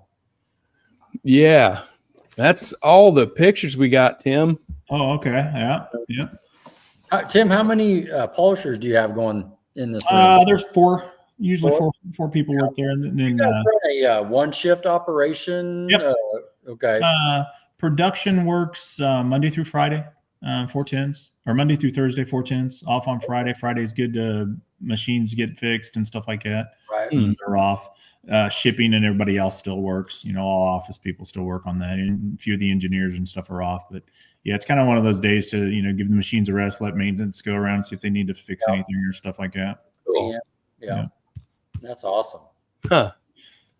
Speaker 1: Yeah. That's all the pictures we got, Tim.
Speaker 3: Oh, okay. Yeah.
Speaker 2: Tim, how many polishers do you have going in this room?
Speaker 3: There's 4. Usually four people work there. And then
Speaker 2: a one shift operation.
Speaker 3: Yep.
Speaker 2: Okay.
Speaker 3: Production works Monday through Friday, 410s, or Monday through Thursday, 410s. Off on Friday. Friday's good to machines get fixed and stuff like that.
Speaker 2: Right.
Speaker 3: They're off. Shipping and everybody else still works. All office people still work on that, and a few of the engineers and stuff are off. But yeah, it's kind of one of those days to give the machines a rest, let maintenance go around, see if they need to fix anything or stuff like that.
Speaker 2: Cool. Yeah. That's awesome.
Speaker 1: Huh.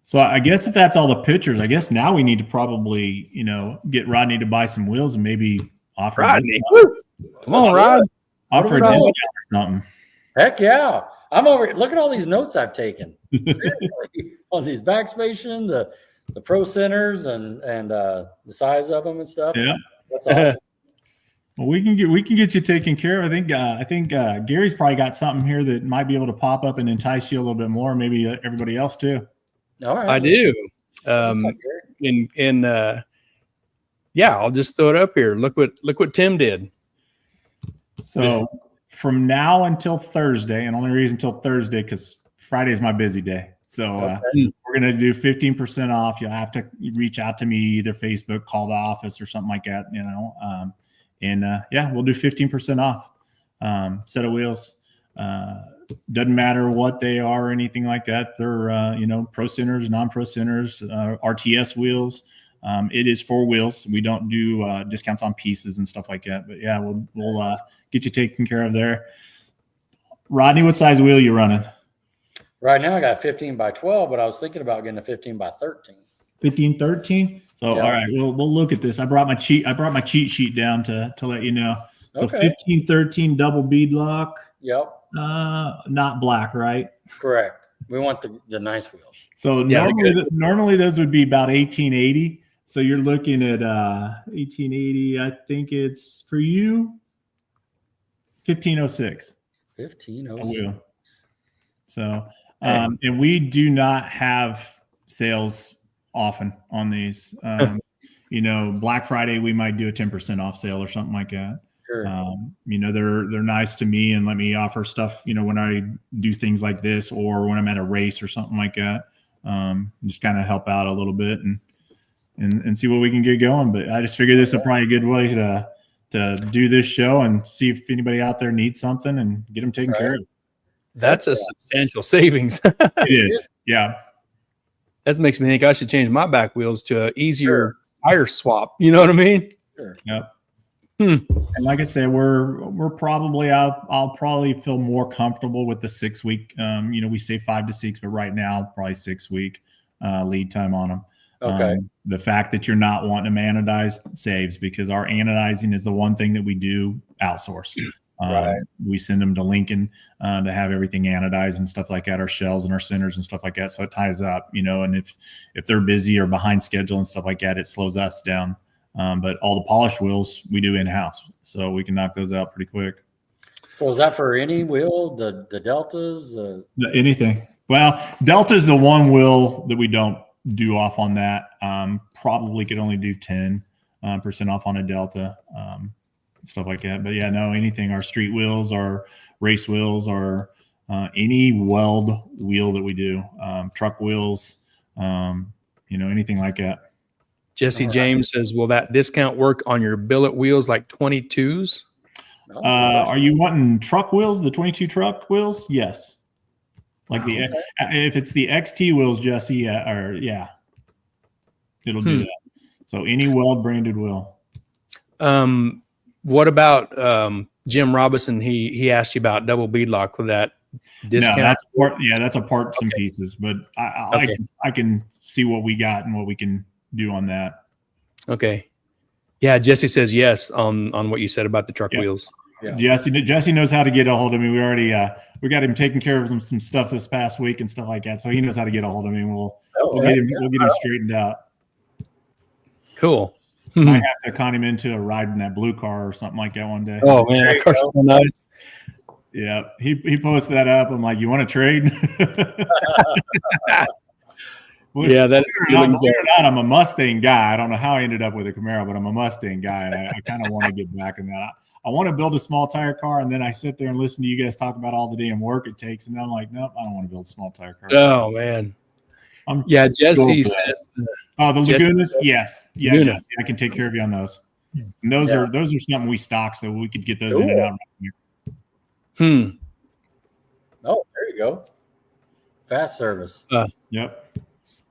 Speaker 3: So I guess if that's all the pictures, I guess now we need to probably get Rodney to buy some wheels and maybe offer.
Speaker 1: Rodney. Come on, Rod.
Speaker 3: Offer a discount or something.
Speaker 2: Heck yeah. I'm over. Look at all these notes I've taken. Seriously, on these backspation, the pro centers and the size of them and stuff.
Speaker 3: Yeah.
Speaker 2: That's awesome.
Speaker 3: Well, we can get you taken care of. I think Gary's probably got something here that might be able to pop up and entice you a little bit more. Maybe everybody else too.
Speaker 2: All right.
Speaker 1: I do. Yeah, I'll just throw it up here. Look what Tim did.
Speaker 3: So from now until Thursday, and only reason until Thursday because Friday is my busy day. So we're gonna do 15% off. You'll have to reach out to me, either Facebook, call the office, or something like that. We'll do 15% off. Set of wheels. Doesn't matter what they are or anything like that. They're pro centers, non-pro centers, RTS wheels. It is 4 wheels. We don't do discounts on pieces and stuff like that. But yeah, we'll get you taken care of there. Rodney, what size wheel you running?
Speaker 2: Right now I got 15 by 12, but I was thinking about getting a 15 by 13.
Speaker 3: 15, 13. So
Speaker 2: yeah.
Speaker 3: All right, we'll look at this. I brought my cheat sheet down to let you know. So
Speaker 2: okay.
Speaker 3: 15, 13 double bead lock.
Speaker 2: Yep.
Speaker 3: Not black, right?
Speaker 2: Correct. We want the nice wheels.
Speaker 3: So normally those would be about 1880. So you're looking at 1880. I think it's for you 1506.
Speaker 2: 1506.
Speaker 3: So and we do not have sales often on these. Black Friday we might do a 10% off sale or something like that.
Speaker 2: Sure.
Speaker 3: They're nice to me and let me offer stuff, when I do things like this or when I'm at a race or something like that. Just kind of help out a little bit and see what we can get going. But I just figured this is probably a good way to do this show and see if anybody out there needs something and get them taken care of.
Speaker 1: That's a substantial savings.
Speaker 3: It is. Yeah.
Speaker 1: That makes me think I should change my back wheels to an easier tire swap. You know what I mean?
Speaker 2: Sure.
Speaker 3: Yep. And like I said, we're probably I'll probably feel more comfortable with the 6 week. We say 5 to 6, but right now probably 6 week lead time on them.
Speaker 2: Okay.
Speaker 3: The fact that you're not wanting them anodized saves, because our anodizing is the one thing that we do outsource.
Speaker 2: Right.
Speaker 3: We send them to Lincoln to have everything anodized and stuff like that, our shells and our centers and stuff like that. So it ties up, and if they're busy or behind schedule and stuff like that, it slows us down. But all the polished wheels we do in-house, so we can knock those out pretty quick.
Speaker 2: So is that for any wheel, the Deltas?
Speaker 3: Anything. Well, Delta is the one wheel that we don't do off on that. Probably could only do 10% off on a Delta, stuff like that. But yeah, no, anything. Our street wheels, our race wheels, or any Weld wheel that we do, truck wheels, anything like that.
Speaker 1: Jesse James says, will that discount work on your billet wheels like 22s?
Speaker 3: Are you wanting truck wheels, the 22 truck wheels? Yes. Like if it's the XT wheels, Jesse, it'll do that. So any Weld branded wheel.
Speaker 1: What about Jim Robinson? He asked you about double bead lock with that discount.
Speaker 3: No, that's a parts and pieces, but I can see what we got and what we can do on that.
Speaker 1: Okay. Yeah, Jesse says yes on what you said about the truck wheels.
Speaker 3: Yeah. Jesse knows how to get a hold of me. We already we got him taking care of some stuff this past week and stuff like that. So he knows how to get a hold of me. We'll get him straightened out. Cool. I have to con him into a ride in that blue car or something like that one day.
Speaker 1: Oh man, that car's so nice.
Speaker 3: Yeah, he posted that up. I'm like, you want to trade?
Speaker 1: Yeah, that's
Speaker 3: believe it or not, I'm a Mustang guy. I don't know how I ended up with a Camaro, but I'm a Mustang guy, and I kind of want to get back in that. I want to build a small tire car, and then I sit there and listen to you guys talk about all the damn work it takes, and I'm like, nope, I don't want to build a small tire car.
Speaker 1: Oh man, Jesse says.
Speaker 3: Oh, the Lagunas, yes, yeah, Jesse, I can take care of you on those. And those are something we stock, so we could get those in and out.
Speaker 2: Right. Oh, there you go. Fast service.
Speaker 3: Yep.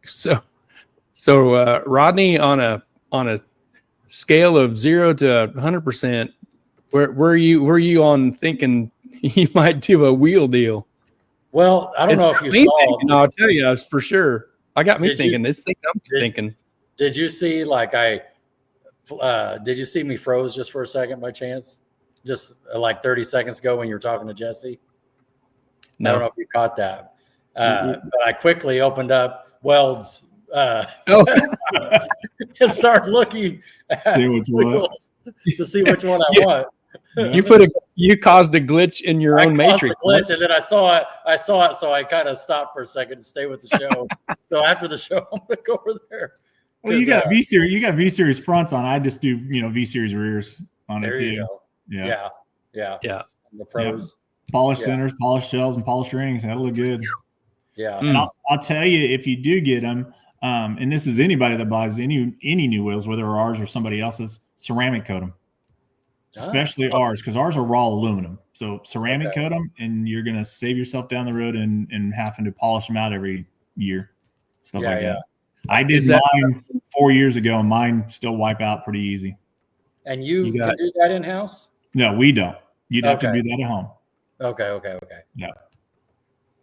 Speaker 1: So Rodney, on a scale of 0 to 100%, were you on thinking you might do a wheel deal?
Speaker 2: Well, I don't know if you saw.
Speaker 1: I'll tell you, for sure. I got me thinking. Thinking.
Speaker 2: Did you see did you see me froze just for a second by chance? just like 30 seconds ago when you were talking to Jesse?
Speaker 1: No.
Speaker 2: I don't know if you caught that. But I quickly opened up Weld's and start looking at wheels to see which one I want.
Speaker 1: You caused a glitch in your own matrix.
Speaker 2: Glitch, and then I saw it, so I kind of stopped for a second to stay with the show. So after the show, I'm gonna go over there.
Speaker 3: Well, you got V series. You got V series fronts on. I just do V series rears on it too.
Speaker 2: You go. Yeah.
Speaker 3: And
Speaker 2: the pros,
Speaker 3: polished centers, polished shells, and polished rings. That'll look good.
Speaker 2: Yeah.
Speaker 3: And I'll tell you, if you do get them, and this is anybody that buys any new wheels, whether ours or somebody else's, ceramic coat them. Especially ours, because ours are raw aluminum. So ceramic coat them, and you're gonna save yourself down the road and having to polish them out every year, stuff like that. I did mine 4 years ago, and mine still wipe out pretty easy.
Speaker 2: And you can do that in house?
Speaker 3: No, we don't. You'd have to do that at home.
Speaker 2: Okay.
Speaker 3: Yeah.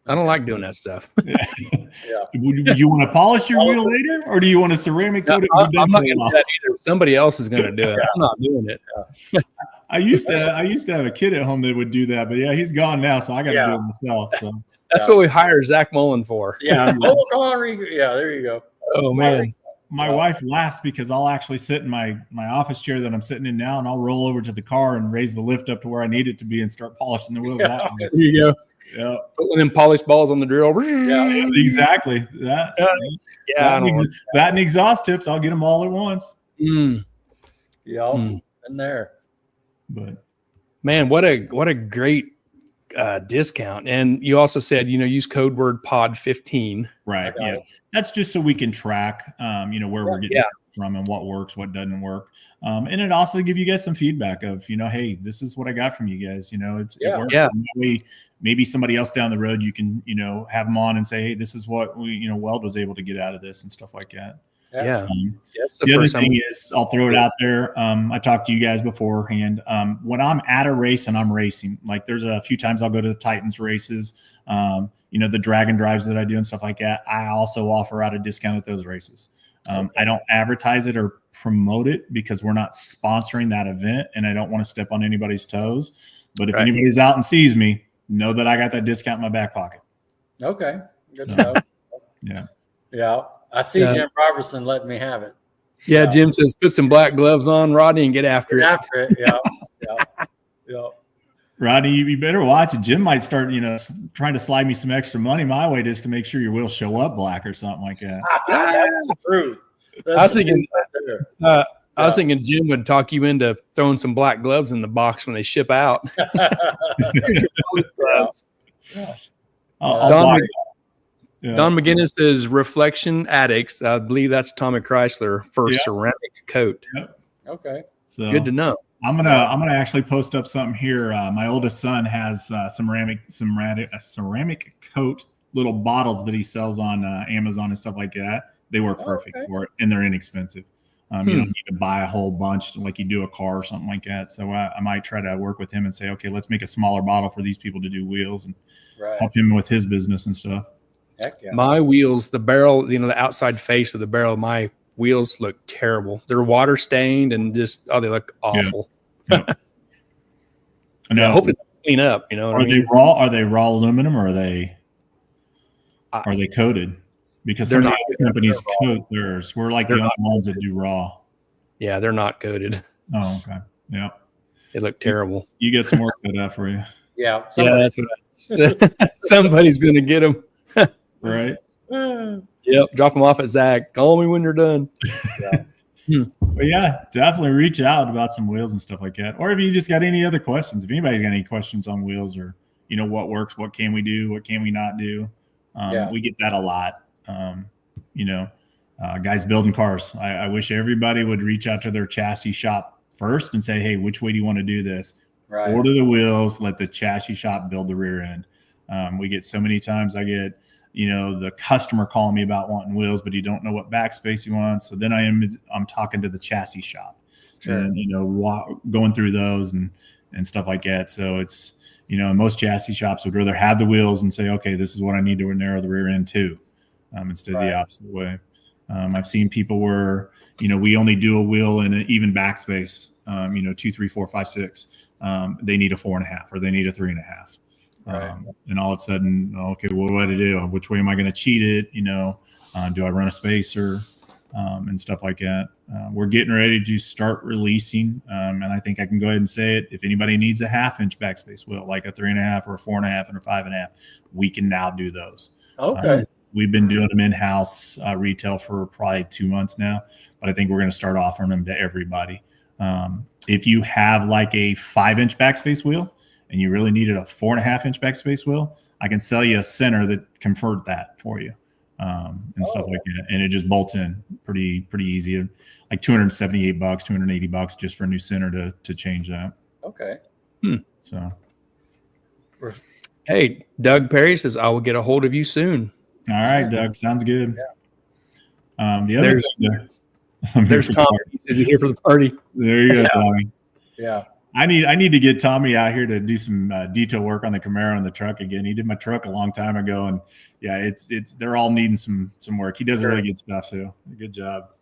Speaker 1: I don't like doing that stuff.
Speaker 3: Would you want to polish your wheel later, or do you want to ceramic coat it?
Speaker 1: I'm not going to do that either. Somebody else is going to do it. I'm not doing it.
Speaker 3: I used to have a kid at home that would do that, but he's gone now, so I got to do it myself. So
Speaker 1: that's what we hire Zach Mullen for.
Speaker 2: Yeah, there you go.
Speaker 1: Oh man,
Speaker 3: my wife laughs because I'll actually sit in my office chair that I'm sitting in now, and I'll roll over to the car and raise the lift up to where I need it to be and start polishing the wheels. That way.
Speaker 1: There you go.
Speaker 3: Yeah,
Speaker 1: putting them polished balls on the drill.
Speaker 3: Yeah, exactly. That and exhaust tips. I'll get them all at once.
Speaker 2: In there.
Speaker 3: But
Speaker 1: man, what a great discount. And you also said use code word POD15.
Speaker 3: Right. Yeah, that's just so we can track where we're getting from and what works, what doesn't work. And it also give you guys some feedback of, hey, this is what I got from you guys. It works. Yeah. Maybe somebody else down the road, you can, have them on and say, hey, this is what we, Weld was able to get out of this and stuff like that.
Speaker 1: Yeah.
Speaker 3: The other thing is, I'll throw it out there. I talked to you guys beforehand. When I'm at a race and I'm racing, like there's a few times I'll go to the Titans races, the Dragon drives that I do and stuff like that. I also offer out a discount at those races. I don't advertise it or promote it because we're not sponsoring that event, and I don't want to step on anybody's toes. But if anybody's out and sees me, know that I got that discount in my back pocket.
Speaker 2: Okay. Good to know. Yeah. I see Jim Robertson letting me have it.
Speaker 1: Yeah, Jim says put some black gloves on, Rodney, and get after it.
Speaker 2: Yeah.
Speaker 3: Rodney, you better watch it. Jim might start, trying to slide me some extra money my way just to make sure your wheels show up black or something like that.
Speaker 2: That's the truth.
Speaker 1: I was thinking Jim would talk you into throwing some black gloves in the box when they ship out. Don McGinnis says Reflection Addicts. I believe that's Tommy Chrysler first ceramic coat.
Speaker 3: Yep.
Speaker 2: Okay.
Speaker 1: So good to know.
Speaker 3: I'm gonna actually post up something here. My oldest son has ceramic coat little bottles that he sells on Amazon and stuff like that. They work perfect for it, and they're inexpensive. You don't need to buy a whole bunch like you do a car or something like that. So I might try to work with him and say, okay, let's make a smaller bottle for these people to do wheels and help him with his business and stuff.
Speaker 2: Heck yeah.
Speaker 1: My wheels, the barrel, the outside face of the barrel of my wheels look terrible. They're water stained and just they look awful.
Speaker 3: Yeah.
Speaker 1: I hope it's clean up.
Speaker 3: Are they raw? Are they raw aluminum or are they coated? Because some of the other companies coat theirs. We're like the only ones that do raw.
Speaker 1: Yeah, they're not coated.
Speaker 3: Oh, okay. Yeah.
Speaker 1: They look terrible.
Speaker 3: You get some work cut out for you.
Speaker 2: Yeah.
Speaker 1: That's what somebody's going to get them.
Speaker 3: Right.
Speaker 1: Yep. Drop them off at Zach. Call me when you're done.
Speaker 3: But yeah, definitely reach out about some wheels and stuff like that. Or if you just got any other questions, if anybody's got any questions on wheels or, what works, what can we do, what can we not do? We get that a lot. Guys building cars. I wish everybody would reach out to their chassis shop first and say, hey, which way do you want to do this?
Speaker 2: Right.
Speaker 3: Order the wheels, let the chassis shop build the rear end. We get so many times I get, the customer calling me about wanting wheels, but he don't know what backspace he wants. So then I'm talking to the chassis shop and, going through those and stuff like that. So it's, most chassis shops would rather have the wheels and say, okay, this is what I need to narrow the rear end to, instead of the opposite way. I've seen people where, we only do a wheel in an even backspace, 2, 3, 4, 5, 6. They need a 4.5 or they need a 3.5.
Speaker 2: Right.
Speaker 3: And all of a sudden, okay, what do I do? Which way am I going to cheat it? Do I run a spacer and stuff like that? We're getting ready to start releasing. And I think I can go ahead and say it. If anybody needs a 1/2-inch backspace wheel, like a 3.5 or a 4.5 and a 5.5, we can now do those.
Speaker 2: Okay.
Speaker 3: We've been doing them in-house retail for probably 2 months now, but I think we're going to start offering them to everybody. If you have like a 5-inch backspace wheel and you really needed a 4.5-inch backspace wheel, I can sell you a center that convert that for you and stuff like that. And it just bolts in pretty easy. Like $278, $280 just for a new center to change that.
Speaker 2: Okay.
Speaker 3: So.
Speaker 1: Hey, Doug Perry says, I will get a hold of you soon.
Speaker 3: All right, Doug. Sounds good.
Speaker 2: Yeah.
Speaker 3: The other
Speaker 1: there's Tommy. Is he here for the party?
Speaker 3: There you go, Tommy.
Speaker 2: Yeah.
Speaker 3: I need to get Tommy out here to do some detail work on the Camaro and the truck again. He did my truck a long time ago, and yeah, they're all needing some work. He does really good stuff, so good job.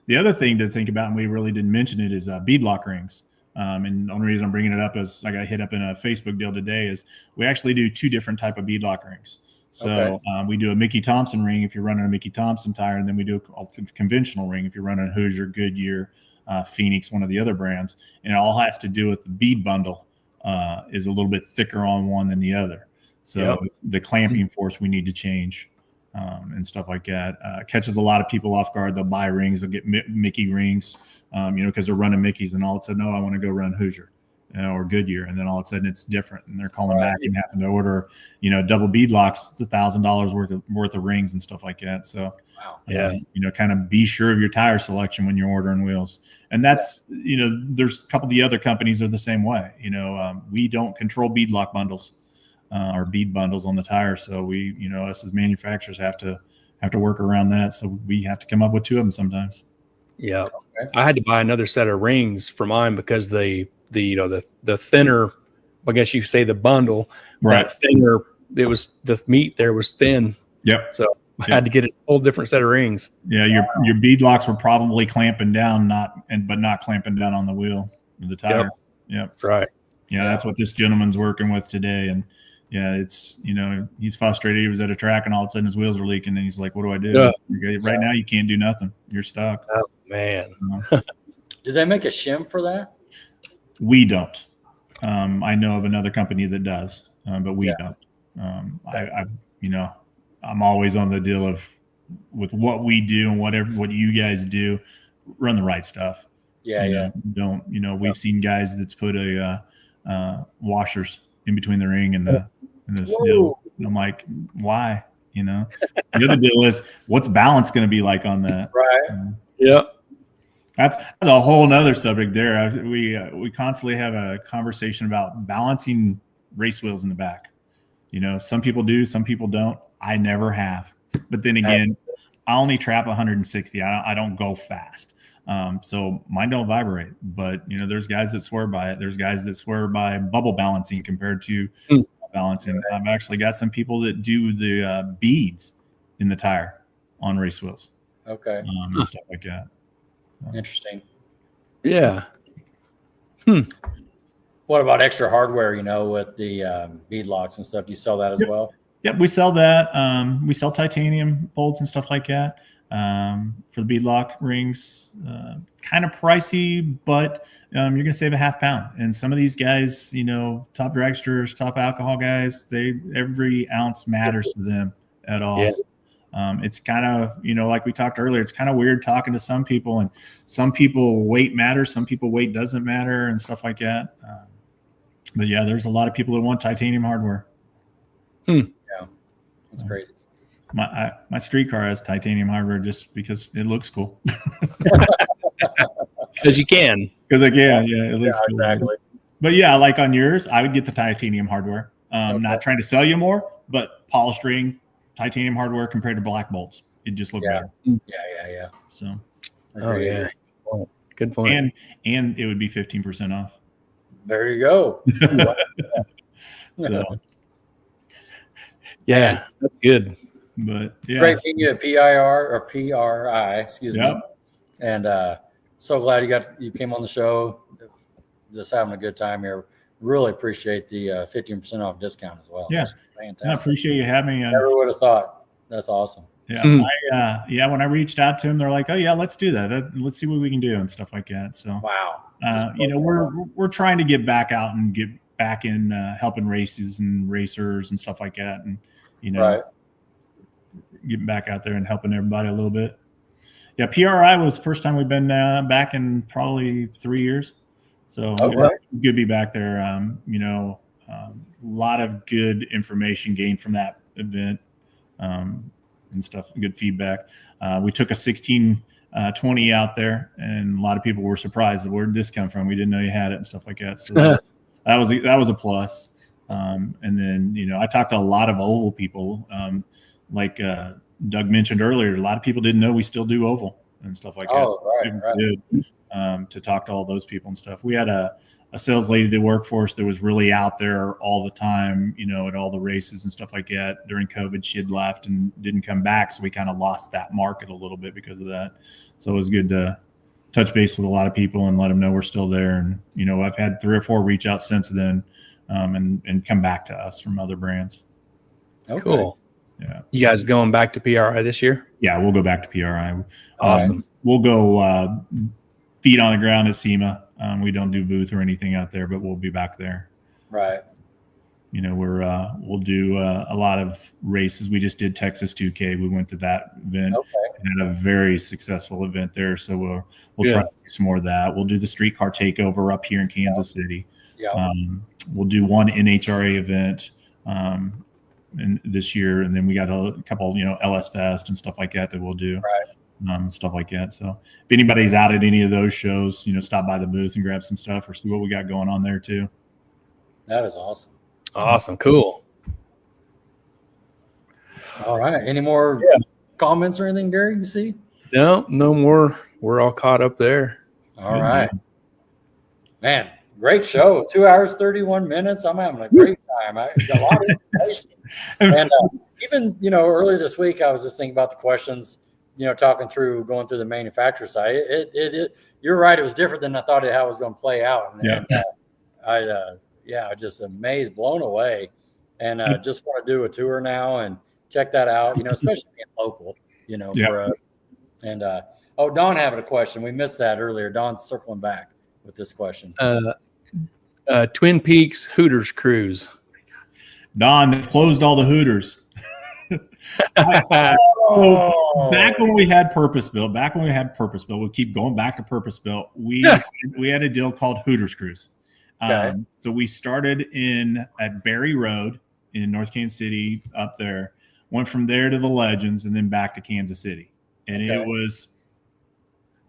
Speaker 3: The other thing to think about, and we really didn't mention it, is beadlock rings. And the only reason I'm bringing it up is I got hit up in a Facebook deal today. Is we actually do 2 different type of beadlock rings. So we do a Mickey Thompson ring if you're running a Mickey Thompson tire, and then we do a conventional ring if you're running a Hoosier, Goodyear, Phoenix, one of the other brands. And it all has to do with the bead bundle is a little bit thicker on one than the other. So the clamping force we need to change and stuff like that. Catches a lot of people off guard. They'll buy rings. They'll get Mickey rings, because they're running Mickeys, and all of a sudden, I want to go run Hoosier. Or Goodyear, and then all of a sudden it's different, and they're calling back and having to order, double bead locks. It's $1,000 worth of rings and stuff like that. So, kind of be sure of your tire selection when you're ordering wheels. And that's, there's a couple of the other companies are the same way. We don't control bead lock bundles or bead bundles on the tire, so we, us as manufacturers have to work around that. So we have to come up with 2 of them sometimes.
Speaker 1: Yeah, I had to buy another set of rings for mine because the thinner, I guess you could say the bundle,
Speaker 3: right?
Speaker 1: That thinner, it was the meat there was thin.
Speaker 3: Yep.
Speaker 1: So I had to get a whole different set of rings.
Speaker 3: Yeah, your bead locks were probably clamping down, but not clamping down on the wheel of the tire. Yep.
Speaker 1: That's right.
Speaker 3: Yeah, that's what this gentleman's working with today. And yeah, it's, he's frustrated. He was at a track and all of a sudden his wheels are leaking, and he's like, what do I do?
Speaker 1: Yeah.
Speaker 3: Right now you can't do nothing. You're stuck.
Speaker 1: Oh man.
Speaker 2: Do they make a shim for that?
Speaker 3: We don't. I know of another company that does, but we don't. I'm always on the deal of with what we do and what you guys do, run the right stuff. Don't we've seen guys that's put washers in between the ring and this deal. And I'm like, why? The other deal is what's balance going to be like on that?
Speaker 2: Right.
Speaker 3: That's a whole nother subject there. We constantly have a conversation about balancing race wheels in the back. Some people do, some people don't. I never have. But then again, I only trap 160. I don't go fast. So mine don't vibrate. But, there's guys that swear by it. There's guys that swear by bubble balancing compared to balancing. I've actually got some people that do the beads in the tire on race wheels.
Speaker 2: Okay.
Speaker 3: And stuff like that.
Speaker 2: Interesting.
Speaker 1: Yeah.
Speaker 2: What about extra hardware, with the bead locks and stuff? Do you sell that as well?
Speaker 3: Yep, we sell that. We sell titanium bolts and stuff like that for the bead lock rings. Kind of pricey, but you're going to save a ½ pound. And some of these guys, top dragsters, top alcohol guys, every ounce matters to them at all.
Speaker 1: Yeah.
Speaker 3: It's kind of, like we talked earlier, it's kind of weird talking to some people, and some people weight matters, some people weight doesn't matter and stuff like that. But yeah, there's a lot of people that want titanium hardware.
Speaker 2: Yeah, that's crazy.
Speaker 3: My street car has titanium hardware just because it looks cool.
Speaker 1: Because you can.
Speaker 3: Because I can, it looks cool.
Speaker 2: Exactly.
Speaker 3: But yeah, like on yours, I would get the titanium hardware. Not trying to sell you more, but polished ring, titanium hardware compared to black bolts. It just looked better.
Speaker 2: Yeah.
Speaker 3: So.
Speaker 1: Oh yeah. Good point.
Speaker 3: And it would be 15% off.
Speaker 2: There you go.
Speaker 3: So.
Speaker 1: Yeah, that's good.
Speaker 3: But
Speaker 2: it's great meeting you at PRI, excuse me. And so glad you came on the show. Just having a good time here. Really appreciate the 15% off discount as well.
Speaker 3: Yeah, fantastic. I appreciate you having me.
Speaker 2: Never would have thought. That's awesome.
Speaker 3: Yeah, when I reached out to him, they're like, "Oh yeah, let's do that. Let's see what we can do and stuff like that." So
Speaker 2: wow,
Speaker 3: we're trying to get back out and get back in helping races and racers and stuff like that, and getting back out there and helping everybody a little bit. Yeah, PRI was the first time we've been back in probably 3 years. So it's good to be back there. A lot of good information gained from that event and stuff, good feedback. We took a 1620 out there, and a lot of people were surprised. Where did this come from? We didn't know you had it and stuff like that. So that was a plus. And then, I talked to a lot of oval people, like Doug mentioned earlier. A lot of people didn't know we still do oval and stuff like that. So good, to talk to all those people and stuff. We had a sales lady that worked for us that was really out there all the time, at all the races and stuff like that. During COVID, she had left and didn't come back. So we kind of lost that market a little bit because of that. So it was good to touch base with a lot of people and let them know we're still there. And, I've had 3 or 4 reach out since then and come back to us from other brands.
Speaker 1: Okay. Cool.
Speaker 3: Yeah.
Speaker 1: You guys going back to PRI this year?
Speaker 3: Yeah, we'll go back to PRI.
Speaker 1: Awesome.
Speaker 3: We'll go feet on the ground at SEMA. We don't do booth or anything out there, but we'll be back there.
Speaker 2: Right.
Speaker 3: We'll do a lot of races. We just did Texas 2K. We went to that event and had a very successful event there. So we'll try to do some more of that. We'll do the streetcar takeover up here in Kansas City.
Speaker 2: Yeah.
Speaker 3: We'll do one NHRA event this year, and then we got a couple, LS Fest and stuff like that we'll do.
Speaker 2: Right.
Speaker 3: Stuff like that. So if anybody's out at any of those shows, stop by the booth and grab some stuff or see what we got going on there too.
Speaker 2: That is awesome.
Speaker 1: Awesome. Cool.
Speaker 2: All right. Any more comments or anything, Gary, you see?
Speaker 1: No more. We're all caught up there.
Speaker 2: All right. Man, great show. 2 hours, 31 minutes. I'm having a great time. I got a lot of information. And even, earlier this week, I was just thinking about the questions, going through the manufacturer side. You're right. It was different than I thought how it was going to play out. And I just amazed, blown away, and just want to do a tour now and check that out. Especially being local. Don having a question. We missed that earlier. Don's circling back with this question.
Speaker 1: Twin Peaks Hooters cruise.
Speaker 3: Don, they've closed all the Hooters. So back when we had Purpose Built, we keep going back to Purpose Built. We had a deal called Hooters Cruise. So we started at Berry Road in North Kansas City up there, went from there to the Legends and then back to Kansas City. And it was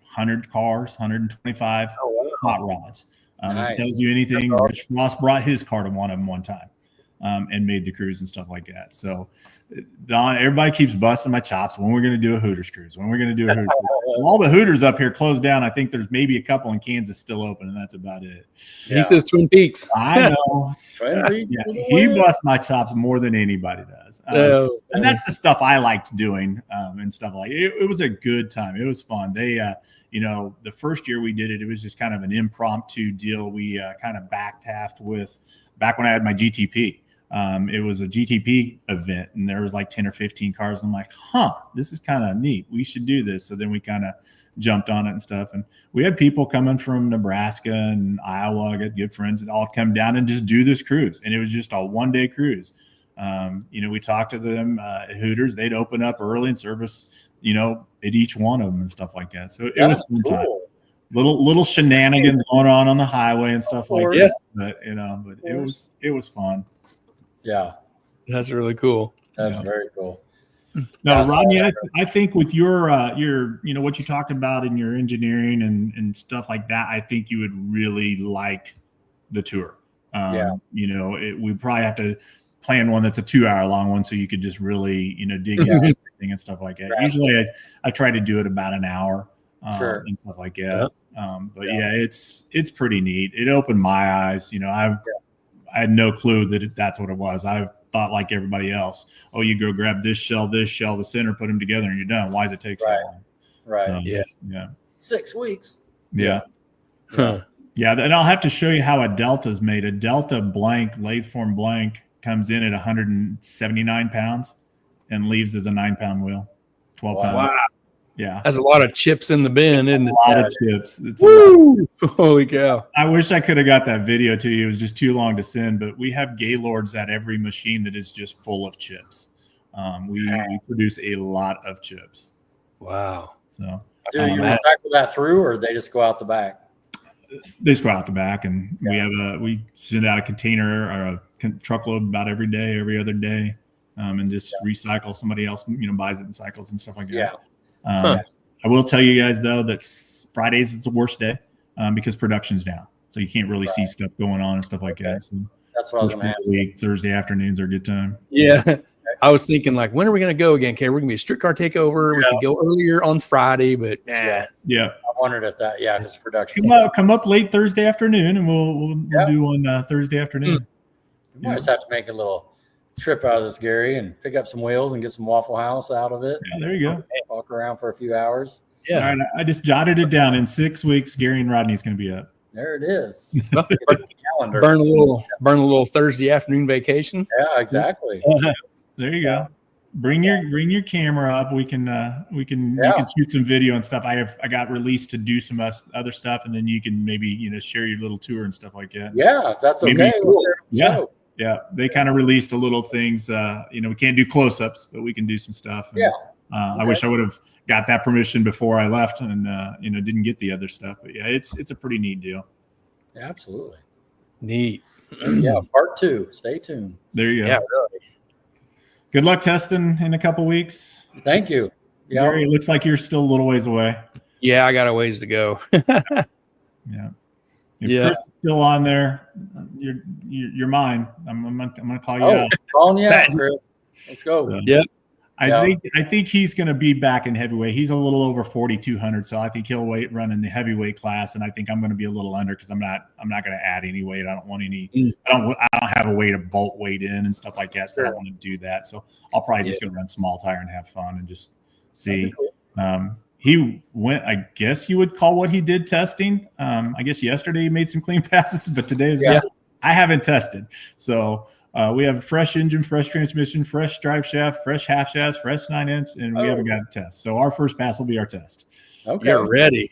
Speaker 3: 100 cars, 125 hot rods. Nice. It tells you anything. Rich Ross brought his car to one of them one time. And made the cruise and stuff like that. So, Don, everybody keeps busting my chops. When we're going to do a Hooters cruise? All the Hooters up here closed down. I think there's maybe a couple in Kansas still open, and that's about it.
Speaker 1: He says Twin Peaks.
Speaker 3: I know. He busts my chops more than anybody does. And that's the stuff I liked doing and stuff like it. It was a good time. It was fun. They, the first year we did it, it was just kind of an impromptu deal. We kind of back when I had my GTP. It was a GTP event, and there was like 10 or 15 cars. I'm like, this is kind of neat. We should do this. So then we kind of jumped on it and stuff. And we had people coming from Nebraska and Iowa. I got good friends that all come down and just do this cruise. And it was just a one-day cruise. We talked to them at Hooters. They'd open up early and service, at each one of them and stuff like that. So it was fun time. Little shenanigans going on the highway and stuff like that. But it was fun.
Speaker 2: Yeah,
Speaker 1: that's really cool.
Speaker 2: That's very cool.
Speaker 3: No, Rodney, I think with your what you talked about in your engineering and stuff like that, I think you would really like the tour. We probably have to plan one that's a 2-hour long one so you could just really dig into everything and stuff like that. Right. Usually I try to do it about an hour. And stuff like that. It's pretty neat. It opened my eyes. I had no clue that that's what it was. I've thought like everybody else. Oh, you go grab this shell, the center, put them together, and you're done. Why does it take so long?
Speaker 2: Right.
Speaker 3: So,
Speaker 2: yeah. 6 weeks.
Speaker 3: Yeah.
Speaker 1: Huh.
Speaker 3: Yeah. And I'll have to show you how a Delta is made. A Delta blank, lathe form blank, comes in at 179 pounds and leaves as a 9-pound wheel, 12 pounds.
Speaker 1: Wow.
Speaker 3: Yeah.
Speaker 1: That's a lot of chips in the bin, isn't it?
Speaker 3: A lot of chips. It's
Speaker 1: Woo! Holy cow.
Speaker 3: I wish I could have got that video to you. It was just too long to send, but we have Gaylords at every machine that is just full of chips. We produce a lot of chips.
Speaker 1: Wow.
Speaker 3: So
Speaker 2: do you recycle that through, or they just go out the back?
Speaker 3: They just go out the back, and we send out a container or a truckload about every day, every other day, and just recycle. Somebody else, buys it in cycles and stuff like that. I will tell you guys though that Fridays is the worst day because production's down, so you can't really see stuff going on and stuff like that. So
Speaker 2: that's what I was going to ask.
Speaker 3: Thursday afternoons are a good time.
Speaker 1: Yeah. I was thinking, like, when are we going to go again? Okay, we're going to be a streetcar takeover. We could go earlier on Friday, but
Speaker 3: Yeah.
Speaker 2: I wondered if that, because production.
Speaker 3: Come up late Thursday afternoon, and we'll do on Thursday afternoon.
Speaker 2: We might just have to make a little trip out of this, Gary, and pick up some wheels and get some Waffle House out of it.
Speaker 3: Yeah, there you go.
Speaker 2: Walk around for a few hours.
Speaker 3: Yeah. All right, I just jotted it down. In 6 weeks, Gary and Rodney's going to be up.
Speaker 2: There it is.
Speaker 1: Calendar. Burn a little Thursday afternoon vacation.
Speaker 2: Yeah, exactly.
Speaker 3: There you go. Bring your camera up. We can you can shoot some video and stuff. I got released to do some other stuff, and then you can maybe share your little tour and stuff like that.
Speaker 2: Yeah, if that's okay.
Speaker 3: Yeah. They kind of released a little things. We can't do close-ups, but we can do some stuff. And, I wish I would have got that permission before I left, and didn't get the other stuff. But yeah, it's a pretty neat deal.
Speaker 2: Yeah, absolutely.
Speaker 1: Neat.
Speaker 2: Yeah, part 2. Stay tuned.
Speaker 3: There you go.
Speaker 1: Yeah, really.
Speaker 3: Good luck testing in a couple weeks.
Speaker 2: Thank you. Yeah,
Speaker 3: Gary, it looks like you're still a little ways away.
Speaker 1: Yeah, I got a ways to go.
Speaker 3: Yeah. If Chris is still on there, you're mine. I'm gonna call you out.
Speaker 2: Calling you out, Chris. Let's go.
Speaker 3: So,
Speaker 1: Yep.
Speaker 3: I think he's going to be back in heavyweight. He's a little over 4,200, so I think he'll run in the heavyweight class, and I think I'm going to be a little under because I'm not going to add any weight. I don't want any. I don't have a way to bolt weight in and stuff like that, so I don't want to do that. So I'll probably just go run small tire and have fun and just see. He went. I guess you would call what he did testing. I guess yesterday he made some clean passes, but today is I haven't tested, so. We have a fresh engine, fresh transmission, fresh drive shaft, fresh half shafts, fresh 9-inch, and we haven't got a test. So our first pass will be our test.
Speaker 2: Okay.
Speaker 1: You're ready.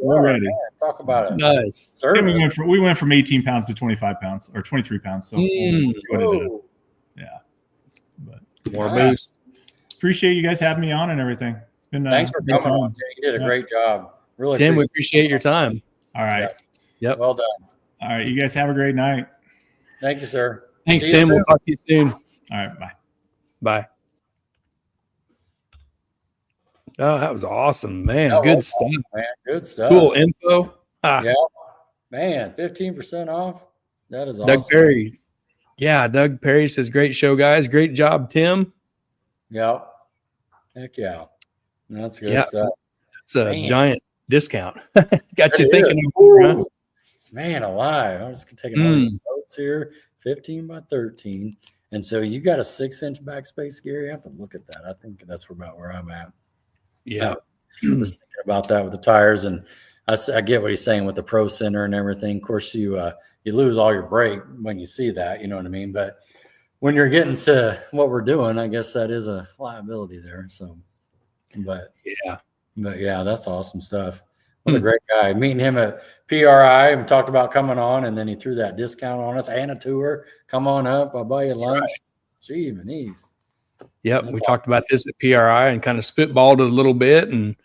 Speaker 3: We're ready.
Speaker 2: Talk about it.
Speaker 1: Nice.
Speaker 3: We went from 18 pounds to 25 pounds or 23 pounds. So what it is. Yeah. But
Speaker 1: more boost.
Speaker 3: Appreciate you guys having me on and everything. It's been
Speaker 2: thanks for coming on. You did a great job. Really,
Speaker 1: Tim, we appreciate your time.
Speaker 3: All right.
Speaker 1: Yep.
Speaker 2: Well done.
Speaker 3: All right. You guys have a great night.
Speaker 2: Thank you, sir.
Speaker 1: Thanks, Tim. We'll talk to you soon.
Speaker 3: All right. Bye.
Speaker 1: Bye. Oh, that was awesome, man. Good stuff.
Speaker 2: Awesome, man. Good stuff.
Speaker 1: Cool info.
Speaker 2: Yeah. Man, 15% off. That is awesome.
Speaker 1: Doug Perry. Yeah, Doug Perry says, great show, guys. Great job, Tim.
Speaker 2: Yep. Heck yeah. That's good stuff.
Speaker 1: It's a giant discount. Got you thinking.
Speaker 2: Huh? Man alive. I'm just going to take another notes here. 15 by 13. And so you got a 6-inch backspace, Gary. I have to look at that. I think that's about where I'm at.
Speaker 1: Yeah.
Speaker 2: I was thinking about that with the tires, and I get what he's saying with the Pro Center and everything. Of course, you lose all your brake when you see that, you know what I mean? But when you're getting to what we're doing, I guess that is a liability there. So, but yeah, that's awesome stuff. What a great guy. Meeting him at PRI and talked about coming on, and then he threw that discount on us and a tour. Come on up. I'll buy you lunch. Right. Gee, Manise.
Speaker 1: Yep. We talked about this at PRI and kind of spitballed it a like and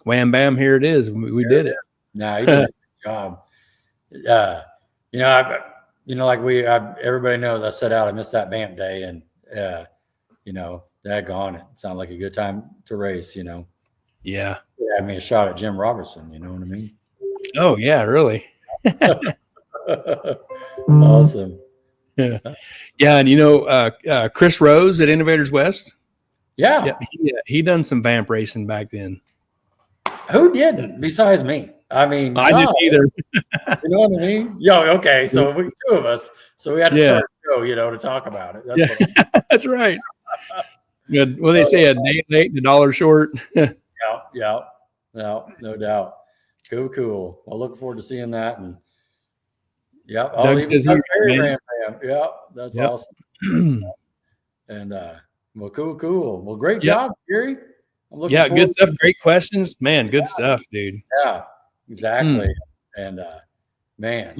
Speaker 1: wham, bam, here it is. We did it.
Speaker 2: No, he did a good job. Everybody knows I set out, I missed that BAMP day, and, daggone it. Sounded like a good time to race,
Speaker 1: Yeah.
Speaker 2: I mean, a shot at Jim Robertson, you know what I mean?
Speaker 1: Oh, yeah, really?
Speaker 2: Awesome.
Speaker 1: Yeah. Yeah, and Chris Rose at Innovators West?
Speaker 2: Yeah.
Speaker 1: He done some vamp racing back then.
Speaker 2: Who didn't besides me? I mean,
Speaker 1: I didn't either.
Speaker 2: You know what I mean? Okay. So we two of us. So we had to start the show, to talk about it. That's
Speaker 1: yeah, that's right. Good. Well, they say a day late and a dollar short.
Speaker 2: Yeah, no doubt. Cool. Well, looking forward to seeing that. And I'll
Speaker 1: Doug
Speaker 2: leave
Speaker 1: says
Speaker 2: it
Speaker 1: he,
Speaker 2: Yeah, that's awesome. And well, cool. Well, great job, Gary. I'm looking forward
Speaker 1: good stuff. Great questions, man. Good stuff, dude.
Speaker 2: Yeah, exactly. And man,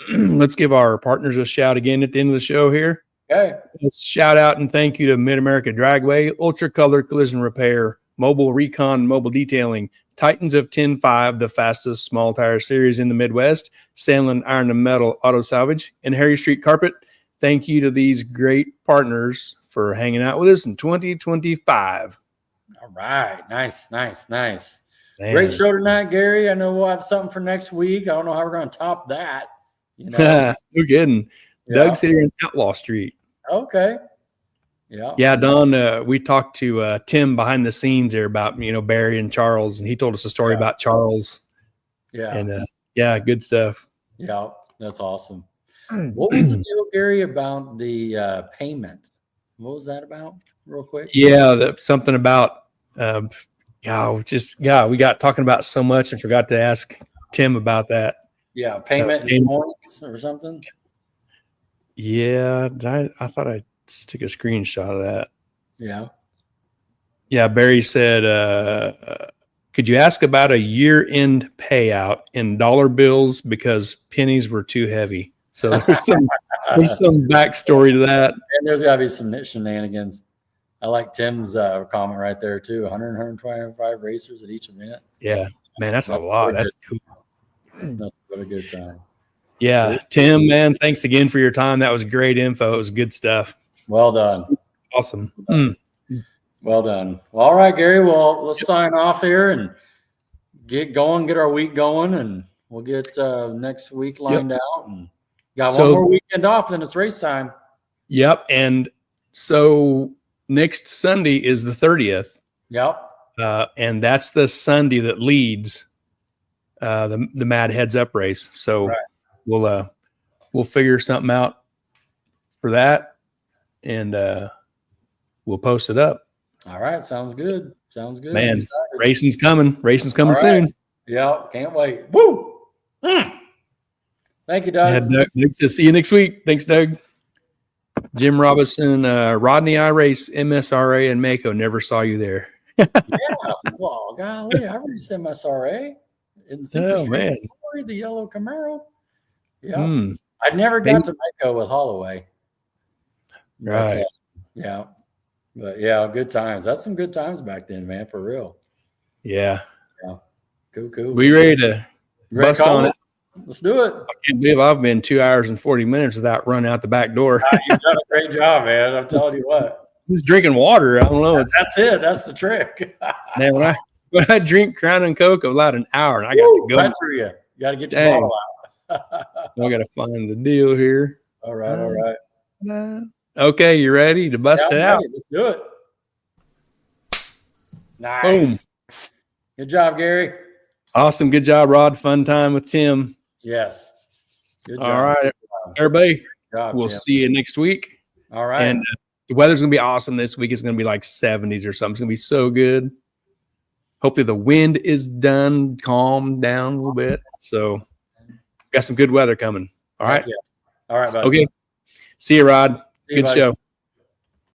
Speaker 1: let's give our partners a shout again at the end of the show here.
Speaker 2: Okay.
Speaker 1: Let's shout out and thank you to Mid-America Dragway, Ultra Color Collision Repair, Mobile Recon Mobile Detailing, Titans of 10.5, the fastest small tire series in the Midwest, Sandlin Iron and Metal Auto Salvage, and Harry Street Carpet. Thank you to these great partners for hanging out with us in 2025.
Speaker 2: All right. Nice.
Speaker 1: Man.
Speaker 2: Great show tonight, Gary. I know we'll have something for next week. I don't know how we're going to top that.
Speaker 1: We're kidding. Doug's here in Outlaw Street.
Speaker 2: Okay.
Speaker 1: Yeah, Don, we talked to Tim behind the scenes there about, Barry and Charles, and he told us a story about Charles.
Speaker 2: Yeah.
Speaker 1: And good stuff.
Speaker 2: Yeah, that's awesome. What was the deal, Gary, about the payment? What was that about, real quick?
Speaker 1: Yeah, something about, we got talking about so much and forgot to ask Tim about that.
Speaker 2: Yeah, payment in points or something.
Speaker 1: Yeah, I thought I took a screenshot of that.
Speaker 2: Yeah.
Speaker 1: Yeah, Barry said, could you ask about a year-end payout in dollar bills because pennies were too heavy? So there's some backstory to that.
Speaker 2: And there's got to be some shenanigans. I like Tim's comment right there too. 125 racers at each event.
Speaker 1: Yeah, man, that's a lot. That's cool.
Speaker 2: That's a good time.
Speaker 1: Yeah, Tim, man, thanks again for your time. That was great info. It was good stuff.
Speaker 2: Well done.
Speaker 1: Awesome.
Speaker 2: Well done. Well, all right, Gary. Well, let's sign off here and get our week going, and we'll get next week lined out. And got one more weekend off, then it's race time.
Speaker 1: Yep. And so next Sunday is the 30th.
Speaker 2: Yep.
Speaker 1: And that's the Sunday that leads the Mad Heads Up race. So we'll figure something out for that, and we'll post it up.
Speaker 2: All right. Sounds good.
Speaker 1: Man, racing's coming. Soon.
Speaker 2: Yeah. Can't wait. Woo! Thank you, Doug.
Speaker 1: Yeah, Doug. See you next week. Thanks, Doug. Jim Robinson, Rodney iRace, MSRA, and Mako. Never saw you there.
Speaker 2: Yeah. Well, golly, I raced MSRA in the
Speaker 1: man.
Speaker 2: The yellow Camaro. Yeah. I never got to Mako with Holloway.
Speaker 1: Right.
Speaker 2: But yeah, good times. That's some good times back then, man, for real.
Speaker 1: Yeah.
Speaker 2: Cool.
Speaker 1: We ready to bust on it?
Speaker 2: Let's do it.
Speaker 1: I can't believe I've been 2 hours and 40 minutes without running out the back door.
Speaker 2: You've done a great job, man. I'm telling you what.
Speaker 1: Just drinking water. I don't know.
Speaker 2: That's it. That's the trick.
Speaker 1: Man, when I drink Crown and Coke, I'm allowed an hour, and I got to go.
Speaker 2: Right through you. You got to get your bottle out.
Speaker 1: I got to find the deal here.
Speaker 2: All right.
Speaker 1: Okay, you ready to bust it out?
Speaker 2: Let's do it. Nice.
Speaker 1: Boom.
Speaker 2: Good job, Gary.
Speaker 1: Awesome. Good job, Rod. Fun time with Tim.
Speaker 2: Yes. Good job.
Speaker 1: All right, everybody.
Speaker 2: We'll
Speaker 1: see you next week.
Speaker 2: All right.
Speaker 1: And the weather's going to be awesome this week. It's going to be like 70s or something. It's going to be so good. Hopefully the wind is calmed down a little bit. So got some good weather coming. All right.
Speaker 2: All right, buddy.
Speaker 1: Okay. See you, Rod. Good show.